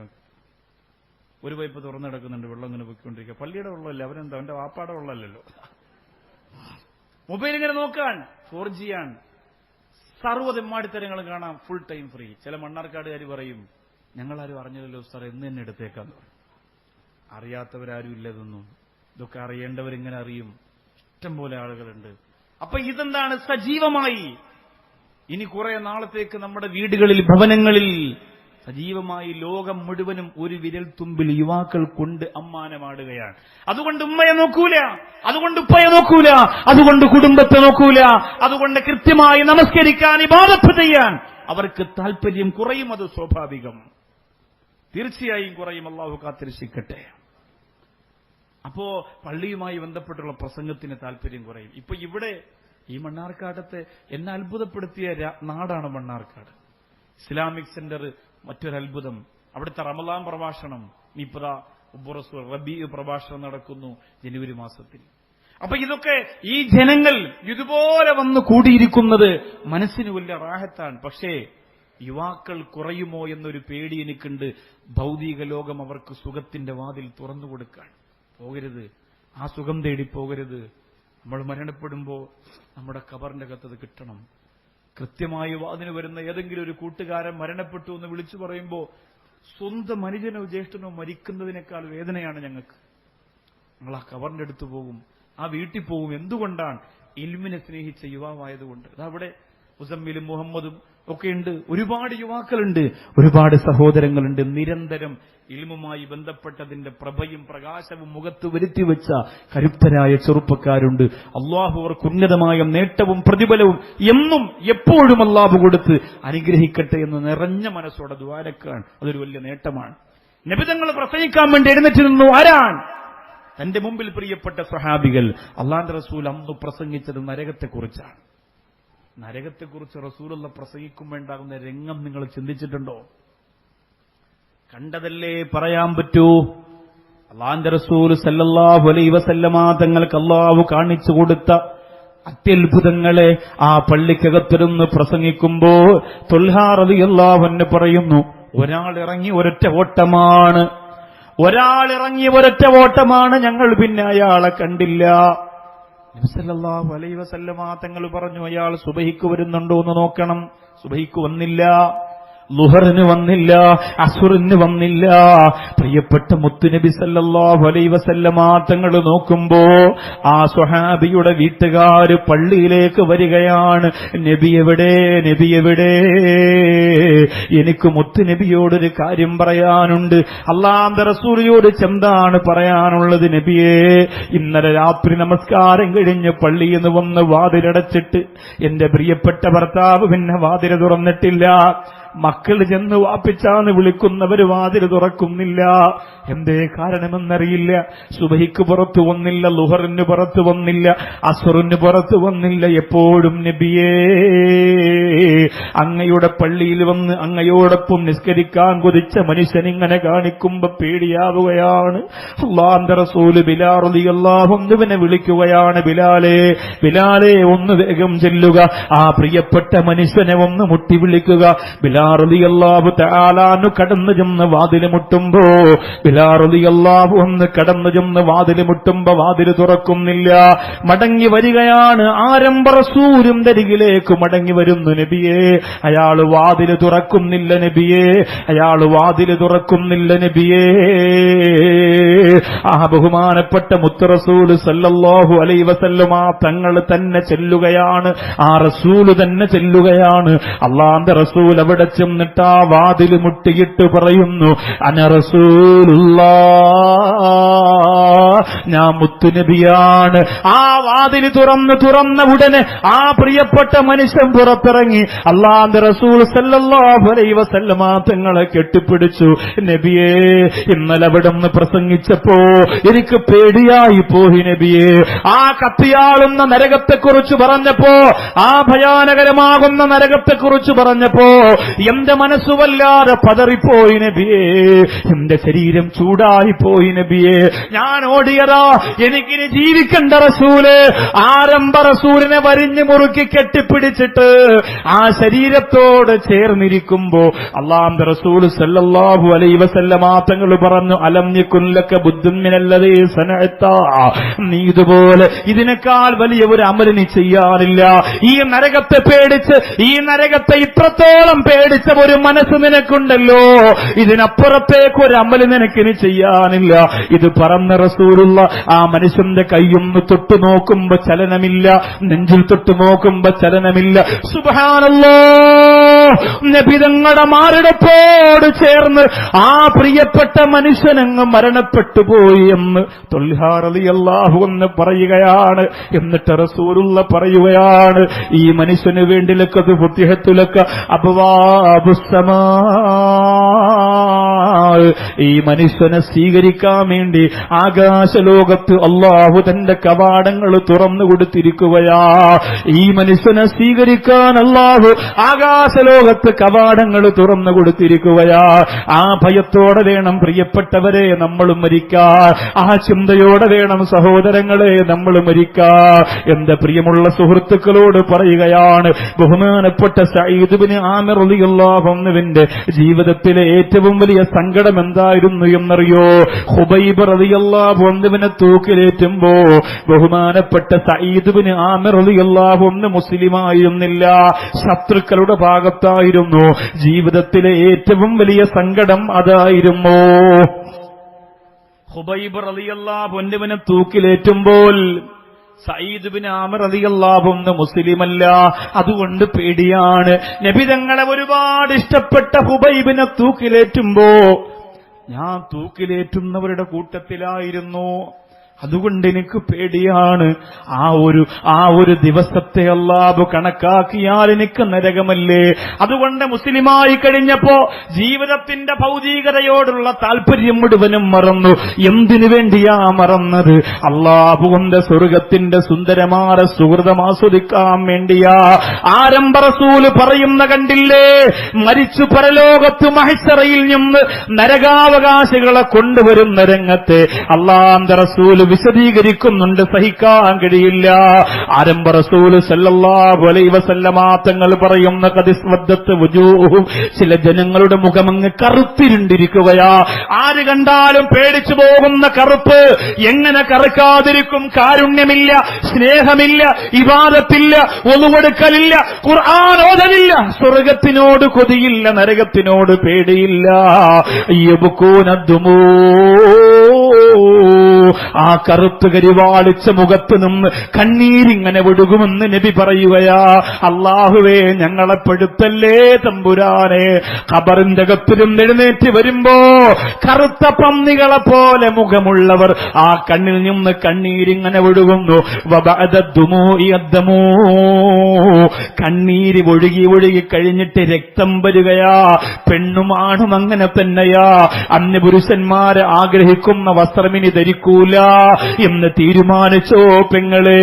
ഒരു പൈപ്പ് തുറന്നു കിടക്കുന്നുണ്ട്, വെള്ളം ഇങ്ങനെ പൊയ്ക്കൊണ്ടിരിക്കുക. പള്ളിയുടെ വെള്ളമല്ല, അവനെന്താ അവന്റെ വാപ്പാടെ വെള്ളമല്ലല്ലോ. മൊബൈൽ ഇങ്ങനെ നോക്കാൻ 4G ആണ്. സർവ്വതെമ്മാടിത്തരങ്ങൾ കാണാം, ഫുൾ ടൈം ഫ്രീ. ചില മണ്ണാർക്കാടുകാർ പറയും, ഞങ്ങളാരും അറിഞ്ഞില്ലല്ലോ സാർ, എന്ന് തന്നെ എടുത്തേക്കാന്ന് പറയും. അറിയാത്തവരാരും ഇല്ലതൊന്നും, ഇതൊക്കെ അറിയേണ്ടവരിങ്ങനെ അറിയും. ഇഷ്ടം പോലെ ആളുകളുണ്ട്. അപ്പൊ ഇതെന്താണ്? സജീവമായി ഇനി കുറെ നാളത്തേക്ക് നമ്മുടെ വീടുകളിൽ, ഭവനങ്ങളിൽ സജീവമായി ലോകം മുഴുവനും ഒരു വിരൽ തുമ്പിൽ യുവാക്കൾ കൊണ്ട് അമ്മാനമാടുകയാണ്. അതുകൊണ്ട് ഉമ്മയെ നോക്കൂല, അതുകൊണ്ട് ഉപ്പയെ നോക്കൂല, അതുകൊണ്ട് കുടുംബത്തെ നോക്കൂല, അതുകൊണ്ട് കൃത്യമായി നമസ്കരിക്കാൻ, ഇബാദത്ത് ചെയ്യാൻ അവർക്ക് താല്പര്യം കുറയും. അത് സ്വാഭാവികം, തീർച്ചയായും കുറയും. അല്ലാഹു കാത്തിരക്ഷിക്കട്ടെ. അപ്പോ പള്ളിയുമായി ബന്ധപ്പെട്ടുള്ള പ്രസംഗത്തിന് താല്പര്യം കുറയും. ഇപ്പൊ ഇവിടെ ഈ മണ്ണാർക്കാടത്തെ എന്നെ അത്ഭുതപ്പെടുത്തിയ നാടാണ് മണ്ണാർക്കാട്. Islamic centre മറ്റൊരത്ഭുതം. അവിടുത്തെ റമളാൻ പ്രഭാഷണം, ഇപ്പതാ റബീ പ്രഭാഷണം നടക്കുന്നു ജനുവരി മാസത്തിൽ. അപ്പൊ ഇതൊക്കെ ഈ ജനങ്ങൾ ഇതുപോലെ വന്ന് കൂടിയിരിക്കുന്നത് മനസ്സിന് വലിയ റാഹത്താണ്. പക്ഷേ യുവാക്കൾ കുറയുമോ എന്നൊരു പേടി എനിക്കുണ്ട്. ഭൗതിക ലോകം അവർക്ക് സുഖത്തിന്റെ വാതിൽ തുറന്നു കൊടുക്കാൻ പോകരുത്, ആ സുഖം തേടി പോകരുത്. നമ്മൾ മരണപ്പെടുമ്പോൾ നമ്മുടെ ഖബറിന്റെ അകത്തത് കിട്ടണം. കൃത്യമായി വാതിന് വരുന്ന ഏതെങ്കിലും ഒരു കൂട്ടുകാരൻ മരണപ്പെട്ടു എന്ന് വിളിച്ചു പറയുമ്പോൾ സ്വന്തം അനുജനോ ജ്യേഷ്ഠനോ മരിക്കുന്നതിനേക്കാൾ വേദനയാണ് ഞങ്ങൾക്ക്. നമ്മൾ ആ ഖബറിന്റെ അടുത്ത് പോകും, ആ വീട്ടിൽ പോകും. എന്തുകൊണ്ടാണ്? ഇൽമിനെ സ്നേഹിച്ച യുവാവായതുകൊണ്ട്. അതവിടെ മുസമ്മിലും മുഹമ്മദും ഒക്കെയുണ്ട്, ഒരുപാട് യുവാക്കളുണ്ട്, ഒരുപാട് സഹോദരങ്ങളുണ്ട്. നിരന്തരം ഇൽമുമായി ബന്ധപ്പെട്ടതിന്റെ പ്രഭയും പ്രകാശവും മുഖത്ത് വരുത്തിവെച്ച കരുത്തരായ ചെറുപ്പക്കാരുണ്ട്. അള്ളാഹു അവർക്ക് ഉന്നതമായ നേട്ടവും പ്രതിഫലവും എന്നും എപ്പോഴും അള്ളാഹു കൊടുത്ത് അനുഗ്രഹിക്കട്ടെ എന്ന് നിറഞ്ഞ മനസ്സോടെ ദുആരക്കാൻ അതൊരു വലിയ നേട്ടമാണ്. നബി തങ്ങൾ പ്രസംഗിക്കാൻ വേണ്ടി എഴുന്നേറ്റ് നിന്നു. ആരാണ്? തന്റെ മുമ്പിൽ പ്രിയപ്പെട്ട സ്വഹാബികൾ. അള്ളാഹുവിന്റെ റസൂൽ അന്ന് പ്രസംഗിച്ചത് നരകത്തെക്കുറിച്ചാണ്. നരകത്തെക്കുറിച്ച് റസൂലുള്ള പ്രസംഗിക്കുമ്പോൾ ഉണ്ടാകുന്ന രംഗം നിങ്ങൾ ചിന്തിച്ചിട്ടുണ്ടോ? കണ്ടതല്ലേ പറയാൻ പറ്റൂ. അല്ലാഹുവിന്റെ റസൂൽ സല്ലല്ലാഹു അലൈഹി വസല്ലമ തങ്ങൾക്ക് അല്ലാഹു കാണിച്ചു കൊടുത്ത അത്യത്ഭുതങ്ങളെ ആ പള്ളിക്കകത്തിരുന്ന് പ്രസംഗിക്കുമ്പോൾ തുൽഹാ റളിയല്ലാഹു അൻഹു പറയുന്നു, ഒരാൾ ഇറങ്ങി ഒരൊറ്റ ഓട്ടമാണ്, ഞങ്ങൾ പിന്നെ അയാളെ കണ്ടില്ല. നബി സല്ലല്ലാഹു അലൈഹി വസല്ലമ തങ്ങൾ പറഞ്ഞു, അയാൾ സുബഹിക്ക് വരുന്നുണ്ടോ എന്ന് നോക്കണം. സുബഹിക്ക് വന്നില്ല, ളുഹറിന് വന്നില്ല, അസ്റിന് വന്നില്ല. പ്രിയപ്പെട്ട മുത്തുനബി സല്ലല്ലാഹു അലൈഹി വസല്ലമ തങ്ങൾ നോക്കുമ്പോ ആ സ്വഹാബിയുടെ വീട്ടുകാര് പള്ളിയിലേക്ക് വരികയാണ്. നബി എവിടെ? എനിക്ക് മുത്തുനബിയോടൊരു കാര്യം പറയാനുണ്ട്. അല്ലാഹുവിന്റെ റസൂലിനോട് എന്താണ് പറയാനുള്ളത്? നബിയേ, ഇന്നലെ രാത്രി നമസ്കാരം കഴിഞ്ഞ് പള്ളിയിൽ നിന്ന് വന്ന് വാതിലടച്ചിട്ട് എന്റെ പ്രിയപ്പെട്ട ഭർത്താവ് പിന്നെ വാതിൽ തുറന്നിട്ടില്ല. മക്കൾ ചെന്ന് വാപ്പിച്ചാന്ന് വിളിക്കുന്നവര് വാതിൽ തുറക്കുന്നില്ല. എന്തേ കാരണമെന്നറിയില്ല. സുബഹിക്ക് പുറത്തു വന്നില്ല, ളുഹറിന് പുറത്തു വന്നില്ല, അസ്റിന് പുറത്തു വന്നില്ല. എപ്പോഴും നബിയേ, അങ്ങയുടെ പള്ളിയിൽ വന്ന് അങ്ങയോടൊപ്പം നിസ്കരിക്കാൻ കൊതിച്ച മനുഷ്യനിങ്ങനെ കാണിക്കുമ്പോ പേടിയാവുകയാണ്. അല്ലാഹുവിന്റെ റസൂല് ബിലാൽ റളിയല്ലാഹു അൻഹുവിനെ വിളിക്കുകയാണ്. ബിലാലേ ഒന്ന് വേഗം ചെല്ലുക, ആ പ്രിയപ്പെട്ട മനുഷ്യനെ ഒന്ന് മുട്ടി വിളിക്കുക. ബിലാൽ റളിയല്ലാഹു തആല അൻഹു കടന്നു ചെന്ന് വാതിൽ മുട്ടുമ്പോ വാതിൽ മുട്ടുമ്പോ വാതിൽ തുറക്കുന്നില്ല. മടങ്ങി വരികയാണ്. ആരംഭ റസൂലും അരികിലേക്ക് മടങ്ങി വരുന്നു. നബിയേ, അയാൾ വാതിൽ തുറക്കുന്നില്ല നബിയേ. ആ ബഹുമാനപ്പെട്ട മുത്ത് റസൂൽ സല്ലല്ലാഹു അലൈഹി വസല്ലമ തങ്ങൾ തന്നെ ചെല്ലുകയാണ്. ആ റസൂല് തന്നെ ചെല്ലുകയാണ്. അല്ലാഹുവിന്റെ റസൂൽ അവിടെ ചെന്നിട്ട് ആ വാതിൽ മുട്ടിയിട്ട് പറയുന്നു, അന റസൂലുള്ളാഹ്, ഞാൻ മുത്തുനബിയാണ്. ആ വാതിൽ തുറന്ന ഉടനെ ആ പ്രിയപ്പെട്ട മനുഷ്യൻ പുറത്തിറങ്ങി അല്ലാഹുവിന്റെ റസൂൽ സല്ലല്ലാഹു അലൈഹി വസല്ലമ തങ്ങളെ കെട്ടിപ്പിടിച്ചു. നബിയേ, ഇന്നലെ അവിടുന്ന് പ്രസംഗിച്ചപ്പോ എനിക്ക് പേടിയായി പോയി നബിയേ. ആ കത്തിയാളുന്ന നരകത്തെക്കുറിച്ച് പറഞ്ഞപ്പോ, ആ ഭയാനകരമാകുന്ന നരകത്തെക്കുറിച്ച് പറഞ്ഞപ്പോ എന്റെ മനസ്സ് വല്ലാതെ പതറിപ്പോയി നബിയേ. എന്റെ ശരീരം ചൂടായിപ്പോയി നബിയേ. ഞാൻ ഓടിയതാ, എനിക്കിനി ജീവിക്കണ്ട റസൂല്. ആരംഭ റസൂലിനെ വരിഞ്ഞു മുറുക്കി കെട്ടിപ്പിടിച്ചിട്ട് ആ ശരീരത്തോട് ചേർന്നിരിക്കുമ്പോ അല്ലാഹുവിന്റെ റസൂൽ സല്ലല്ലാഹു അലൈഹി വസല്ലമ തങ്ങൾ പറഞ്ഞു, അലം യകുൻ ലക ബുദ്ദുൻ മിനല്ലദീ സനഅത, നീ ഇതുപോലെ ഇതിനേക്കാൾ വലിയ ഒരു അമൽ നീ ചെയ്യാനില്ല. ഈ നരകത്തെ പേടിച്ച്, ഈ നരകത്തെ ഇത്രത്തോളം പേടിച്ച ഒരു മനസ്സ് നിനക്കുണ്ടല്ലോ, ഇതിനപ്പുറത്തേക്ക് ഒരു അമൽ നിനക്കിനി ചെയ്യാനില്ല. ഇത് പറഞ്ഞ റസൂലുള്ള ആ മനുഷ്യന്റെ കൈയൊന്ന് തൊട്ടു നോക്കുമ്പോ ചലനമില്ല, നെഞ്ചിൽ തൊട്ടു നോക്കുമ്പോ ചലനമില്ല. സുബ്ഹാനല്ലാഹ്, നബി തങ്ങളുടെ മാറിടപ്പോട് ചേർന്ന് ആ പ്രിയപ്പെട്ട മനുഷ്യനങ്ങ് മരണപ്പെട്ടു പോയി എന്ന് ത്വൽഹാ റളിയല്ലാഹു അൻഹു പറയുകയാണ്. എന്നിട്ട് റസൂലുള്ള പറയുകയാണ്, ഈ മനുഷ്യന് വേണ്ടി ലക്കത് ഫുത്തിഹത്തു ലക അബ്വാബുസ് സമാ, ഈ മനുഷ്യനെ സ്വീകരിക്കാൻ വേണ്ടി ആകാശലോകത്ത് അല്ലാഹു തന്റെ കവാടങ്ങൾ തുറന്നു കൊടുത്തിരിക്കുകയാ. ഈ മനുഷ്യനെ സ്വീകരിക്കാൻ അല്ലാഹു ആകാശലോകത്ത് കവാടങ്ങൾ തുറന്നു കൊടുത്തിരിക്കുകയാ. ആ ഭയത്തോടെ വേണം പ്രിയപ്പെട്ടവരെ നമ്മൾ മരിക്കാൻ. ആ ചിന്തയോടെ വേണം സഹോദരങ്ങളെ നമ്മൾ മരിക്കാൻ. എന്റെ പ്രിയമുള്ള സുഹൃത്തുക്കളോട് പറയുകയാണ്, ബഹുമാനപ്പെട്ട സഈദ് ഇബ്നു ആമിർ റളിയല്ലാഹു അൻഹുവിന്റെ ജീവിതത്തിലെ ഏറ്റവും വലിയ സങ്കടം എന്തായിരുന്നു എന്നറിയോ? ഖുബൈബ് റളിയല്ലാഹു അൻഹുവിനെ തൂക്കിലേറ്റുമ്പോ ബഹുമാനപ്പെട്ട സഈദ് ഇബ്നു ആമിർ റളിയല്ലാഹു അൻഹു മുസ്ലിമായിരുന്നില്ല, ശത്രുക്കളുടെ ഭാഗത്തായിരുന്നു. ജീവിതത്തിലെ ഏറ്റവും വലിയ സങ്കടം അതായിരുന്നു. ഖുബൈബ് റളിയല്ലാഹു അൻഹുവിനെ തൂക്കിലേറ്റുമ്പോൾ സഈദ് ഇബ്നു ആമിർ റളിയല്ലാഹു അൻഹു മുസ്ലിമല്ല, അതുകൊണ്ട് പേടിയാണ്. നബി തങ്ങളെ ഒരുപാട് ഇഷ്ടപ്പെട്ട ഖുബൈബിനെ തൂക്കിലേറ്റുമ്പോ ഞാൻ തൂക്കിലേറ്റുന്നവരുടെ കൂട്ടത്തിലായിരുന്നു. അതുകൊണ്ട് എനിക്ക് പേടിയാണ്. ആ ഒരു ദിവസത്തെ അല്ലാഹു കണക്കാക്കിയാൽ എനിക്ക് നരകമല്ലേ. അതുകൊണ്ട് മുസ്ലിമായി കഴിഞ്ഞപ്പോ ജീവിതത്തിന്റെ ഭൗതികതയോടുള്ള താല്പര്യം മുഴുവനും മറന്നു. എന്തിനു വേണ്ടിയാ മറന്നത്? അല്ലാഹുവിന്റെ സ്വർഗത്തിന്റെ സുന്ദരമായ സുഹൃതം ആസ്വദിക്കാൻ വേണ്ടിയാ. ആരംഭ റസൂല് പറയുന്ന കണ്ടില്ലേ, മരിച്ചു പരലോകത്ത് മഹ്ശറയിൽ നിന്ന് നരകാവകാശികളെ കൊണ്ടുവരുന്ന രംഗത്തെ അല്ലാഹുവിന്റെ റസൂല് വിശദീകരിക്കുന്നുണ്ട്, സഹിക്കാൻ കഴിയില്ല. ആരംഭ റസൂൽ സല്ലല്ലാഹു അലൈഹി വസല്ലമ തങ്ങൾ പറയുന്ന ഖദിസ്വദ്ദത്ത് വുജൂഹും, ചില ജനങ്ങളുടെ മുഖമങ്ങ് കറുത്തിരുണ്ടിരിക്കുകയാ. ആര് കണ്ടാലും പേടിച്ചു പോകുന്ന കറുപ്പ്. എങ്ങനെ കറുക്കാതിരിക്കും? കാരുണ്യമില്ല, സ്നേഹമില്ല, ഇബാദത്തില്ല, ഒന്നുകൊടുക്കലില്ല, ഖുർആൻ ഓതലില്ല, സ്വർഗത്തിനോട് കൊതിയില്ല, നരകത്തിനോട് പേടിയില്ല. യബ്കൂനദ്ദുമൂ, ആ കറുത്ത് കരിവാളിച്ച മുഖത്ത് നിന്ന് കണ്ണീരിങ്ങനെ ഒഴുകുമെന്ന് നബി പറയുകയാ. അല്ലാഹുവേ, ഞങ്ങളെ പെടുത്തല്ലേ തമ്പുരാനെ. ഖബറിന്റെ അകത്തിലും എഴുന്നേറ്റ് വരുമ്പോ കറുത്ത പന്നികളെ പോലെ മുഖമുള്ളവർ, ആ കണ്ണിൽ നിന്ന് കണ്ണീരിങ്ങനെ ഒഴുകുന്നു. കണ്ണീര് ഒഴുകി ഒഴുകി കഴിഞ്ഞിട്ട് രക്തം വരികയാ. പെണ്ണും ആണും അങ്ങനെ തന്നെയാ. അന്യപുരുഷന്മാരെ ആഗ്രഹിക്കുന്ന വസ്ത്രമിനി ധരിക്കൂല എന്ന് തീരുമാനിച്ചോ പെങ്ങളെ.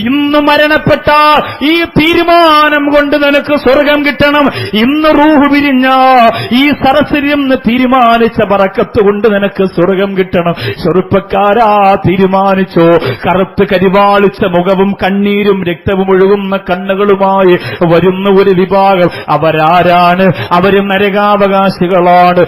ഇന്ന് മരണപ്പെട്ട ഈ തീരുമാനം കൊണ്ട് നിനക്ക് സ്വർഗം കിട്ടണം. ഇന്ന് റൂഹ് പിരിഞ്ഞ ഈ സരസ്വര്യം തീരുമാനിച്ച ബറക്കത്ത് കൊണ്ട് നിനക്ക് സ്വർഗം കിട്ടണം. ചെറുപ്പക്കാരാ, തീരുമാനിച്ചോ. കറുത്ത് കരിവാളിച്ച മുഖവും കണ്ണീരും രക്തവും ഒഴുകുന്ന കണ്ണുകളുമായി വരുന്ന ഒരു വിഭാഗം, അവരാരാണ്? അവര് നരകാവകാശികളാണ്.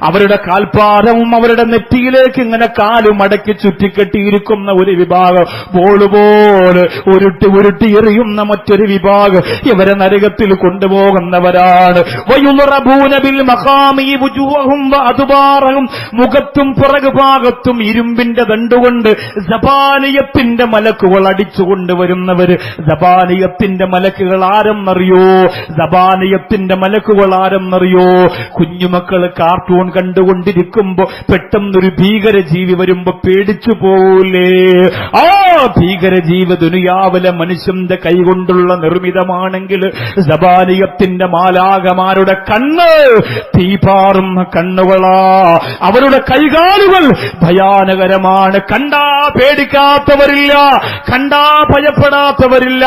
അവരുടെ കാൽപാദവും അവരുടെ നെറ്റിയിലേക്ക് ഇങ്ങനെ കാലും മടക്കി ചുറ്റിക്കെട്ടിയിരിക്കുന്ന ഒരു വിഭാഗം, ബോളുപോലെ ഉരുട്ടി എറിയുന്ന മറ്റൊരു വിഭാഗം, ഇവരെ നരകത്തിൽ കൊണ്ടുപോകുന്നവരാണ്. മുഖത്തും പുറകു ഭാഗത്തും ഇരുമ്പിന്റെ ദണ്ടുകൊണ്ട് സബാനിയത്തിന്റെ മലക്കുകൾ അടിച്ചുകൊണ്ടുവരുന്നവര്. സബാനിയത്തിന്റെ മലക്കുകൾ ആരെന്നറിയോ? സബാനിയത്തിന്റെ മലക്കുകൾ ആരെന്നറിയോ? കുഞ്ഞുമക്കൾ കാർട്ടൂൺ കണ്ടുകൊണ്ടിരിക്കുമ്പോ വരുമ്പോ, പെട്ടെന്നൊരു ഭീകരജീവി വരുമ്പോ പേടിച്ചു പോവൂലേ? ആ ഭീകരജീവി ദുനിയാവിലെ മനുഷ്യന്റെ കൈകൊണ്ടുള്ള നിർമ്മിതമാണെങ്കിൽ സബാനിയത്തിന്റെ മാലാകമാരുടെ കണ്ണ് തീപാറുന്ന കണ്ണുകളാ, അവരുടെ കൈകാലുകൾ ഭയാനകരമാണ്. കണ്ടാ പേടിക്കാത്തവരില്ല, കണ്ടാ ഭയപ്പെടാത്തവരില്ല.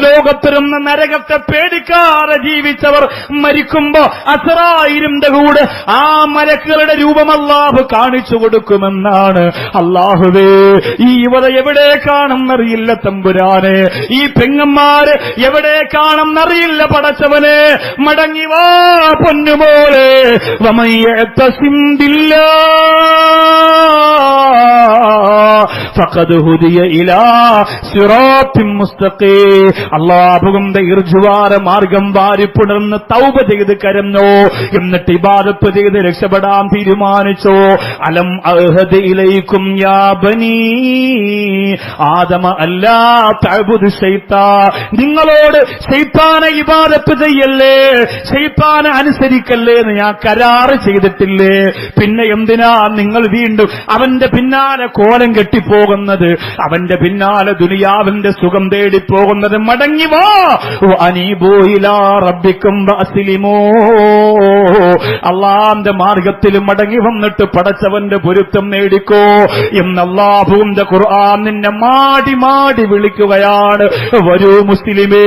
ലോകത്തിരുന്ന നരകത്തെ പേടിക്കാതെ ജീവിച്ചവർ മരിക്കുമ്പോ അസ്റായിലിന്റെ കൂടെ ആ മലക്കുകളുടെ രൂപം അല്ലാഹു കാണിച്ചു കൊടുക്കുമെന്നാണ്. അല്ലാഹുവേ, ഈ യുവത എവിടെ കാണുന്നറിയില്ല തമ്പുരാനെ, ഈ പെങ്ങന്മാര് എവിടെ കാണുന്നറിയില്ല പടച്ചവനെ. മടങ്ങി വാ പൊന്നുമോളെ. വമയ്യതസിം ഫഖദ് ഹുദിയ ഇലാ സിറാത്തിൻ മുസ്തഖീം. അല്ലാഹുവിന്റെ ഇർജുവാര മാർഗം വാരിപ്പുണർന്ന് തൗബ ചെയ്ത് കരഞ്ഞോ, എന്നിട്ട് ഇബാദത്ത് ചെയ്ത് രക്ഷപ്പെടാൻ തീരുമാനിച്ചോ. അലം അഹദ് ഇലൈക്കും യാ ബനീ ആദമ അല്ലാ തഅബുദു ശൈത്താൻ. നിങ്ങളോട് ശൈത്താനെ ഇബാദത്ത് ചെയ്യല്ലേ, ശൈത്താനെ അനുസരിക്കല്ലേ എന്ന് ഞാൻ കരാറ് ചെയ്തിട്ടില്ലേ? പിന്നെ എന്തിനാ നിങ്ങൾ വീണ്ടും അവന്റെ പിന്നാലെ കോലം കെട്ടിപ്പോകുന്നത്, അവന്റെ പിന്നാലെ ദുനിയാവിന്റെ സുഖം തേടിപ്പോകുന്നത്? മടങ്ങി വാ, അനീബൂ ഇലാ റബ്ബിക്കും വഅസ്ലിമൂ. അല്ലാഹുവിന്റെ മാർഗത്തിൽ മടങ്ങി വന്നിട്ട് പടച്ചവന്റെ പൊരുത്തം നേടിക്കോ എന്ന് അല്ലാഹുവിന്റെ ഖുർആൻ നിന്നെ മാടി മാടി വിളിക്കുകയാണ്. വരൂ മുസ്ലിമേ,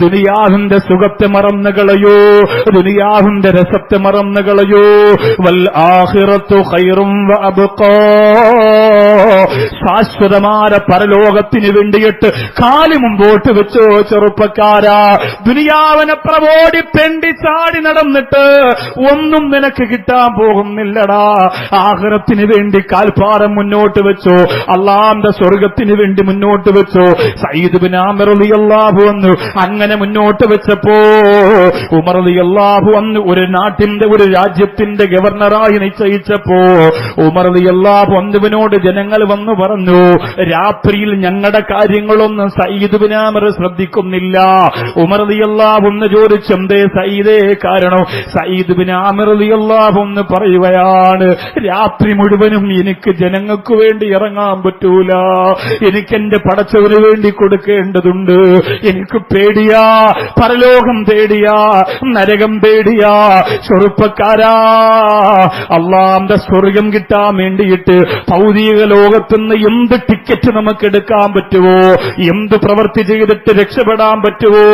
ദുനിയാവിന്റെ സുഖത്തെ മറന്നു കളയോ, ദുനിയാവിന്റെ രസത്തെ മറന്നു കളയോ. വൽ ആഖിറത്തു ഖൈറും വഅബ്ഖാ. ശാശ്വതമായ പരലോകത്തിന് വേണ്ടിയിട്ട് കാല് മുമ്പോട്ട് വെച്ചോ ചെറുപ്പക്കാരാ. ദുനിയാവിനെ പ്രവോടി പെണ്ടി ചാടി നടന്നിട്ട് ഒന്നും നിനക്ക് കിട്ടാൻ പോകുന്നില്ലടാ. ആഖിറത്തിന് വേണ്ടി കാൽപ്പാരം മുന്നോട്ട് വെച്ചോ, അല്ലാഹുവിന്റെ സ്വർഗത്തിന് വേണ്ടി മുന്നോട്ട് വെച്ചോ. സയ്യിദ് ഇബ്നു ആമിർ റളിയല്ലാഹു അൻഹു അങ്ങനെ മുന്നോട്ട് വെച്ചപ്പോ ഉമർ റളിയല്ലാഹു അൻഹു ഒരു നാട്ടിന്റെ, ഒരു രാജ്യത്തിന്റെ ഗവർണറായി നിശ്ചയിച്ചപ്പോ ഉമർ റളിയല്ലാഹു അൻഹുവിനോട് ജനങ്ങൾ വന്നു പറഞ്ഞു, രാത്രിയിൽ ഞങ്ങളുടെ കാര്യങ്ങളൊന്നും സയ്യിദ് ഇബ്നു ആമിർ ശ്രദ്ധിക്കുന്നില്ല. ഉമർ റളിയല്ലാഹു അൻഹു ചോദിച്ചു, എന്തേ സയ്യിദേ കാരണം? സയ്യിദ് ഇബ്നു ആമിർ റളിയല്ലാഹു അൻഹു പറയുകയാണ്, രാത്രി മുഴുവനും എനിക്ക് ജനങ്ങൾക്ക് വേണ്ടി ഇറങ്ങാൻ പറ്റൂല, എനിക്ക് എന്റെ പടച്ചവന് വേണ്ടി കൊടുക്കേണ്ടതുണ്ട്. എനിക്ക് പേടിയാ, പരലോകം പേടിയാ, നരകം പേടിയാ. ചെറുപ്പക്കാരാ, അല്ലാഹുവിന്റെ സ്വർഗം കിട്ടാൻ വേണ്ടിയിട്ട് ഭൗതിക ലോകത്തുനിന്ന് എന്ത് ടിക്കറ്റ് നമുക്ക് എടുക്കാൻ പറ്റുമോ, എന്ത് പ്രവൃത്തി ചെയ്തിട്ട് രക്ഷപ്പെടാൻ പറ്റുമോ,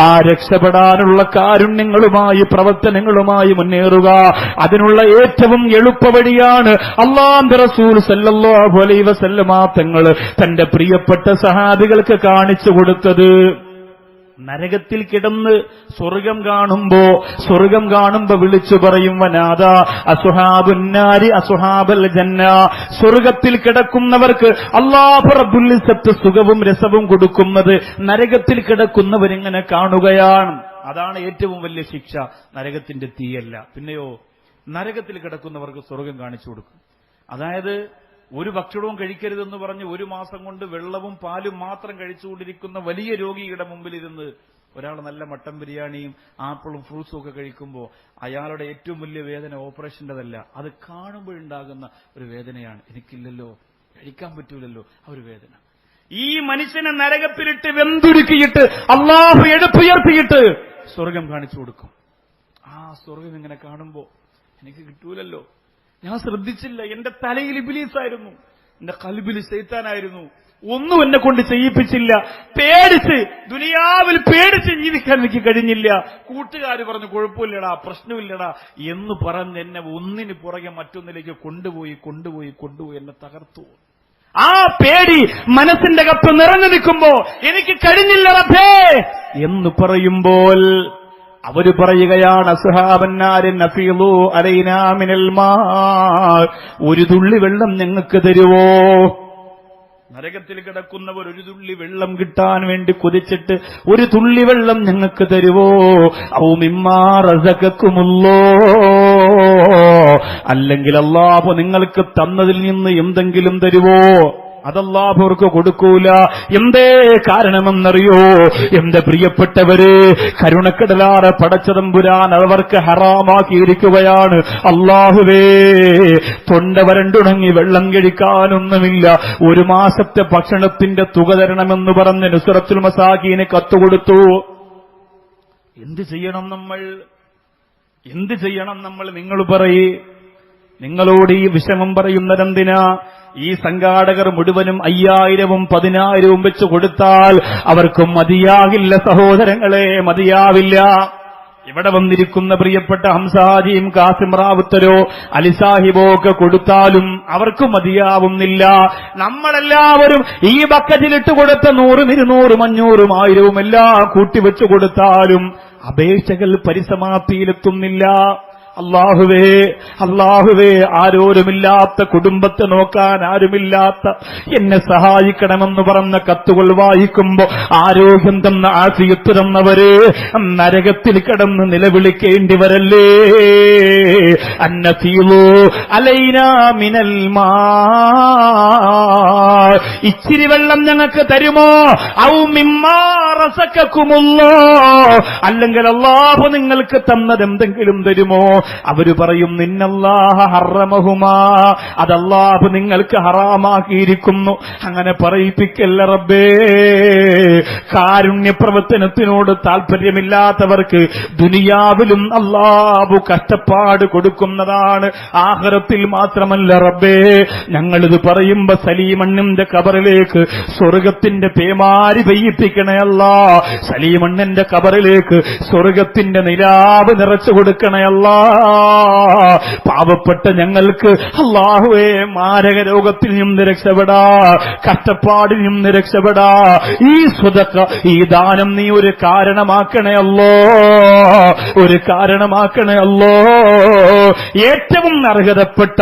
ആ രക്ഷപ്പെടാനുള്ള കാരുണ്യങ്ങളുമായി പ്രവർത്തനങ്ങളുമായി മുന്നേറുക. അതിനുള്ള ഏറ്റവും എളുപ്പവഴിയാണ് അല്ലാഹുവിന്റെ റസൂൽ സല്ലല്ലാഹു അലൈഹി വസല്ലമ തങ്ങൾ തന്റെ പ്രിയപ്പെട്ട സഹാബികൾക്ക് കാണിച്ചു കൊടുത്തത്. നരകത്തിൽ കിടന്ന് സ്വർഗം കാണുമ്പോ വിളിച്ചു പറയും, വനാദ അസ്ഹാബുന്നാരി അസ്ഹാബൽ ജന്ന. സ്വർഗത്തിൽ കിടക്കുന്നവർക്ക് അല്ലാഹു റബ്ബുൽ ഇസ്സത്ത് സുഖവും രസവും കൊടുക്കുന്നത് നരകത്തിൽ കിടക്കുന്നവരിങ്ങനെ കാണുകയാണ്. അതാണ് ഏറ്റവും വലിയ ശിക്ഷ, നരകത്തിന്റെ തീയല്ല. പിന്നെയോ നരകത്തിൽ കിടക്കുന്നവർക്ക് സ്വർഗം കാണിച്ചു കൊടുക്കും. അതായത് ഒരു ഭക്ഷണവും കഴിക്കരുതെന്ന് പറഞ്ഞ് 1 മാസം കൊണ്ട് വെള്ളവും പാലും മാത്രം കഴിച്ചുകൊണ്ടിരിക്കുന്ന വലിയ രോഗിയുടെ മുമ്പിലിരുന്ന് ഒരാൾ നല്ല മട്ടൻ ബിരിയാണിയും ആപ്പിളും ഫ്രൂട്ട്സും ഒക്കെ കഴിക്കുമ്പോൾ അയാളുടെ ഏറ്റവും വലിയ വേദന ഓപ്പറേഷൻ്റെതല്ല, അത് കാണുമ്പോഴുണ്ടാകുന്ന ഒരു വേദനയാണ്. എനിക്കില്ലല്ലോ, കഴിക്കാൻ പറ്റൂലല്ലോ, ആ ഒരു വേദന. ഈ മനുഷ്യനെ നരകത്തിലിട്ട് വെന്തുരുക്കിയിട്ട് അല്ലാഹു എടുപ്പുയർത്തിയിട്ട് സ്വർഗം കാണിച്ചു കൊടുക്കും. ആ സ്വർഗം ഇങ്ങനെ കാണുമ്പോ എനിക്ക് കിട്ടൂലല്ലോ, ഞാൻ ശ്രദ്ധിച്ചില്ല, എന്റെ തലയിൽ ഇബ്ലീസായിരുന്നു, എന്റെ ഖൽബിൽ ശൈത്താനായിരുന്നു, ഒന്നും എന്നെ കൊണ്ട് ചെയ്യിപ്പിച്ചില്ല, പേടിച്ച് ദുനിയാവിൽ പേടിച്ച് ജീവിക്കാൻ എനിക്ക് കഴിഞ്ഞില്ല. കൂട്ടുകാർ പറഞ്ഞു കുഴപ്പമില്ലടാ, പ്രശ്നമില്ലടാ എന്ന് പറഞ്ഞ് എന്നെ ഒന്നിന് പുറകെ മറ്റൊന്നിലേക്ക് കൊണ്ടുപോയി എന്നെ തകർത്തു. ആ പേടി മനസ്സിന്റെ കത്ത് നിറഞ്ഞു നിൽക്കുമ്പോ എനിക്ക് കഴിഞ്ഞില്ല റബ്ബേ എന്ന് പറയുമ്പോൾ അവര് പറയുകയാണ്, അസ്ഹാബന്നാരി നഫീലു അലൈനാ മിനൽ മാ, ഒരു തുള്ളി വെള്ളം ഞങ്ങൾക്ക് തരുവോ? നരകത്തിൽ കിടക്കുന്നവർ ഒരു തുള്ളി വെള്ളം കിട്ടാൻ വേണ്ടി കൊതിച്ചിട്ട് ഒരു തുള്ളി വെള്ളം ഞങ്ങൾക്ക് തരുവോ? ഔ മിമ്മാ റസഖക്കുമുല്ലോ, അല്ലെങ്കിൽ അല്ലാഹു നിങ്ങൾക്ക് തന്നതിൽ നിന്ന് എന്തെങ്കിലും തരുവോ? അതല്ലാഹു അവർക്ക് കൊടുക്കൂല. എന്തേ കാരണമെന്നറിയോ? എന്റെ പ്രിയപ്പെട്ടവര്, കരുണക്കടലാറെ പടച്ചതമ്പുരാൻ അവർക്ക് ഹറാമാക്കിയിരിക്കുകയാണ്. അല്ലാഹുവേ, തൊണ്ട വരണ്ടുണങ്ങി വെള്ളം കഴിക്കാനൊന്നുമില്ല, 1 മാസത്തെ ഭക്ഷണത്തിന്റെ തുക തരണമെന്ന് പറഞ്ഞ് നുസ്റത്തുൽ മസാകീന് കത്തുകൊടുത്തു. എന്ത് ചെയ്യണം നമ്മൾ? എന്ത് ചെയ്യണം നമ്മൾ? നിങ്ങൾ പറയേ. നിങ്ങളോട് ഈ വിഷമം പറയുന്നതെന്തിനാ? ഈ സംഘാടകർ മുഴുവനും 5000-ഉം 10000-ഉം വെച്ച് കൊടുത്താൽ അവർക്കും മതിയാകില്ല സഹോദരങ്ങളെ, മതിയാവില്ല. ഇവിടെ വന്നിരിക്കുന്ന പ്രിയപ്പെട്ട ഹംസാജിയും കാസിം റാവുത്തരോ അലിസാഹിബോ ഒക്കെ കൊടുത്താലും അവർക്ക് മതിയാവുന്നില്ല. നമ്മളെല്ലാവരും ഈ ബക്കറ്റിലിട്ട് കൊടുത്ത 100-ഉം 200-ഉം 500-ഉം 1000-ഉം എല്ലാം കൂട്ടിവെച്ചു കൊടുത്താലും അപേക്ഷകൾ പരിസമാപ്തിയിലെത്തുന്നില്ല. അല്ലാഹുവേ, അല്ലാഹുവേ, ആരോരുമില്ലാത്ത, കുടുംബത്തെ നോക്കാൻ ആരുമില്ലാത്ത എന്നെ സഹായിക്കണമെന്ന് പറഞ്ഞ കത്തുകൾ വായിക്കുമ്പോ ആരോഗ്യം തന്ന, ആഫിയത്ത് തന്നവര് നരകത്തിൽ കിടന്ന് നിലവിളിക്കേണ്ടി വരല്ലേ? അന്നഫീലു അലൈനാ മിനൽ മാ, ഇച്ചിരി വെള്ളം ഞങ്ങൾക്ക് തരുമോ? ഔ മിമ്മാ റസഖകുമുല്ലാഹ്, അല്ലെങ്കിൽ അല്ലാഹു നിങ്ങൾക്ക് തന്നതെന്തെങ്കിലും തരുമോ? അവര് പറയും നിന്നല്ലാഹ ഹറമഹുമാ, അതല്ലാഹു നിങ്ങൾക്ക് ഹറാമാക്കിയിരിക്കുന്നു. അങ്ങനെ പറയിപ്പിക്കല്ല റബ്ബേ. കാരുണ്യ പ്രവർത്തനത്തിനോട് താല്പര്യമില്ലാത്തവർക്ക് ദുനിയാവിലും അല്ലാഹു കഷ്ടപ്പാട് കൊടുക്കുന്നതാണ്, ആഖിറത്തിൽ മാത്രമല്ല റബ്ബേ. ഞങ്ങളിത് പറയുമ്പോ സലീമണ്ണിന്റെ ഖബറിലേക്ക് സ്വർഗത്തിന്റെ പേമാരി പെയ്യിപ്പിക്കണേ അല്ലാ. സലീമണ്ണിന്റെ ഖബറിലേക്ക് സ്വർഗത്തിന്റെ നിലാവ് നിറച്ചു കൊടുക്കണേ അല്ലാ. പാവപ്പെട്ട ഞങ്ങൾക്ക് അല്ലാഹുവേ മാരക രോഗത്തിൽ നിന്ന് രക്ഷപ്പെടാ, കഷ്ടപ്പാടിൽ നിന്ന് രക്ഷപ്പെടാ. ഈ സ്വതക്ക, ഈ ദാനം നീ ഒരു കാരണമാക്കണേ അല്ലോ, ഒരു കാരണമാക്കണേ അല്ലോ. ഏറ്റവും അർഹതപ്പെട്ട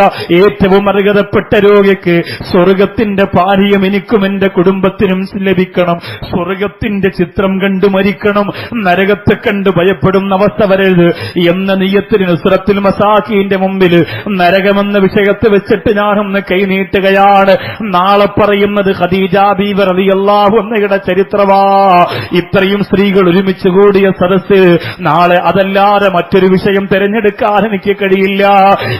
രോഗിക്ക് സ്വർഗത്തിന്റെ പാനീയം എനിക്കും എന്റെ കുടുംബത്തിനും ലഭിക്കണം. സ്വർഗത്തിന്റെ ചിത്രം കണ്ടു മരിക്കണം, നരകത്തെ കണ്ട് ഭയപ്പെടുന്ന അവസ്ഥ വരരുത് എന്ന നിയ്യത്തിന് നുസ്റത്തുൽ മസാകീന്റെ മുമ്പിൽ നരകമെന്ന വിഷയത്ത് വെച്ചിട്ട് ഞാനൊന്ന് കൈനീട്ടുകയാണ്. നാളെ പറയുന്നത് ഖദീജ ബീവി റളിയല്ലാഹു അൻഹയുടെ ചരിത്രമാ. ഇത്രയും സ്ത്രീകൾ ഒരുമിച്ച് കൂടിയ സദസ്സ്, നാളെ അതല്ലാതെ മറ്റൊരു വിഷയം തിരഞ്ഞെടുക്കാൻ എനിക്ക് കഴിയില്ല.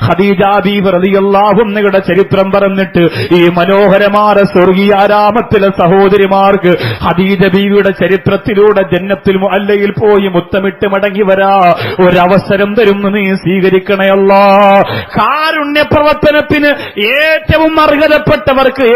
ഖദീജ ബീവി റളിയല്ലാഹു അൻഹയുടെ ചരിത്രം പറഞ്ഞിട്ട് ഈ മനോഹരമായ സ്വർഗീയാരാമത്തിലെ സഹോദരിമാർക്ക് ഖദീജ ബീവിയുടെ ചരിത്രത്തിലൂടെ ജന്നത്തുൽ മുഅല്ലയിൽ പോയി മുത്തമിട്ട് മടങ്ങി വരാ ഒരവസരം തരുന്നു നീ സ്വീകരിക്കണേ അല്ലാ. കാരുണ്യ പ്രവർത്തനത്തിന് ഏറ്റവും അർഹതപ്പെട്ടവർക്ക്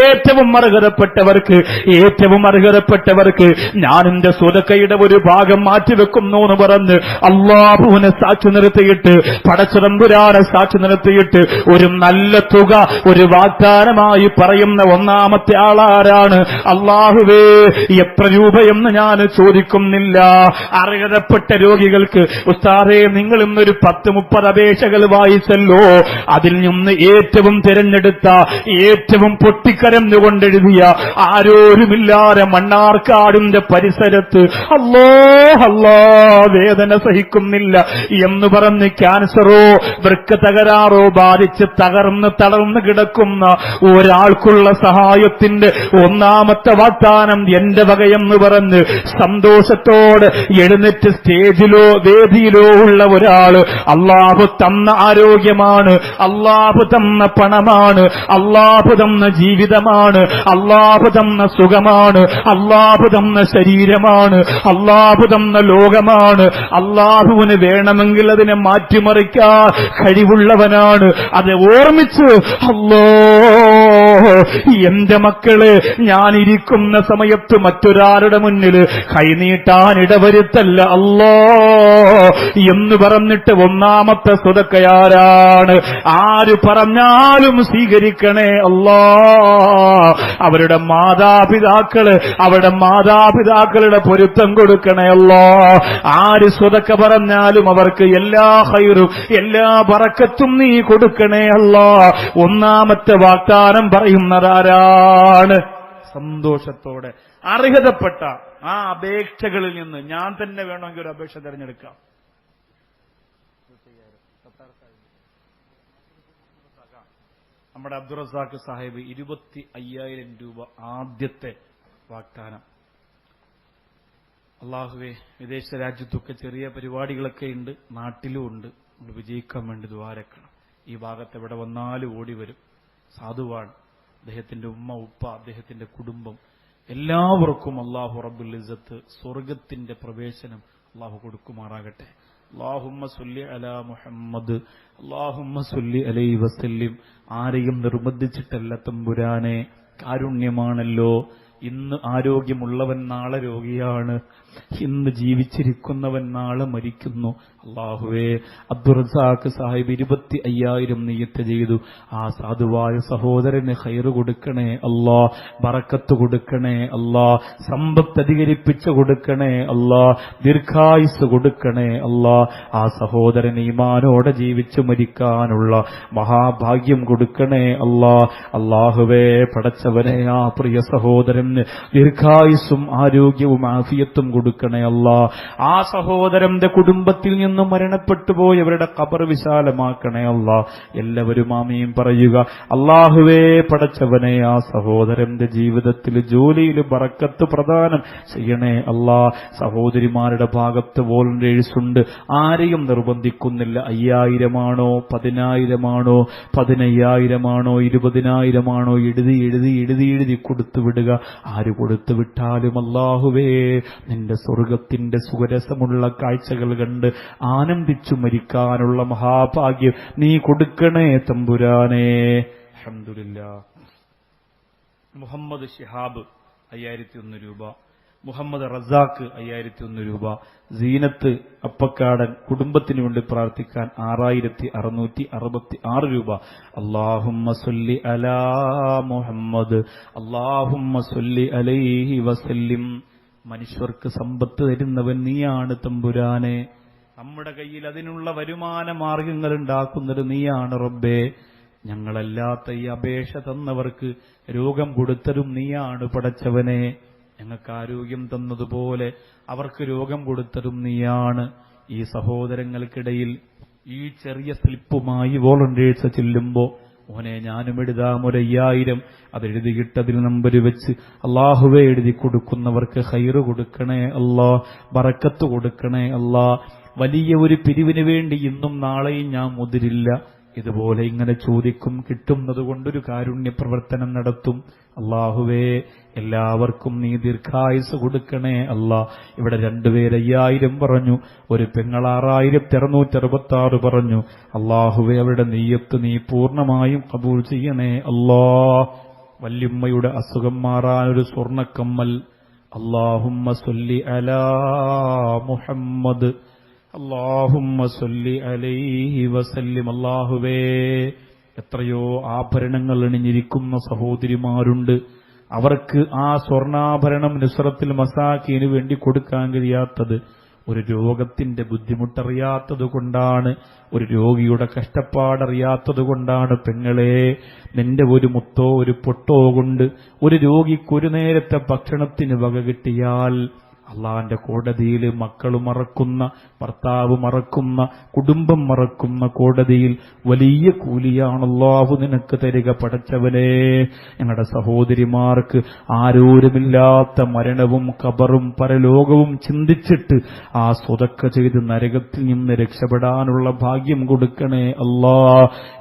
ഞാൻ എന്റെ സ്വതക്കയുടെ ഒരു ഭാഗം മാറ്റിവെക്കുന്നു എന്ന് പറഞ്ഞ് അല്ലാഹുവിനെ സാക്ഷി നിർത്തിയിട്ട്, പടച്ചതമ്പുരാനെ സാക്ഷി നിർത്തിയിട്ട് ഒരു നല്ല തുക ഒരു വാഗ്ദാനമായി പറയുന്ന ഒന്നാമത്തെ ആളാരാണ്? അല്ലാഹുവേ, എത്ര രൂപയെന്ന് ഞാൻ ചോദിക്കുന്നില്ല. അർഹതപ്പെട്ട രോഗികൾക്ക് ഉസ്താദേ നിങ്ങൾ ഇന്നൊരു 10-30 അപേക്ഷകൾ വായിച്ചല്ലോ, അതിൽ നിന്ന് ഏറ്റവും തിരഞ്ഞെടുത്ത, ഏറ്റവും പൊട്ടിക്കരഞ്ഞുകൊണ്ടെഴുതിയ, ആരോരുമില്ലാതെ മണ്ണാർക്കാടിന്റെ പരിസരത്ത് അല്ലാ വേദന സഹിക്കുന്നില്ല എന്ന് പറഞ്ഞ് ക്യാൻസറോ വൃക്ക തകരാറോ ബാധിച്ച് തളർന്ന് കിടക്കുന്ന ഒരാൾക്കുള്ള സഹായത്തിന്റെ ഒന്നാമത്തെ വാഗ്ദാനം എന്റെ വകയെന്ന് പറഞ്ഞ് സന്തോഷത്തോടെ എഴുന്നേറ്റ് സ്റ്റേജിലോ വേദിയിലോ ഉള്ള ഒരാള് അല്ലാഹു തന്ന ആരോഗ്യമാണ്, അല്ലാഹു തന്ന പണമാണ്, അല്ലാഹു തന്ന ജീവിതമാണ്, അല്ലാഹു തന്ന സുഖമാണ്, അല്ലാഹു തന്ന ശരീരമാണ്, അല്ലാഹു തന്ന ലോകമാണ്. അല്ലാഹുവിന് വേണമെങ്കിൽ അതിനെ മാറ്റിമറിക്കാൻ കഴിവുള്ളവനാണ്. അത് ഓർമ്മിച്ച് അല്ലാ, എന്റെ മക്കളെ ഞാനിരിക്കുന്ന സമയത്ത് മറ്റൊരാളുടെ മുന്നിൽ കൈനീട്ടാൻ ഇടവരുത്തല്ല അല്ലാ എന്ന് പറഞ്ഞിട്ട് ഒന്നാമത്തെ സ്വതക്കയാരാണ്? ആര് പറഞ്ഞാലും സ്വീകരിക്കണേ അല്ലാ. അവരുടെ മാതാപിതാക്കളുടെ പൊരുത്തം കൊടുക്കണേ അല്ലാ. ആര് സ്വതക്ക പറഞ്ഞാലും അവർക്ക് എല്ലാ ഖൈറും എല്ലാ ബറക്കത്തും നീ കൊടുക്കണേ അല്ലാ. ഒന്നാമത്തെ വാഗ്ദാനം പറയുന്നതാരാണ്? സന്തോഷത്തോടെ അർഹതപ്പെട്ട ആ അപേക്ഷകളിൽ നിന്ന് ഞാൻ തന്നെ വേണമെങ്കിൽ ഒരു അപേക്ഷ തിരഞ്ഞെടുക്കാം. നമ്മുടെ അബ്ദുറസാഖ് സാഹിബ് 25,000 രൂപ ആദ്യത്തെ വാഗ്ദാനം. അള്ളാഹുവേ, വിദേശ രാജ്യത്തൊക്കെ ചെറിയ പരിപാടികളൊക്കെ ഉണ്ട്, നാട്ടിലും ഉണ്ട്. നമ്മൾ വിജയിക്കാൻ വേണ്ടി ദ്വാരക്കണം. ഈ ഭാഗത്ത് എവിടെ വന്നാലും ഓടി വരും. സാധുവാണ്. അദ്ദേഹത്തിന്റെ ഉമ്മ, ഉപ്പ, അദ്ദേഹത്തിന്റെ കുടുംബം, എല്ലാവർക്കും അല്ലാഹു റബ്ബുൽ ഇസ്സത്ത് സ്വർഗത്തിന്റെ പ്രവേശനം അല്ലാഹു കൊടുക്കുമാറാകട്ടെ. അല്ലാഹുമ്മ സ്വല്ലി അലാ മുഹമ്മദ്, അല്ലാഹുമ്മ സ്വല്ലി അലൈഹി വസല്ലം. ആരെയും നിർബന്ധിച്ചിട്ടല്ല തമ്പുരാനെ, കാരുണ്യമാണല്ലോ. ഇന്ന് ആരോഗ്യമുള്ളവൻ നാളെ രോഗിയാണ്, ഇന്ന് ജീവിച്ചിരിക്കുന്നവൻ നാളെ മരിക്കുന്നു. അല്ലാഹുവേ, അബ്ദുറസാഖ് സാഹിബ് 25,000 നിയ്യത്ത് ചെയ്തു. ആ സാധുവായ സഹോദരന് ഖൈറ് കൊടുക്കണേ അല്ലാ, ബറക്കത്ത് കൊടുക്കണേ അല്ലാ, സമ്പത്ത് അധികരിപ്പിച്ചു കൊടുക്കണേ അല്ലാ, ദീർഘായുസ് കൊടുക്കണേ അല്ലാ. ആ സഹോദരൻ ഈമാനോടെ ജീവിച്ചു മരിക്കാനുള്ള മഹാഭാഗ്യം കൊടുക്കണേ അല്ലാ. അല്ലാഹുവേ, പടച്ചവനെ, ആ പ്രിയ സഹോദരൻ ദീർഘായുസ്സും ആരോഗ്യവും ആഫിയത്തും കൊടുക്കണേ അല്ലാ. ആ സഹോദരന്റെ കുടുംബത്തിൽ നിന്നും മരണപ്പെട്ടു പോയവരുടെ ഖബർ വിശാലമാക്കണേ അല്ലാ. എല്ലാവരും ആമീൻ പറയുക. അല്ലാഹുവേ, പടച്ചവനെ, ആ സഹോദരന്റെ ജീവിതത്തിൽ ജോലിയിൽ ബറക്കത്ത് പ്രദാനം ചെയ്യണേ അല്ലാ. സഹോദരിമാരുടെ ഭാഗത്ത് വോളണ്ടിയേഴ്സ് ഉണ്ട്, ആരെയും നിർബന്ധിക്കുന്നില്ല. 5,000 10,000 15,000 20,000 എഴുതി കൊടുത്തുവിടുക. ആര് കൊടുത്തുവിട്ടാലും അല്ലാഹുവേ, നിന്റെ സ്വർഗത്തിന്റെ സുഖരസമുള്ള കാഴ്ചകൾ കണ്ട് ആനന്ദിച്ചു മരിക്കാനുള്ള മഹാഭാഗ്യം നീ കൊടുക്കണേ തമ്പുരാനേ. അൽഹംദുലില്ലാഹ്. മുഹമ്മദ് ഷിഹാബ് 5,001 രൂപ, മുഹമ്മദ് റസാഖ് 5,001 രൂപ, സീനത്ത് അപ്പക്കാടൻ കുടുംബത്തിന് വേണ്ടി പ്രാർത്ഥിക്കാൻ 6,666 രൂപ. അല്ലാഹുമ്മ സ്വല്ലി അലാ മുഹമ്മദ്, അല്ലാഹുമ്മ സ്വല്ലി അലൈഹി വസല്ലം. മനുഷ്യർക്ക് സമ്പത്ത് തരുന്നവൻ നീയാണ് തമ്പുരാനെ. നമ്മുടെ കയ്യിൽ അതിനുള്ള വരുമാന മാർഗങ്ങൾ ഉണ്ടാക്കുന്നത് നീയാണ് റബ്ബേ. ഞങ്ങളല്ലാത്ത ഈ അപേക്ഷ തന്നവർക്ക് രോഗം കൊടുത്തതും നീയാണ് പടച്ചവനെ. ഞങ്ങൾക്ക് ആരോഗ്യം തന്നതുപോലെ അവർക്ക് രോഗം കൊടുത്തതും നീയാണ്. ഈ സഹോദരങ്ങൾക്കിടയിൽ ഈ ചെറിയ സ്ലിപ്പുമായി വോളണ്ടിയേഴ്സ് ചെല്ലുമ്പോ, മോനെ ഞാനും എഴുതാം 1,000, അതെഴുതിയിട്ടതിൽ നമ്പർ വെച്ച് അല്ലാഹുവേ എഴുതി കൊടുക്കുന്നവർക്ക് ഖൈറ് കൊടുക്കണേ അല്ലാ, ബറക്കത്ത് കൊടുക്കണേ അല്ലാ. വലിയ ഒരു പിരിവിന് വേണ്ടി ഇന്നും നാളെയും ഞാൻ മുതിരില്ല. ഇതുപോലെ ഇങ്ങനെ ചോദിക്കും, കിട്ടുന്നത് കൊണ്ടൊരു കാരുണ്യ പ്രവർത്തനം നടത്തും. അല്ലാഹുവേ, എല്ലാവർക്കും നീ ദീർഘായുസ് കൊടുക്കണേ അല്ലാ. ഇവിടെ 2 പേര് 5,000 പറഞ്ഞു, ഒരു പെങ്ങൾ 6,666 പറഞ്ഞു. അല്ലാഹുവേ, അവരുടെ നിയ്യത്ത് നീ പൂർണ്ണമായും കബൂൽ ചെയ്യണേ അല്ലാ. വല്യുമ്മയുടെ അസുഖം മാറാൻ ഒരു സ്വർണ്ണക്കമ്മൽ. അല്ലാഹുമ്മ സ്വല്ലി അലാ മുഹമ്മദ്, അല്ലാഹുമ്മ സ്വല്ലി അലൈഹി വസല്ലം. അല്ലാഹുവേ, എത്രയോ ആഭരണങ്ങൾ അണിഞ്ഞിരിക്കുന്ന സഹോദരിമാരുണ്ട്. അവർക്ക് ആ സ്വർണ്ണാഭരണം നുസ്രത്തുൽ മസാക്കീന് വേണ്ടി കൊടുക്കാൻ കഴിയാത്തത് ഒരു രോഗത്തിന്റെ ബുദ്ധിമുട്ടറിയാത്തത് കൊണ്ടാണ്, ഒരു രോഗിയുടെ കഷ്ടപ്പാടറിയാത്തത് കൊണ്ടാണ്. പെങ്ങളെ, നിന്റെ ഒരു മുത്തോ ഒരു പൊട്ടോ കൊണ്ട് ഒരു രോഗിക്ക് ഒരു നേരത്തെ ഭക്ഷണത്തിന് വക കിട്ടിയാൽ അള്ളാന്റെ കോടതിയിൽ മക്കൾ മറക്കുന്ന, ഭർത്താവ് മറക്കുന്ന, കുടുംബം മറക്കുന്ന കോടതിയിൽ വലിയ കൂലിയാണ് അല്ലാഹു നിനക്ക് തരിക പടച്ചവനെ. ഞങ്ങളുടെ സഹോദരിമാർക്ക് ആരോരുമില്ലാത്ത മരണവും ഖബറും പരലോകവും ചിന്തിച്ചിട്ട് ആ സ്വതക്ക ചെയ്ത് നരകത്തിൽ നിന്ന് രക്ഷപ്പെടാനുള്ള ഭാഗ്യം കൊടുക്കണേ അല്ലാ.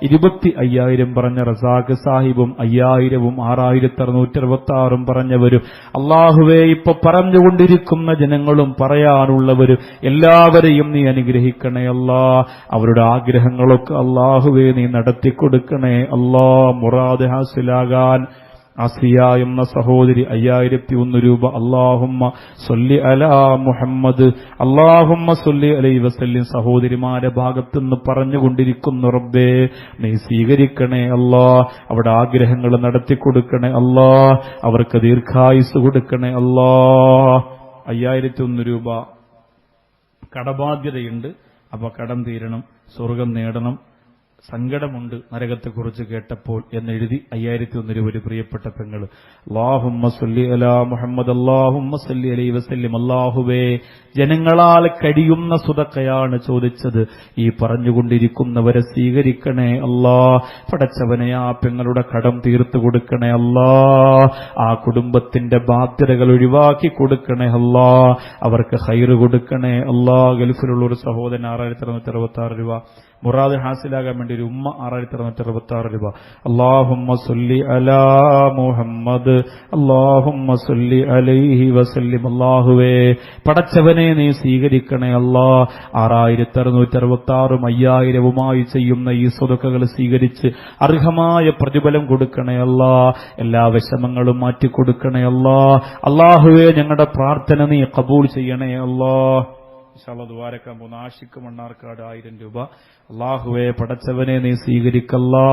25,000 പറഞ്ഞ റസാഖ് സാഹിബും 5,000-ഉം 6,666 പറഞ്ഞവരും അല്ലാഹുവേ, ഇപ്പൊ പറഞ്ഞുകൊണ്ടിരിക്കും ജനങ്ങളും പറയാനുള്ളവരും എല്ലാവരെയും നീ അനുഗ്രഹിക്കണേ അല്ലാ. അവരുടെ ആഗ്രഹങ്ങളൊക്കെ അല്ലാഹുവേ നീ നടത്തിക്കൊടുക്കണേ അല്ലാ. മുറാദ് ഹാസിലാകാൻ ആസിയ എന്ന സഹോദരി 5,001 രൂപ. അല്ലാഹുമ്മ സ്വല്ലി അലാ മുഹമ്മദ്, അല്ലാഹുമ്മ സ്വല്ലി അലൈഹി വസല്ലം. സഹോദരിമാരെ ഭാഗത്തുനിന്ന് പറഞ്ഞുകൊണ്ടിരിക്കുന്നു റബ്ബേ, നീ സ്വീകരിക്കണേ അല്ലാ. അവിടെ ആഗ്രഹങ്ങൾ നടത്തിക്കൊടുക്കണേ അല്ലാ. അവർക്ക് ദീർഘായുസ് കൊടുക്കണേ അല്ലാ. 5,001 രൂപ കടബാധ്യതയുണ്ട്. അപ്പൊ കടം തീരണം, സ്വർഗം നേടണം, സങ്കടമുണ്ട് നരകത്തെക്കുറിച്ച് കേട്ടപ്പോൾ എന്നെഴുതി 5001 രൂപ ഒരു പ്രിയപ്പെട്ട പെങ്ങൾ. അല്ലാഹുമ്മ സല്ലി അലാ മുഹമ്മദ് അല്ലാഹുമ്മ സല്ലി അലൈഹി വസല്ലം. അല്ലാഹുവേ, ജനങ്ങളാൽ കഴിയുന്ന സ്വതക്കയാണ് ചോദിച്ചത്. ഈ പറഞ്ഞുകൊണ്ടിരിക്കുന്നവരെ സ്വീകരിക്കണേ അല്ലാ. പടച്ചവനെ, ആ പെങ്ങളുടെ കടം തീർത്തു കൊടുക്കണേ അല്ലാ. ആ കുടുംബത്തിന്റെ ബാധ്യതകൾ ഒഴിവാക്കി കൊടുക്കണേ അല്ലാ. അവർക്ക് ഖൈറ് കൊടുക്കണേ അല്ലാ. ഗൾഫിലുള്ള ഒരു സഹോദരൻ 6266 രൂപ. മുറാദ് ഹാസിലാകാൻ വേണ്ടി ഒരു ഉമ്മ 6266 രൂപ. അല്ലാഹുമ്മ സല്ലി അലാ മുഹമ്മദ് അല്ലാഹുമ്മ സല്ലി അലൈഹി വസല്ലം. അല്ലാഹുവേ, പടച്ചവനെ നീ സ്വീകരിക്കണേ അല്ലാ. 6666 5000വുമായി ചെയ്യുന്ന ഈ സ്വതക്കകൾ സ്വീകരിച്ച് അർഹമായ പ്രതിഫലം കൊടുക്കണേ അല്ലാ. എല്ലാ വിഷമങ്ങളും മാറ്റിക്കൊടുക്കണേ അല്ലാ. അല്ലാഹുവേ, ഞങ്ങളുടെ പ്രാർത്ഥന നീ ഖബൂൽ ചെയ്യണേ അല്ലാ. ഇൻഷാല്ലാഹ് ദുആരക്കാൻ പോകുന്ന ആഷിഖ് മണ്ണാർക്കാട് 1000 രൂപ. അല്ലാഹുവേ, പടച്ചവനെ നീ സ്വീകരിക്കല്ലാ.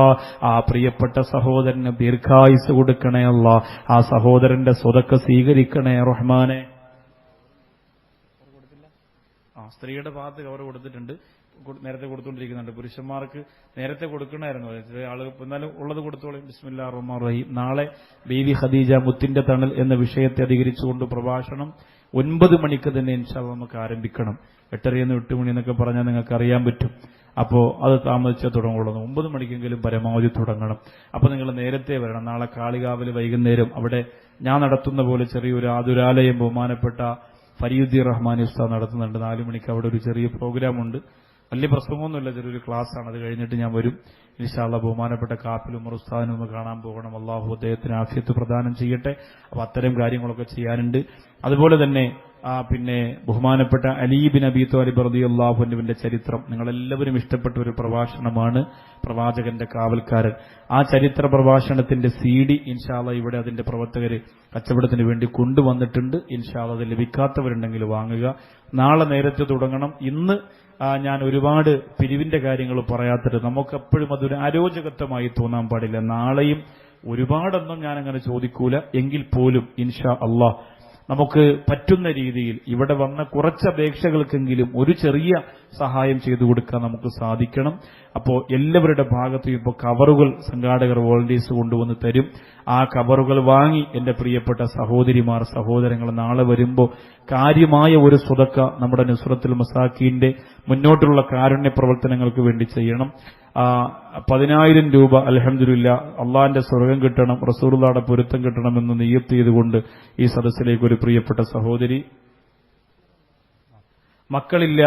ആ പ്രിയപ്പെട്ട സഹോദരന് ദീർഘായുസ് കൊടുക്കണേ അല്ലാ. ആ സഹോദരന്റെ സ്വതക്ക സ്വീകരിക്കണേ റഹ്മാനെ. സ്ത്രീയുടെ ഭാഗത്ത് കവർ കൊടുത്തിട്ടുണ്ട്, നേരത്തെ കൊടുത്തുകൊണ്ടിരിക്കുന്നുണ്ട്. പുരുഷന്മാർക്ക് നേരത്തെ കൊടുക്കണമായിരുന്നു, ചില ആളുകൾ എന്നാലും ഉള്ളത് കൊടുത്തോളൂ. ബിസ്മില്ലാഹിർ റഹ്മാനിർ റഹീം. നാളെ ബീവി ഖദീജ മുത്തിന്റെ തണൽ എന്ന വിഷയത്തെ അധികരിച്ചുകൊണ്ട് പ്രഭാഷണം 9 മണിക്ക് തന്നെ ഇൻഷാല്ലാഹ് നമുക്ക് ആരംഭിക്കണം. 8:30 8 മണി എന്നൊക്കെ പറഞ്ഞാൽ നിങ്ങൾക്ക് അറിയാൻ പറ്റും. അപ്പോൾ അത് താമസിച്ചേ തുടങ്ങുള്ളൂ. 9 മണിക്കെങ്കിലും പരമാവധി തുടങ്ങണം. അപ്പോൾ നിങ്ങൾ നേരത്തെ വരണം. നാളെ കാളികാവിൽ വൈകുന്നേരം അവിടെ ഞാൻ നടത്തുന്ന പോലെ ചെറിയൊരു ആതുരാലയം ബഹുമാനപ്പെട്ട ഫരീദുദ്ദീൻ റഹ്മാനി ഉസ്താദ് നടത്തുന്നുണ്ട്. 4 മണിക്ക് അവിടെ ഒരു ചെറിയ പ്രോഗ്രാമുണ്ട്. വലിയ പ്രസംഗമൊന്നുമില്ല, ചെറിയൊരു ക്ലാസ്സാണ്. അത് കഴിഞ്ഞിട്ട് ഞാൻ വരും ഇൻഷാല്ലാഹ്. ബഹുമാനപ്പെട്ട കാപ്പിൽ ഉമർ ഉസ്താദിനെ ഒന്ന് കാണാൻ പോകണം. അല്ലാഹു അദ്ദേഹത്തിന് ആഫിയത്ത് പ്രദാനം ചെയ്യട്ടെ. അപ്പോൾ അത്തരം കാര്യങ്ങളൊക്കെ ചെയ്യാനുണ്ട്. അതുപോലെ തന്നെ പിന്നെ ബഹുമാനപ്പെട്ട അലി ബിൻ അബി ത്വാലിബ് റളിയല്ലാഹു അൻഹുവിന്റെ ചരിത്രം നിങ്ങളെല്ലാവരും ഇഷ്ടപ്പെട്ട ഒരു പ്രഭാഷണമാണ്, പ്രവാചകന്റെ കാവൽക്കാരൻ. ആ ചരിത്ര പ്രഭാഷണത്തിന്റെ CD ഇൻഷാല്ലാഹ് ഇവിടെ അതിന്റെ പ്രവർത്തകർ കച്ചവടത്തിന് വേണ്ടി കൊണ്ടുവന്നിട്ടുണ്ട്. ഇൻഷാല്ലാഹ് അത് ലഭിക്കാത്തവരുണ്ടെങ്കിൽ വാങ്ങുക. നാളെ നേരത്തെ തുടങ്ങണം. ഇന്ന് ഞാൻ ഒരുപാട് പിരിവിന്റെ കാര്യങ്ങൾ പറയാത്തിട്ട് നമുക്കെപ്പോഴും അതൊരു അരോചകത്വമായി തോന്നാൻ പാടില്ല. നാളെയും ഒരുപാടൊന്നും ഞാനങ്ങനെ ചോദിക്കൂല. എങ്കിൽ പോലും ഇൻഷാ അല്ലാഹ് നമുക്ക് പറ്റുന്ന രീതിയിൽ ഇവിടെ വന്ന കുറച്ച് അപേക്ഷകൾക്കെങ്കിലും ഒരു ചെറിയ സഹായം ചെയ്തു കൊടുക്കാൻ നമുക്ക് സാധിക്കണം. അപ്പോൾ എല്ലാവരുടെ ഭാഗത്തും ഇപ്പോൾ കവറുകൾ സംഘാടകർ വോളണ്ടിയേഴ്സ് കൊണ്ടുവന്ന് തരും. ആ കവറുകൾ വാങ്ങി എന്റെ പ്രിയപ്പെട്ട സഹോദരിമാർ സഹോദരങ്ങൾ നാളെ വരുമ്പോൾ കാര്യമായ ഒരു സ്വതക്ക നമ്മുടെ നുസ്രത്തുൽ മസാക്കീന്റെ മുന്നോട്ടുള്ള കാരുണ്യ പ്രവർത്തനങ്ങൾക്ക് വേണ്ടി ചെയ്യണം. 10,000 രൂപ അൽഹംദുലില്ലാഹ് അള്ളാന്റെ സ്വർഗം കിട്ടണം, റസൂലുള്ളാഹിയുടെ പൊരുത്തം കിട്ടണമെന്ന് നിയ്യത്ത് ചെയ്തുകൊണ്ട് ഈ സദസ്സിലേക്ക് ഒരു പ്രിയപ്പെട്ട സഹോദരി, മക്കളില്ല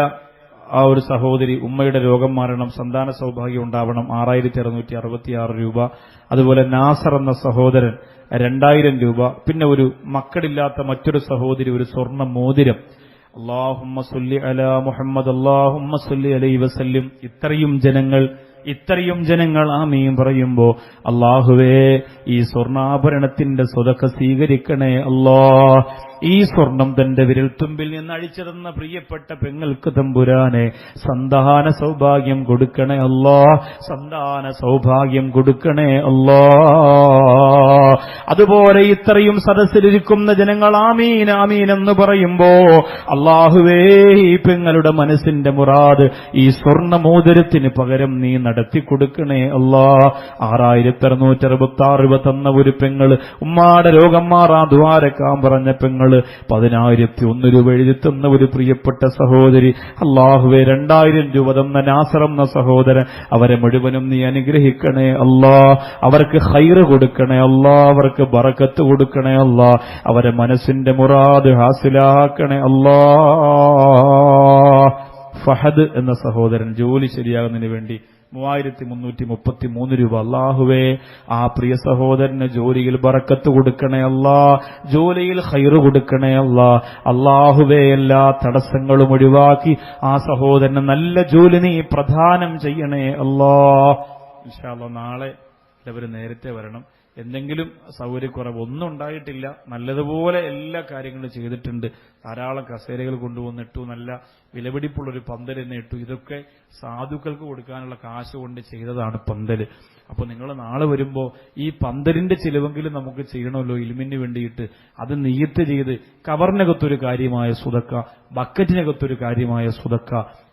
ആ ഒരു സഹോദരി, ഉമ്മയുടെ രോഗം മാറണം, സന്താന സൗഭാഗ്യം ഉണ്ടാവണം, 6,666 രൂപ. അതുപോലെ നാസർ എന്ന സഹോദരൻ 2,000 രൂപ. പിന്നെ ഒരു മക്കളില്ലാത്ത മറ്റൊരു സഹോദരി ഒരു സ്വർണ്ണ മോതിരം. അല്ലാഹുമ്മ സല്ലി അലാ മുഹമ്മദ് അല്ലാഹുമ്മ സല്ലി അലൈഹി വസല്ലം. ഇത്രയും ജനങ്ങൾ ആമീൻ പറയുമ്പോ അല്ലാഹുവേ, ഈ സ്വർണ്ണാഭരണത്തിന്റെ സ്വതക്ക സ്വീകരിക്കണേ അല്ലാ. ഈ സ്വർണം തന്റെ വിരൽത്തുമ്പിൽ നിന്ന് അഴിച്ചതെന്ന പ്രിയപ്പെട്ട പെങ്ങൾക്ക് തമ്പുരാനെ സന്താന സൗഭാഗ്യം കൊടുക്കണേ അല്ലാ. സന്താന സൗഭാഗ്യം കൊടുക്കണേ അല്ലാ. അതുപോലെ ഇത്രയും സദസ്സിലിരിക്കുന്ന ജനങ്ങൾ ആമീൻ ആമീൻ എന്ന് പറയുമ്പോ അല്ലാഹുവേ, ഈ പെങ്ങളുടെ മനസ്സിന്റെ മുറാദ് ഈ സ്വർണ്ണ മോതിരത്തിന് പകരം നീ നടത്തി കൊടുക്കണേ അല്ലാ. 6,666 രൂപ തന്ന ഒരു പെങ്ങള്, ഉമ്മാടെ രോഗം മാറാൻ ദ്വാരക്കാൻ പറഞ്ഞ പെങ്ങള് 10,001 രൂപ എഴുതി തന്ന ഒരു പ്രിയപ്പെട്ട സഹോദരി, അല്ലാഹുവേ 2,000 രൂപ തന്ന നാസർ എന്ന സഹോദരൻ, അവരെ മുഴുവനും നീ അനുഗ്രഹിക്കണേ അല്ലാ. അവർക്ക് ഖൈറ് കൊടുക്കണേ അല്ലാ. അവർക്ക് ബറക്കത്ത് കൊടുക്കണേ അല്ലാ. അവരെ മനസ്സിന്റെ മുറാദ് ഹാസിലാക്കണേ അല്ലാ. ഫഹദ് എന്ന സഹോദരൻ ജോലി ശരിയാകുന്നതിന് വേണ്ടി 3,333 രൂപ. അല്ലാഹുവേ, ആ പ്രിയ സഹോദരന് ജോലിയിൽ ബറക്കത്ത് കൊടുക്കണേ അല്ലാ. ജോലിയിൽ ഖൈറ് കൊടുക്കണേ അല്ലാ. അല്ലാഹുവേ, എല്ലാ തടസ്സങ്ങളും ഒഴിവാക്കി ആ സഹോദരന് നല്ല ജോലി നീ പ്രദാനം ചെയ്യണേ അല്ലാ. ഇൻഷാ അല്ലാഹ് നാളെ എല്ലാവരും നേരത്തെ വരണം. എന്തെങ്കിലും സൗകര്യക്കുറവ് ഒന്നും ഉണ്ടായിട്ടില്ല. നല്ലതുപോലെ എല്ലാ കാര്യങ്ങളും ചെയ്തിട്ടുണ്ട്. ധാരാളം കസേരകൾ കൊണ്ടുവന്നിട്ടു, നല്ല വിലപിടിപ്പുള്ളൊരു പന്തൽ തന്നെ ഇട്ടു. ഇതൊക്കെ സാധുക്കൾക്ക് കൊടുക്കാനുള്ള കാശ് കൊണ്ട് ചെയ്തതാണ് പന്തല്. അപ്പോൾ നിങ്ങൾ നാളെ വരുമ്പോൾ ഈ പന്തലിന്റെ ചിലവെങ്കിലും നമുക്ക് ചെയ്യണമല്ലോ ഇൽമിന് വേണ്ടിയിട്ട്. അത് നിയ്യത്ത് ചെയ്ത് കവറിനകത്തൊരു കാര്യമായ സുദക്ക, ബക്കറ്റിനകത്തൊരു കാര്യമായ സുദക്ക,